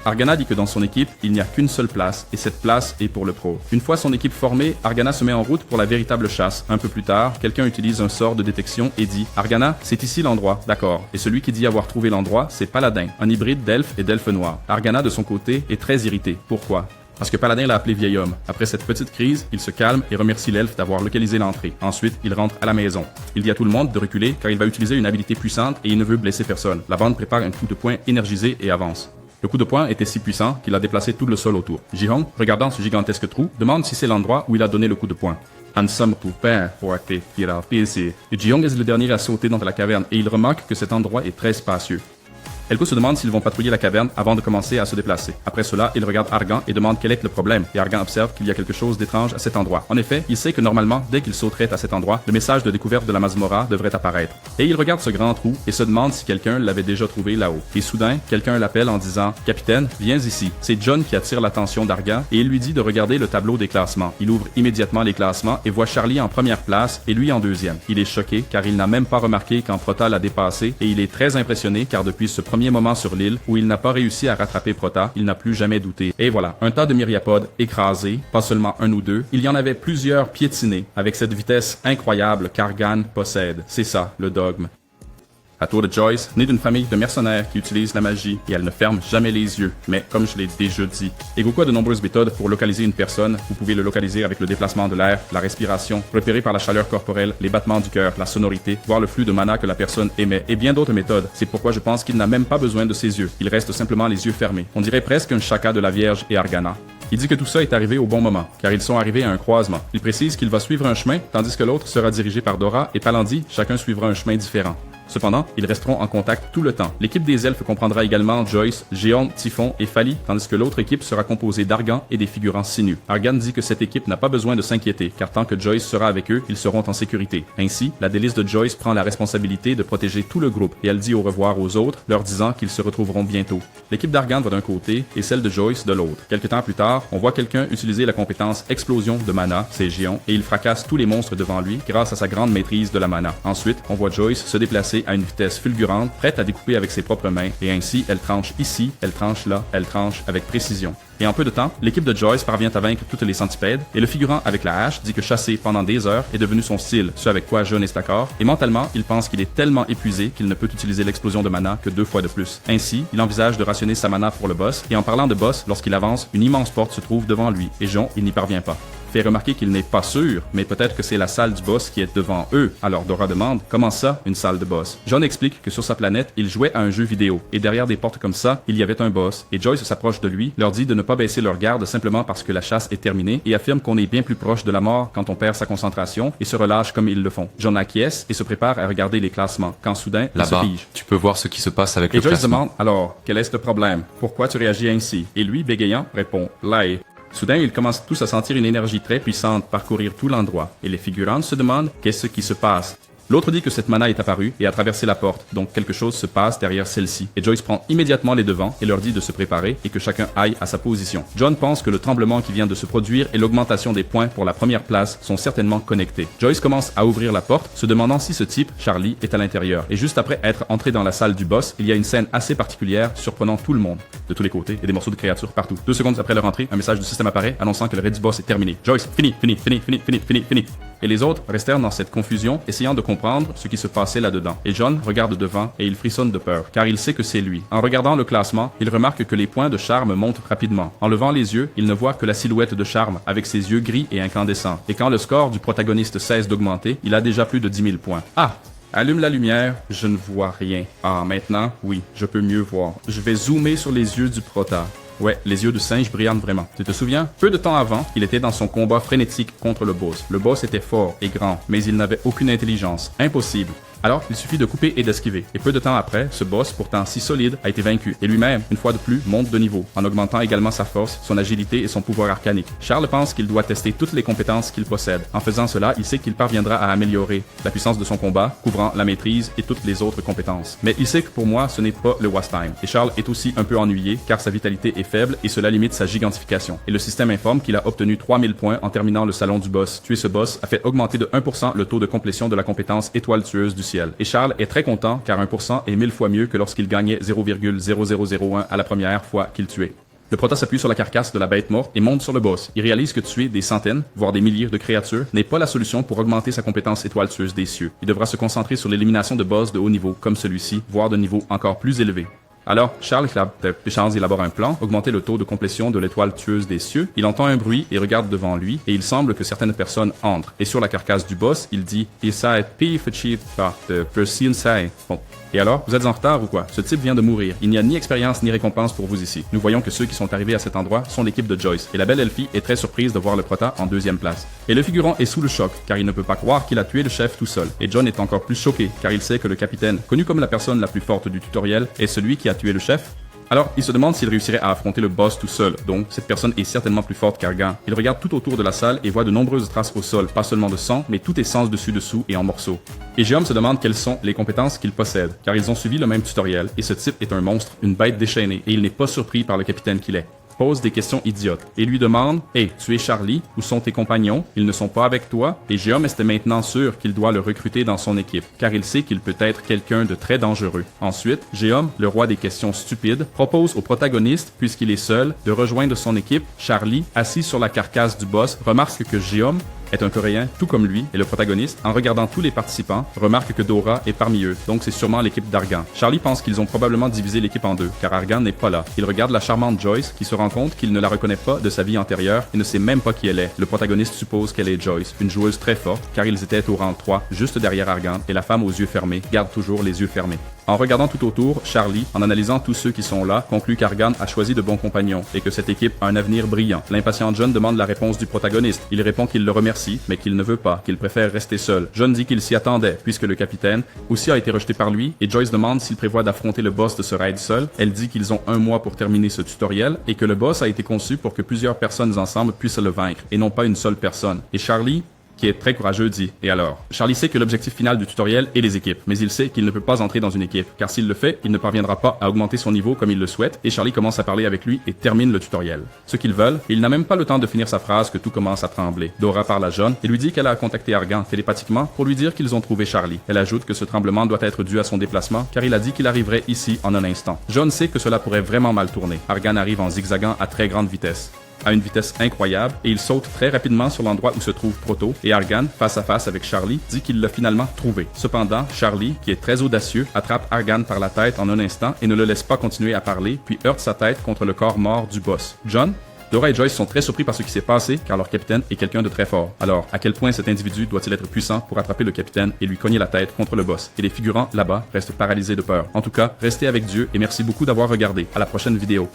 Argana dit que dans son équipe, il n'y a qu'une seule place, et cette place est pour le pro. Une fois son équipe formée, Argana se met en route pour la véritable chasse. Un peu plus tard, quelqu'un utilise un sort de détection et dit « Argana, c'est ici l'endroit. » D'accord. Et celui qui dit avoir trouvé l'endroit, c'est Paladin, un hybride d'elfe et d'elfe noir. Argana, de son côté, est très irrité. Pourquoi? Parce que Paladin l'a appelé vieil homme. Après cette petite crise, il se calme et remercie l'elfe d'avoir localisé l'entrée. Ensuite, il rentre à la maison. Il dit à tout le monde de reculer car il va utiliser une habilité puissante et il ne veut blesser personne. La bande prépare un coup de poing énergisé et avance. Le coup de poing était si puissant qu'il a déplacé tout le sol autour. Ji-Hong, regardant ce gigantesque trou, demande si c'est l'endroit où il a donné le coup de poing. Ji-Hong est le dernier à sauter dans la caverne et il remarque que cet endroit est très spacieux. Elko se demande s'ils vont patrouiller la caverne avant de commencer à se déplacer. Après cela, il regarde Argan et demande quel est le problème. Et Argan observe qu'il y a quelque chose d'étrange à cet endroit. En effet, il sait que normalement, dès qu'il sauterait à cet endroit, le message de découverte de la Mazmorra devrait apparaître. Et il regarde ce grand trou et se demande si quelqu'un l'avait déjà trouvé là-haut. Et soudain, quelqu'un l'appelle en disant « Capitaine, viens ici ». C'est John qui attire l'attention d'Argan et il lui dit de regarder le tableau des classements. Il ouvre immédiatement les classements et voit Charlie en première place et lui en deuxième. Il est choqué car il n'a même pas remarqué quand Prota l'a dépassé et il est très impressionné car depuis ce premier moment sur l'île, où il n'a pas réussi à rattraper Prota, il n'a plus jamais douté. Et voilà, un tas de myriapodes écrasés, pas seulement un ou deux, il y en avait plusieurs piétinés, avec cette vitesse incroyable qu'Argan possède. C'est ça, le dogme. La tour de Joyce, née d'une famille de mercenaires qui utilisent la magie et elle ne ferme jamais les yeux. Mais comme je l'ai déjà dit, et Goku a de nombreuses méthodes pour localiser une personne. Vous pouvez le localiser avec le déplacement de l'air, la respiration, repéré par la chaleur corporelle, les battements du cœur, la sonorité, voir le flux de mana que la personne émet et bien d'autres méthodes. C'est pourquoi je pense qu'il n'a même pas besoin de ses yeux. Il reste simplement les yeux fermés. On dirait presque un chaka de la Vierge et Argana. Il dit que tout ça est arrivé au bon moment, car ils sont arrivés à un croisement. Il précise qu'il va suivre un chemin, tandis que l'autre sera dirigé par Dora et Palandi, chacun suivra un chemin différent. Cependant, ils resteront en contact tout le temps. L'équipe des elfes comprendra également Joyce, Géon, Typhon et Fali, tandis que l'autre équipe sera composée d'Argan et des figurants sinueux. Argan dit que cette équipe n'a pas besoin de s'inquiéter, car tant que Joyce sera avec eux, ils seront en sécurité. Ainsi, la délice de Joyce prend la responsabilité de protéger tout le groupe, et elle dit au revoir aux autres, leur disant qu'ils se retrouveront bientôt. L'équipe d'Argan va d'un côté, et celle de Joyce de l'autre. Quelque temps plus tard, on voit quelqu'un utiliser la compétence Explosion de mana, c'est Géon, et il fracasse tous les monstres devant lui grâce à sa grande maîtrise de la mana. Ensuite, on voit Joyce se déplacer à une vitesse fulgurante, prête à découper avec ses propres mains, et ainsi elle tranche ici, elle tranche là, elle tranche avec précision. Et en peu de temps, l'équipe de Joyce parvient à vaincre toutes les centipèdes, et le figurant avec la hache dit que chasser pendant des heures est devenu son style, ce avec quoi John est d'accord, et mentalement, il pense qu'il est tellement épuisé qu'il ne peut utiliser l'explosion de mana que 2 fois de plus. Ainsi, il envisage de rationner sa mana pour le boss, et en parlant de boss, lorsqu'il avance, une immense porte se trouve devant lui, et John, il n'y parvient pas. Fait remarquer qu'il n'est pas sûr, mais peut-être que c'est la salle du boss qui est devant eux. Alors Dora demande, comment ça, une salle de boss? John explique que sur sa planète, il jouait à un jeu vidéo, et derrière des portes comme ça, il y avait un boss, et Joyce s'approche de lui, leur dit de ne pas baisser leur garde simplement parce que la chasse est terminée, et affirme qu'on est bien plus proche de la mort quand on perd sa concentration, et se relâche comme ils le font. John acquiesce et se prépare à regarder les classements, quand soudain, il se Là-bas, fige. tu peux voir ce qui se passe avec Et le Joyce classement. demande, alors, quel est le problème? Pourquoi tu réagis ainsi? Et lui, bégayant, répond, Lai. Soudain, ils commencent tous à sentir une énergie très puissante parcourir tout l'endroit, et les figurantes se demandent qu'est-ce qui se passe. L'autre dit que cette mana est apparue et a traversé la porte, donc quelque chose se passe derrière celle-ci. Et Joyce prend immédiatement les devants et leur dit de se préparer et que chacun aille à sa position. John pense que le tremblement qui vient de se produire et l'augmentation des points pour la première place sont certainement connectés. Joyce commence à ouvrir la porte, se demandant si ce type, Charlie, est à l'intérieur. Et juste après être entré dans la salle du boss, il y a une scène assez particulière surprenant tout le monde. De tous les côtés, et des morceaux de créatures partout. 2 secondes après leur entrée, un message du système apparaît annonçant que le raid du boss est terminé. Joyce, fini. Et les autres restèrent dans cette confusion, essayant de comprendre ce qui se passait là-dedans. Et John regarde devant et il frissonne de peur, car il sait que c'est lui. En regardant le classement, il remarque que les points de charme montent rapidement. En levant les yeux, il ne voit que la silhouette de Charme, avec ses yeux gris et incandescents. Et quand le score du protagoniste cesse d'augmenter, il a déjà plus de 10 000 points. Ah! Allume la lumière, je ne vois rien. Ah, maintenant, oui, je peux mieux voir. Je vais zoomer sur les yeux du prota. Ouais, les yeux du singe brillent vraiment. Tu te souviens? Peu de temps avant, il était dans son combat frénétique contre le boss. Le boss était fort et grand, mais il n'avait aucune intelligence. Impossible. Alors, il suffit de couper et d'esquiver. Et peu de temps après, ce boss, pourtant si solide, a été vaincu. Et lui-même, une fois de plus, monte de niveau, en augmentant également sa force, son agilité et son pouvoir arcanique. Charles pense qu'il doit tester toutes les compétences qu'il possède. En faisant cela, il sait qu'il parviendra à améliorer la puissance de son combat, couvrant la maîtrise et toutes les autres compétences. Mais il sait que pour moi, ce n'est pas le Wastime. Et Charles est aussi un peu ennuyé, car sa vitalité est faible et cela limite sa gigantification. Et le système informe qu'il a obtenu 3000 points en terminant le salon du boss. Tuer ce boss a fait augmenter de 1% le taux de complétion de la compétence étoile tueuse du ciel. Et Charles est très content car 1% est 1000 fois mieux que lorsqu'il gagnait 0,0001 à la première fois qu'il tuait. Le prota s'appuie sur la carcasse de la bête morte et monte sur le boss. Il réalise que tuer des centaines, voire des milliers de créatures n'est pas la solution pour augmenter sa compétence étoile tueuse des cieux. Il devra se concentrer sur l'élimination de boss de haut niveau comme celui-ci, voire de niveau encore plus élevé. Alors, Charles élabore un plan, augmenter le taux de complétion de l'étoile tueuse des cieux. Il entend un bruit et regarde devant lui, et il semble que certaines personnes entrent. Et sur la carcasse du boss, il dit « Bon. Et alors, vous êtes en retard ou quoi? Ce type vient de mourir. Il n'y a ni expérience ni récompense pour vous ici. Nous voyons que ceux qui sont arrivés à cet endroit sont l'équipe de Joyce. Et la belle Elfie est très surprise de voir le prota en 2e place. Et le figurant est sous le choc, car il ne peut pas croire qu'il a tué le chef tout seul. Et John est encore plus choqué, car il sait que le capitaine, connu comme la personne la plus forte du tutoriel, est celui qui a tué le chef. Alors, il se demande s'il réussirait à affronter le boss tout seul, donc cette personne est certainement plus forte qu'Argan. Il regarde tout autour de la salle et voit de nombreuses traces au sol, pas seulement de sang, mais tout est sens dessus-dessous et en morceaux. Et Géom se demande quelles sont les compétences qu'il possède, car ils ont suivi le même tutoriel, et ce type est un monstre, une bête déchaînée, et il n'est pas surpris par le capitaine qu'il est. Pose des questions idiotes et lui demande « Hey, tu es Charlie? Où sont tes compagnons? Ils ne sont pas avec toi? » Et Géom est maintenant sûr qu'il doit le recruter dans son équipe, car il sait qu'il peut être quelqu'un de très dangereux. Ensuite, Géom, le roi des questions stupides, propose au protagoniste, puisqu'il est seul, de rejoindre son équipe. Charlie, assis sur la carcasse du boss, remarque que Géom est un Coréen tout comme lui et le protagoniste, en regardant tous les participants, remarque que Dora est parmi eux, donc c'est sûrement l'équipe d'Argan. Charlie pense qu'ils ont probablement divisé l'équipe en deux, car Argan n'est pas là. Il regarde la charmante Joyce, qui se rend compte qu'il ne la reconnaît pas de sa vie antérieure et ne sait même pas qui elle est. Le protagoniste suppose qu'elle est Joyce, une joueuse très forte, car ils étaient au rang 3, juste derrière Argan, et la femme aux yeux fermés garde toujours les yeux fermés. En regardant tout autour, Charlie, en analysant tous ceux qui sont là, conclut qu'Argan a choisi de bons compagnons et que cette équipe a un avenir brillant. L'impatient John demande la réponse du protagoniste. Il répond qu'il le remercie, mais qu'il ne veut pas, qu'il préfère rester seul. John dit qu'il s'y attendait, puisque le capitaine aussi a été rejeté par lui, et Joyce demande s'il prévoit d'affronter le boss de ce raid seul. Elle dit qu'ils ont 1 mois pour terminer ce tutoriel, et que le boss a été conçu pour que plusieurs personnes ensemble puissent le vaincre, et non pas une seule personne. Et Charlie, qui est très courageux, dit « Et alors ?» Charlie sait que l'objectif final du tutoriel est les équipes, mais il sait qu'il ne peut pas entrer dans une équipe, car s'il le fait, il ne parviendra pas à augmenter son niveau comme il le souhaite, et Charlie commence à parler avec lui et termine le tutoriel. Ce qu'ils veulent, il n'a même pas le temps de finir sa phrase que tout commence à trembler. Dora parle à John et lui dit qu'elle a contacté Argan télépathiquement pour lui dire qu'ils ont trouvé Charlie. Elle ajoute que ce tremblement doit être dû à son déplacement, car il a dit qu'il arriverait ici en un instant. John sait que cela pourrait vraiment mal tourner. Argan arrive en zigzagant à très grande vitesse, à une vitesse incroyable, et il saute très rapidement sur l'endroit où se trouve Proto, et Argan, face à face avec Charlie, dit qu'il l'a finalement trouvé. Cependant, Charlie, qui est très audacieux, attrape Argan par la tête en un instant et ne le laisse pas continuer à parler, puis heurte sa tête contre le corps mort du boss. John, Dora et Joyce sont très surpris par ce qui s'est passé, car leur capitaine est quelqu'un de très fort. Alors, à quel point cet individu doit-il être puissant pour attraper le capitaine et lui cogner la tête contre le boss? Et les figurants là-bas restent paralysés de peur. En tout cas, restez avec Dieu et merci beaucoup d'avoir regardé. À la prochaine vidéo.